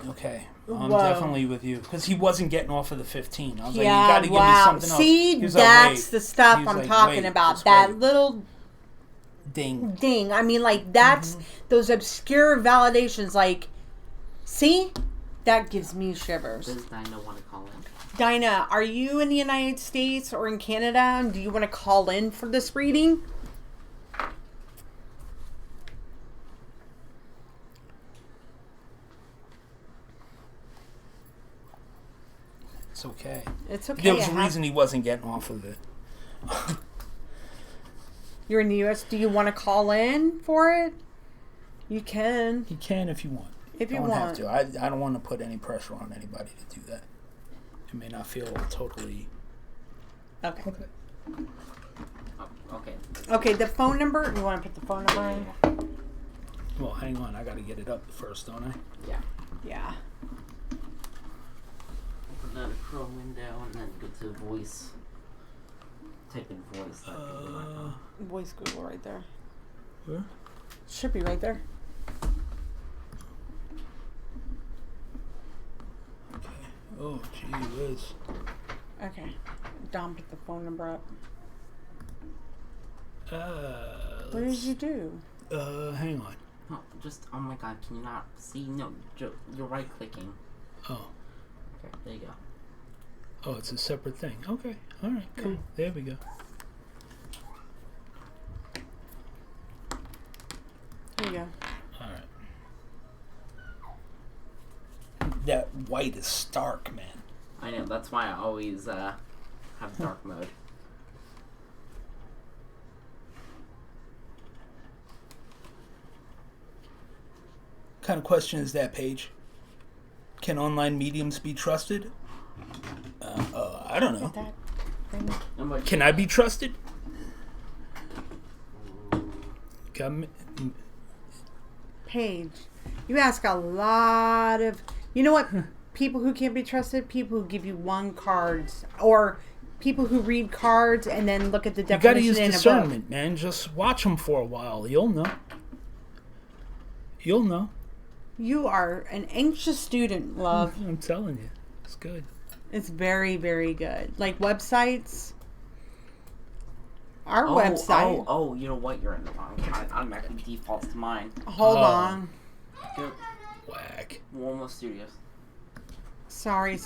Okay. I'm Whoa. definitely with you because he wasn't getting off of the 15. I was like, you Yeah, got to give me wow. something else. See, He was like, that's wait. the stuff He was I'm like, talking wait, about. just That wait. little Ding. I mean, like, that's those obscure validations. Like, see? That gives me shivers. Does Dinah want to call in? Dinah, are you in the United States or in Canada? And do you want to call in for this reading? It's okay. It's okay. There was I a have- reason he wasn't getting off of it. You're in the U.S. Do you want to call in for it? You can. You can if you want. If you don't want. have to. I don't want to put any pressure on anybody to do that. It may not feel totally... Okay. Oh, okay. Okay, the phone number. You want to put the phone number in? Well, hang on. I got to get it up first, don't I? Yeah. Yeah. Open the Chrome window and then go to voice. Type in voice. Voice Google right there. Where? Should be right there. Okay. Oh, gee whiz. Okay. Dom, put the phone number up. What did you do? Hang on. No, just, oh my god, can you not see? No, you're right clicking. Oh. Okay, there you go. Oh, it's a separate thing. Okay. All right. Cool. There we go. Here you go. All right. That white is stark, man. I know, that's why I always have dark mode. What kind of question is that, Paige? Can online mediums be trusted? I don't know. That thing. Can I be trusted? Paige, you ask a lot of. You know what? People who can't be trusted. People who give you one cards, or people who read cards and then look at the You got to definition use in a book. discernment, man. Just watch them for a while. You'll know. You'll know. You are an anxious student, love. I'm telling you. It's good. It's very, very good. Like websites. Our Oh, website. oh, you know what? You're in the wrong. It automatically defaults to mine. Hold on. Good. Whack. Warmo Studios. Sorry.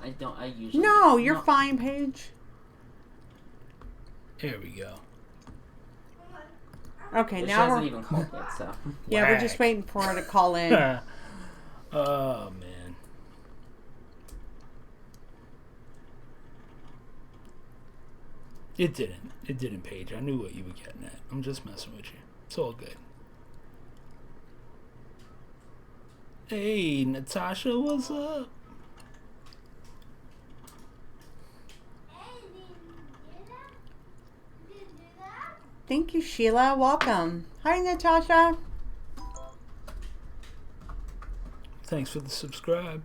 I usually... No, you're fine, Paige. There we go. Okay, She now hasn't we're even called yet, so... yeah, we're just waiting for her to call in. Oh, man. It didn't, Paige. I knew what you were getting at. I'm just messing with you. It's all good. Hey, Natasha, what's up? Thank you, Sheila. Welcome. Hi, Natasha. Thanks for the subscribe.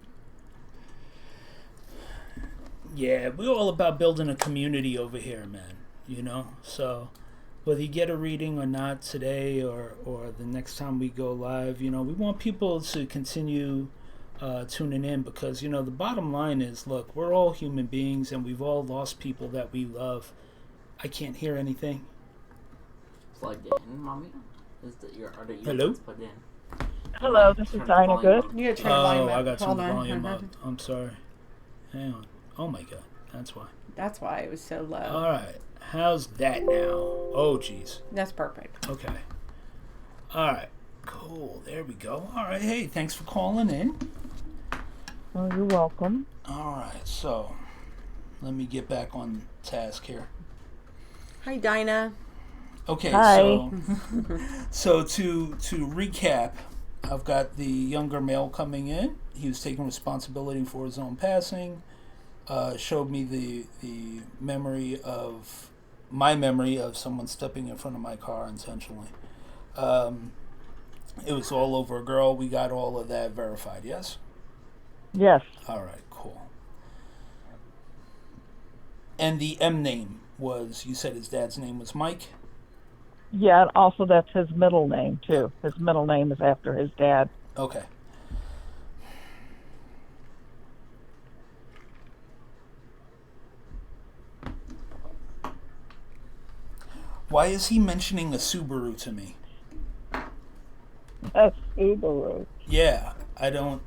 Yeah, we're all about building a community over here, man. You know? So, whether you get a reading or not today or the next time we go live, you know, we want people to continue tuning in because, you know, the bottom line is, look, we're all human beings and we've all lost people that we love. I can't hear anything. Plugged in, mommy? Are the Hello? earbuds plugged in? Hello, this is Turn the Dinah volume Good. up. You gotta turn the volume Oh, up. I got some Hold on. volume up. I'm sorry. Hang on. Oh my God. That's why. That's why it was so low. All right. How's that now? Oh, geez. That's perfect. Okay. All right. Cool. There we go. All right. Hey, thanks for calling in. Oh, you're welcome. All right. So, let me get back on task here. Hi, Dinah. Okay. Hi. So to recap, I've got the younger male coming in. He was taking responsibility for his own passing. Showed me the memory of my memory of someone stepping in front of my car intentionally. It was all over a girl. We got all of that verified. Yes. Yes. All right. Cool. And the M name was, you said his dad's name was Mike? Yeah, and also that's his middle name, too. His middle name is after his dad. Okay. Why is he mentioning a Subaru to me? A Subaru. Yeah, I don't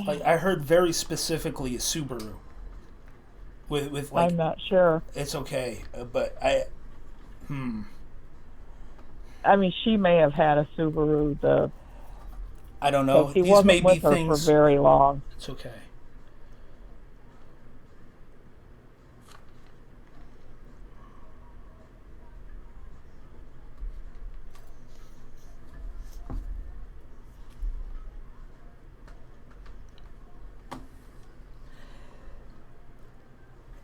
like. I heard very specifically a Subaru. With like, I'm not sure. it's okay, but I mean, she may have had a Subaru I don't because know. he These may wasn't be with her for things. very long. It's okay.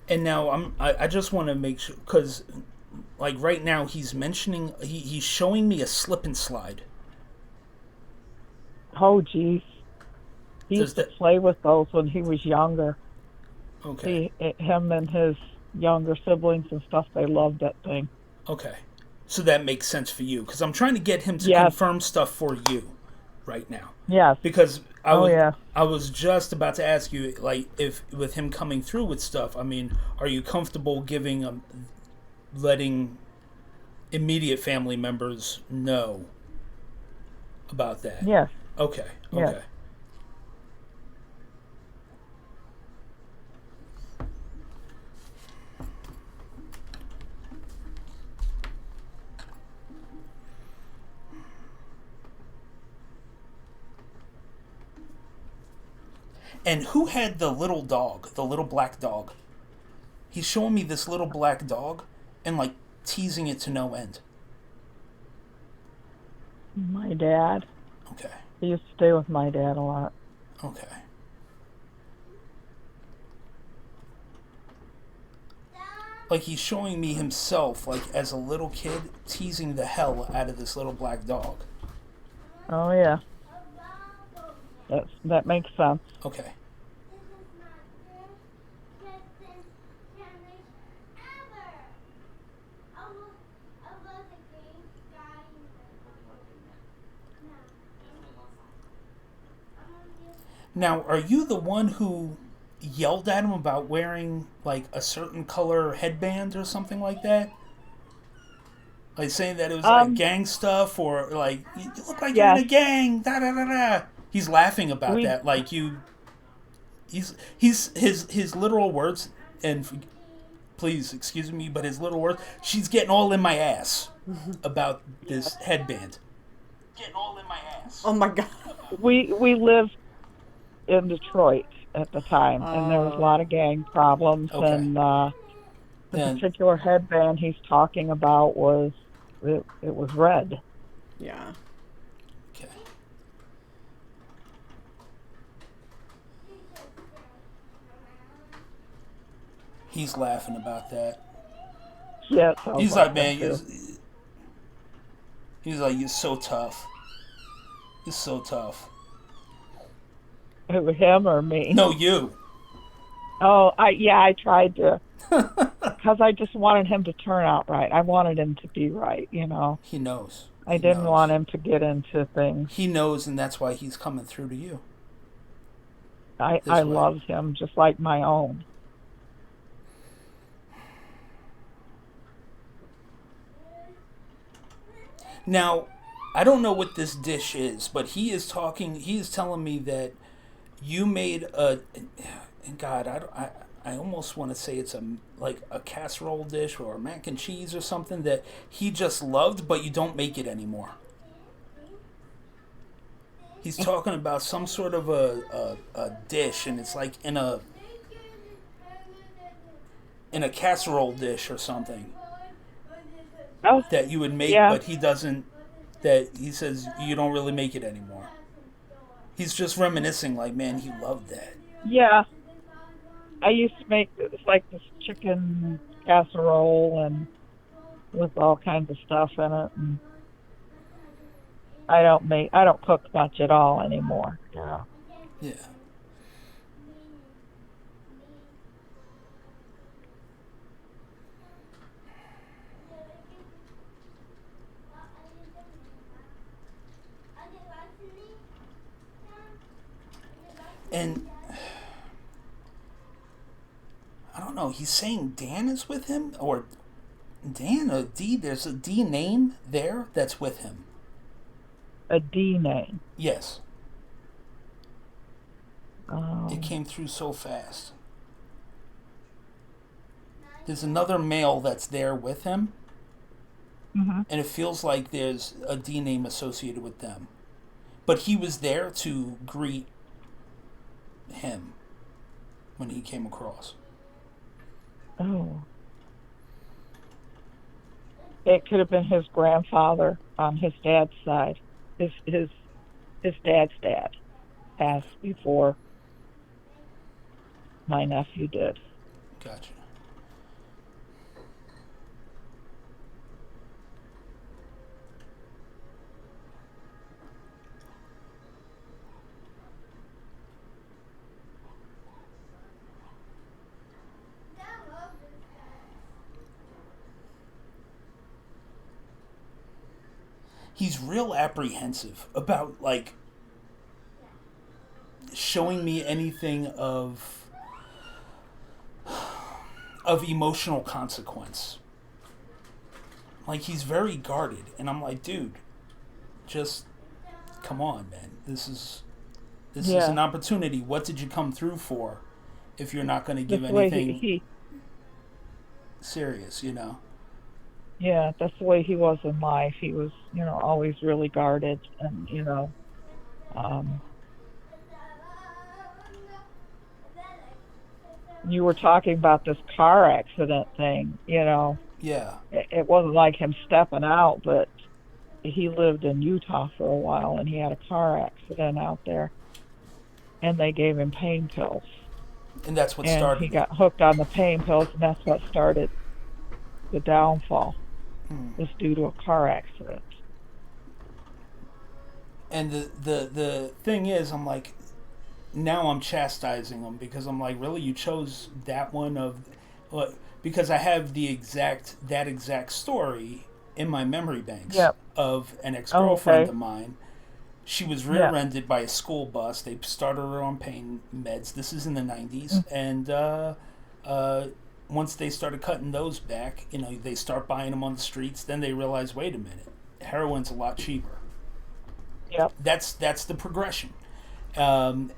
And now I just want to make sure, because like right now he's mentioning, he's showing me a slip and slide. Oh, geez. He Does used to that play with those when he was younger. okay? Him and his younger siblings and stuff, they loved that thing. Okay, so that makes sense for you, because I'm trying to get him to Yes, confirm stuff for you right now, yes. because Oh, yeah. I was just about to ask you, like, if with him coming through with stuff, I mean, are you comfortable letting immediate family members know about that? Yes, Okay, yes. okay. And who had the little dog, the little black dog? He's showing me this little black dog and like teasing it to no end. My dad. Okay, He used to stay with my dad a lot. okay. Like he's showing me himself, like as a little kid, teasing the hell out of this little black dog. Oh, yeah. That makes sense. Okay. Now, are you the one who yelled at him about wearing like a certain color headband or something like that? Like saying that it was like Um, gang stuff, or like you look like you're in yes. a gang. Da da da da. He's laughing about We that. Like you, he's his literal words. And please excuse me, but his literal words. She's getting all in my ass about this headband. Getting all in my ass. Oh my god. we lived in Detroit at the time, and there was a lot of gang problems. Okay. And the And particular headband he's talking about was it was red. Yeah. okay. He's laughing about that. Yeah, it sounds He's like like, man, him too. he's like, you're so tough. You're so tough. Him or me? No, you. Oh, I tried to, because I just wanted him to turn out right. I wanted him to be right, you know. He knows. I He didn't knows. want him to get into things. He knows, and that's why he's coming through to you I this way. loved him just like my own. Now, I don't know what this dish is, but he is talking. He is telling me that you made a. And God, I almost want to say it's like a casserole dish or a mac and cheese or something that he just loved, but you don't make it anymore. He's talking about some sort of a dish, and it's like in a casserole dish or something Oh, that you would make, yeah. but he doesn't. That he says you don't really make it anymore. He's just reminiscing, like, man, he loved that. Yeah. I used to make it's like this chicken casserole and with all kinds of stuff in it. And I don't cook much at all anymore. Yeah. Yeah. And I don't know, he's saying Dan is with him, or Dan, a D. There's a D name there that's with him. A D name. Yes. It Um, came through so fast. There's another male that's there with him, hmm and it feels like there's a D name associated with them. But he was there to greet him when he came across. Oh. It could have been his grandfather on his dad's side. His dad's dad passed before my nephew did. Gotcha. He's real apprehensive about, like, showing me anything of emotional consequence. Like, he's very guarded, and I'm like, dude, just come on, man. This is Yeah. an opportunity. What did you come through for if you're not going to give That's the way anything he serious, you know? yeah, that's the way he was in life. He was, always really guarded and, um you were talking about this car accident thing, Yeah. it wasn't like him stepping out, but he lived in Utah for a while and he had a car accident out there and they gave him pain pills And that's what and he started it. got hooked on the pain pills and that's what started the downfall was due to a car accident. And the thing is, I'm like, now I'm chastising him because I'm like, really, you chose that one of, because I have that exact story in my memory banks Yep. of an ex Oh, girlfriend okay. of mine. She was Yeah. rear-ended by a school bus. They started her on pain meds. This is in the 90s, and once they started cutting those back, they start buying them on the streets. Then they realize, wait a minute, heroin's a lot cheaper. Yep. That's the progression.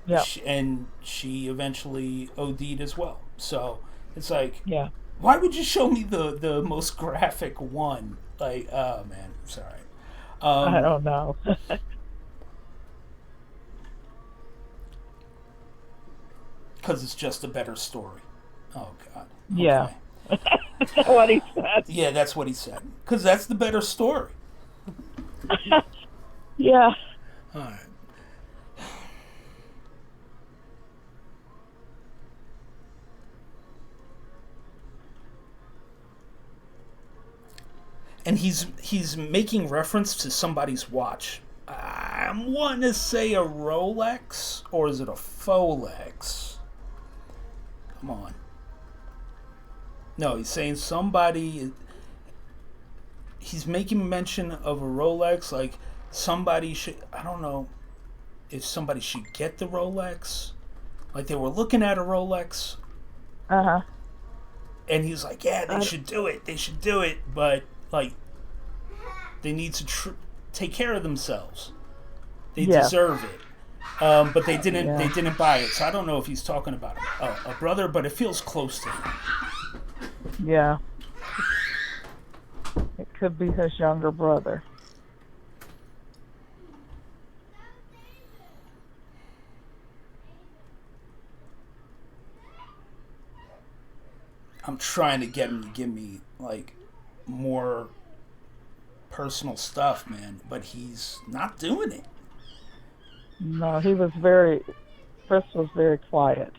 Yep. And she eventually OD'd as well. So it's like, Yeah. why would you show me the most graphic one? Like, oh man, sorry. I don't know. Because it's just a better story. Oh God. Yeah. Okay. That's what he said. Yeah, that's what he said. Because that's the better story. Yeah. All right. And he's making reference to somebody's watch. I'm wanting to say a Rolex, or is it a Folex? Come on. No, he's saying somebody. He's making mention of a Rolex, like somebody should. I don't know if somebody should get the Rolex. Like they were looking at a Rolex, Uh-huh. and he's like, "Yeah, they should do it. They should do it." But like, they need to take care of themselves. They Yeah. deserve it. But they didn't. Yeah. They didn't buy it. So I don't know if he's talking about a brother, but it feels close to him. Yeah. It could be his younger brother. I'm trying to get him to give me like more personal stuff, man, but he's not doing it. No, Chris was very quiet.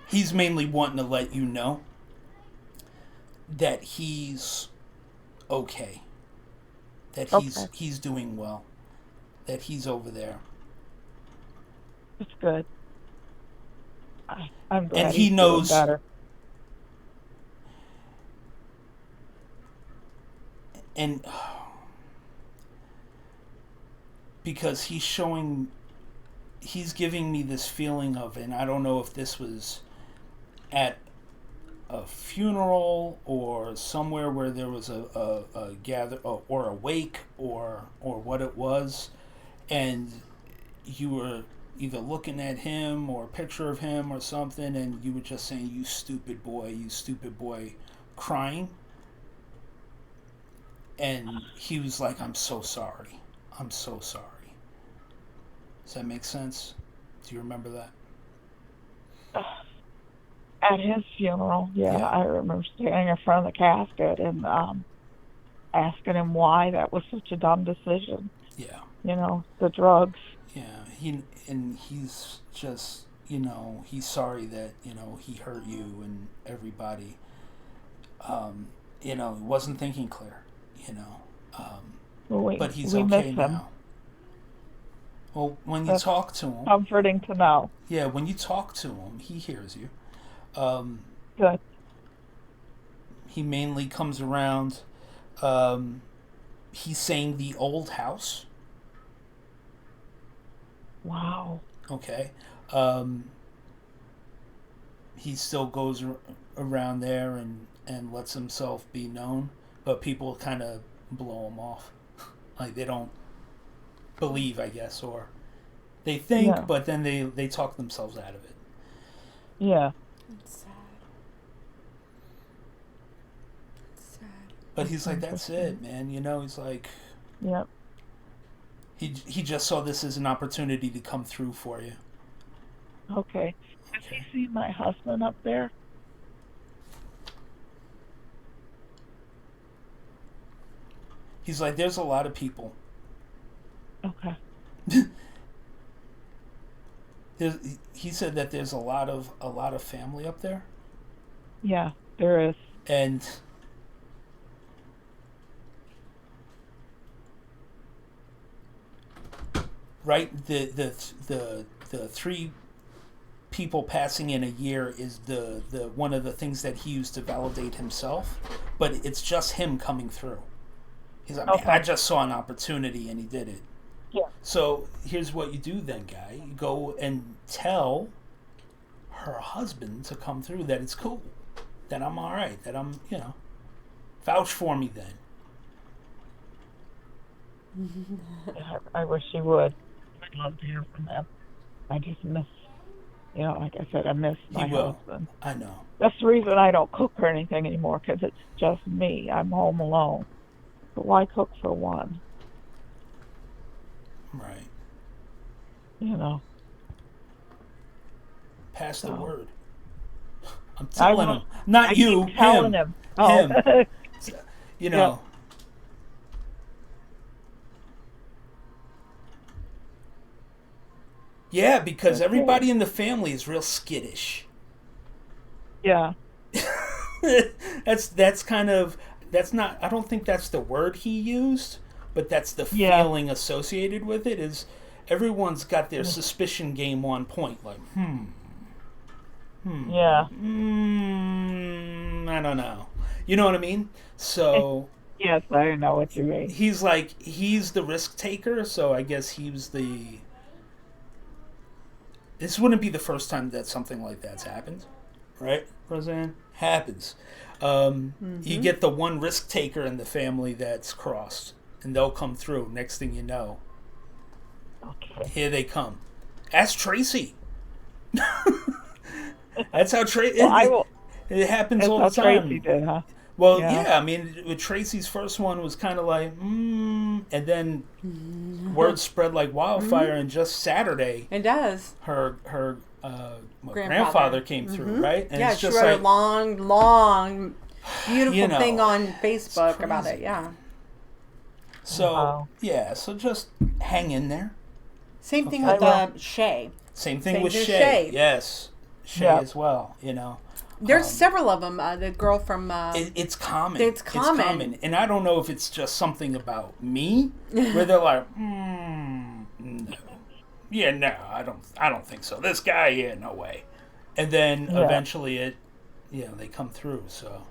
He's mainly wanting to let you know that he's okay. That he's doing well. That he's over there. It's good. I'm glad And he he's knows doing better. and because he's giving me this feeling of, and I don't know if this was at a funeral or somewhere where there was a gather or a wake or what it was, and you were either looking at him or a picture of him or something, and you were just saying, you stupid boy, crying. And he was like, I'm so sorry. Does that make sense? Do you remember that? At his funeral, yeah, I remember standing in front of the casket and asking him why that was such a dumb decision. Yeah. You know, the drugs. Yeah, he's just, he's sorry that, he hurt you and everybody. He wasn't thinking clear, but he's okay now. Well, when you talk to him, comforting to know. Yeah, when you talk to him, he hears you. Good. He mainly comes around. He's saying the old house. Wow. Okay. He still goes around there and lets himself be known, but people kind of blow him off. Like, they don't believe, I guess, or they think, but then they talk themselves out of it. Yeah. It's sad. But he's like, that's it, man. He's like, yep. He just saw this as an opportunity to come through for you. Okay. Has he seen my husband up there? He's like, there's a lot of people. Okay. He said that there's a lot of family up there. Yeah, there is. And right, the three people passing in a year is the one of the things that he used to validate himself, but it's just him coming through. He's like, man, I just saw an opportunity and he did it. Yeah. So here's what you do then, guy. You go and tell her husband to come through that it's cool, that I'm all right, that I'm, vouch for me then. I wish he would. I'd love to hear from him. I just miss, like I said, I miss my husband. I know. That's the reason I don't cook or anything anymore, because it's just me. I'm home alone. But why cook for one? Right. Pass the word. I'm telling him. Not you, him. Telling him. Oh. Him. Yeah. Yeah, because everybody in the family is real skittish. Yeah. That's not, I don't think that's the word he used, but that's the feeling associated with it, is everyone's got their suspicion game on point, like, Yeah. I don't know. You know what I mean? So yes, I know what you mean. he's the risk taker, so I guess he was this wouldn't be the first time that something like that's happened, right, Roseanne? Happens. You get the one risk taker in the family that's crossed, and they'll come through. Next thing you know, here they come. Ask Tracy. That's how Tracy. It happens all the time. Tracy did, huh? Well, yeah. I mean, with Tracy's first one was kind of like, and then word spread like wildfire, and just Saturday, it does. Her grandfather came through, right? And it's just she wrote a long, beautiful thing on Facebook about it. Yeah. So so just hang in there. Same thing with Shay. Same thing with Shay. Yes, Shay as well. There's several of them. The girl from... it's common. It's common. And I don't know if it's just something about me, where they're like, no. Yeah, no, I don't think so. This guy, yeah, no way. And then eventually they come through, so...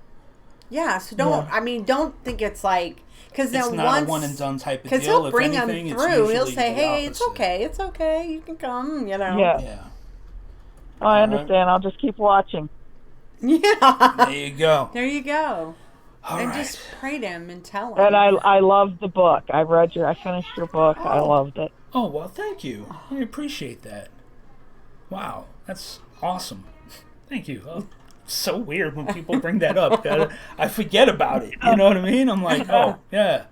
Yeah, so don't think it's like... Because then it's not a one and done type of deal. Because he'll bring them through. He'll say, hey, it's okay, you can come, Yeah. I understand. I'll just keep watching. Yeah. There you go. There you go. All and right. just pray to him and tell him. And I loved the book. I finished your book. I loved it. Oh, well, thank you. I appreciate that. Wow, that's awesome. Thank you. Oh, so weird when people bring that up. I forget about it. You know what I mean? I'm like, oh, yeah.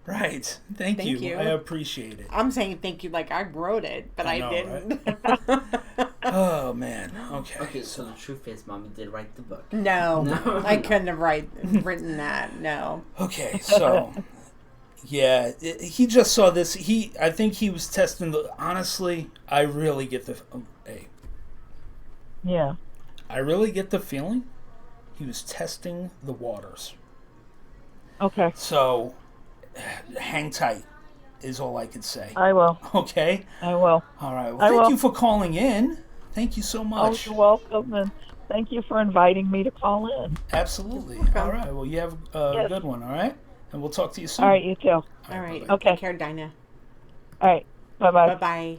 Right. Thank you. I appreciate it. I'm saying thank you like I wrote it, but I know, didn't. Right? Oh, man. Okay. Okay, so the truth is, Mommy did write the book. No, I couldn't have written that. No. Okay, so yeah, he just saw this. I think he was testing the. Honestly, I really get the. Hey, Yeah. I really get the feeling he was testing the waters. Okay. So, hang tight, is all I could say. I will. Okay. I will. All right. Well, I thank will. you for calling in. Thank you so Oh, much. you're welcome, and thank you for inviting me to call in. Absolutely. All right. Well, you have a Yes. good one. All right. And we'll talk to you soon. All right, you too. All right. bye-bye. Okay. Take care, Dinah. All right. Bye-bye. Bye-bye.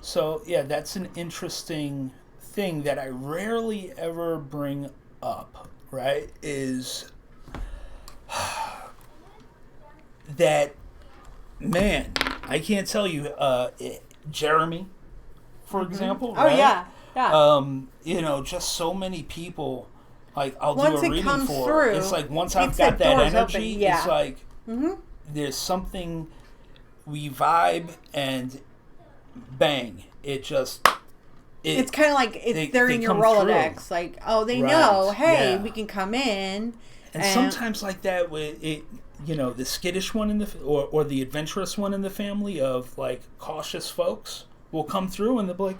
So, yeah, that's an interesting thing that I rarely ever bring up, right? Is that, man, I can't tell you, Jeremy, for example, Oh, right? yeah. Yeah. You know, just so many people, like, I'll Once do a it reading comes for. through, It's like, once I've it's got like that doors energy, open, yeah. it's like, there's something, we vibe, and bang, it just... It's kind of like they're they in your come Rolodex. through. Like, oh, they Right, know, hey, yeah. we can come in. And sometimes like that, with it, you know, the skittish one in the or the adventurous one in the family of like cautious folks will come through and they'll be like,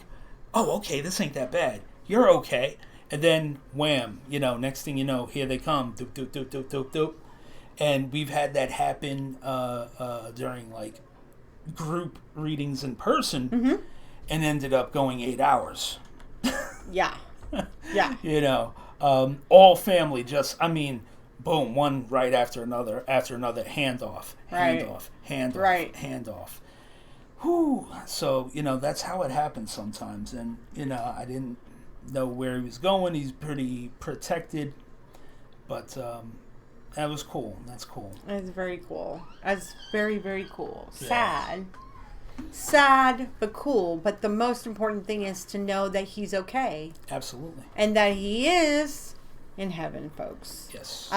"Oh, okay, this ain't that bad. You're okay." And then wham, you know, next thing you know, here they come, doop doop doop doop doop doop. And we've had that happen during like group readings in person, and ended up going 8 hours. Yeah. Yeah. You know, all family just, I mean, boom, one right after another, hand off, Right. hand Right. off, hand off. Whew. So, you know, that's how it happens sometimes. And, you know, I didn't know where he was going. He's pretty protected. But that was cool. That's cool. It's very cool. That's very, very cool. Yeah. Sad, but cool. But the most important thing is to know that he's okay. Absolutely. And that he is in heaven, folks. Yes.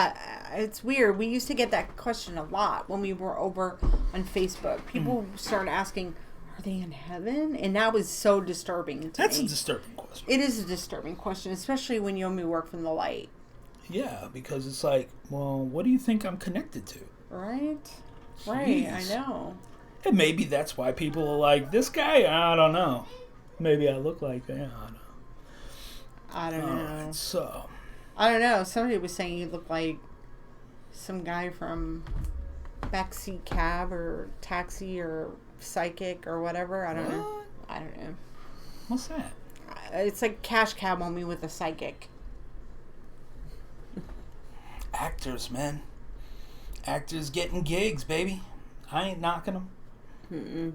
It's weird. We used to get that question a lot when we were over on Facebook. People started asking, are they in heaven? And that was so disturbing to That's me. a disturbing question. It is a disturbing question, especially when you only work from the light. Yeah, because it's like, well, what do you think I'm connected to? Right? Right, I Jeez. know. And maybe that's why people are like, this guy, I don't know. Maybe I look like that. I don't know. I don't know. Alright, so, I don't know. Somebody was saying you look like some guy from Backseat Cab or Taxi or Psychic or whatever. I don't know. what? I don't know. What's that? It's like Cash Cab only with a psychic. Actors, man. Actors getting gigs, baby. I ain't knocking them. Is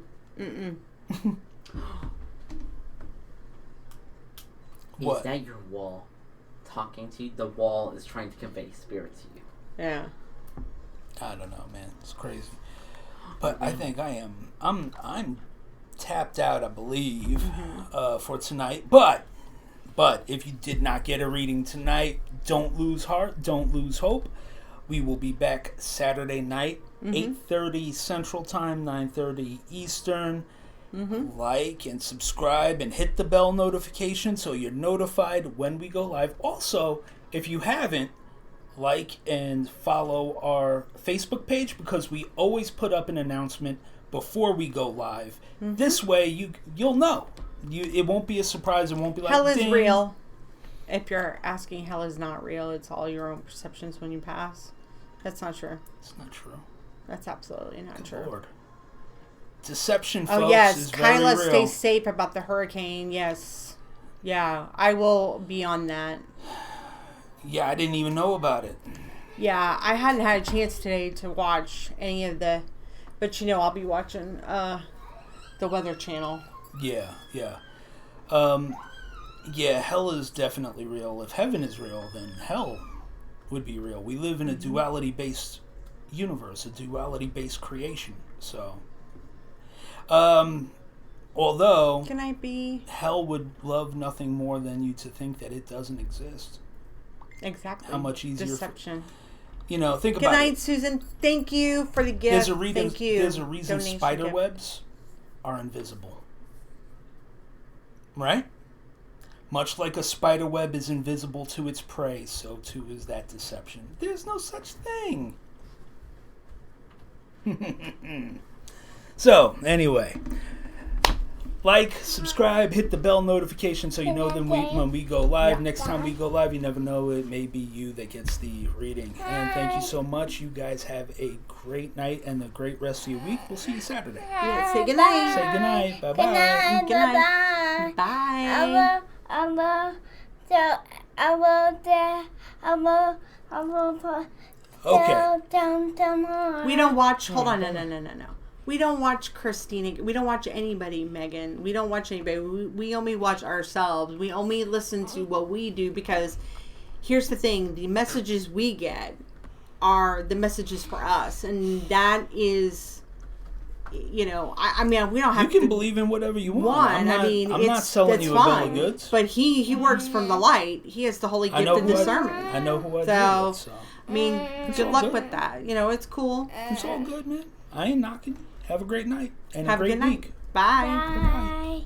What? that your wall talking to you? The wall is trying to convey spirit to you. Yeah. I don't know, man. It's crazy. But I think I am. I'm tapped out, I believe, for tonight. But if you did not get a reading tonight, don't lose heart. Don't lose hope. We will be back Saturday night, 8:30 Central Time, 9:30 Eastern. Like and subscribe and hit the bell notification so you're notified when we go live. Also, if you haven't, like and follow our Facebook page because we always put up an announcement before we go live. This way you'll know. It won't be a surprise. It won't be like Hell is ding. real. If you're asking, hell is not real. It's all your own perceptions when you pass. That's not true. It's not true. That's absolutely not Good true. Lord. Deception, folks, Oh, yes. is very Kyla, real. stay safe about the hurricane. Yes. Yeah, I will be on that. Yeah, I didn't even know about it. Yeah, I hadn't had a chance today to watch any of the... But, you know, I'll be watching the Weather Channel. Yeah. Yeah, hell is definitely real. If heaven is real, then hell would be real. We live in a duality-based universe, a duality-based creation. So, although Can I be hell would love nothing more than you to think that it doesn't exist. exactly How much easier? deception? Think Good about night, it. Susan. Thank you for the gift. Thank you. There's a reason Donation spider gift. webs are invisible. Right? Much like a spider web is invisible to its prey, so too is that deception. There's no such thing. So, anyway. Like, subscribe, hit the bell notification so you know when we go live. Next time we go live, you never know, it may be you that gets the reading. And thank you so much. You guys have a great night and a great rest of your week. We'll see you Saturday. Yeah, say goodnight. Say goodnight. Bye-bye. Good night. Good Bye-bye. night. Bye. I will put Okay. down tomorrow. We don't watch. Hold on. No. We don't watch Christina. We don't watch anybody, Megan. We don't watch anybody. We only watch ourselves. We only listen to what we do because here's the thing. The messages we get are the messages for us. And that is, I mean, we don't have You can to believe in whatever you want. I'm not selling that's you a bill fine. of goods. But he works from the light. He has the holy gift of discernment. I know who I So, deal with, so. I mean, good all luck good. with that. It's cool. It's all good, man. I ain't knocking. Have a great night and Have a a great good night. week. Bye. Bye.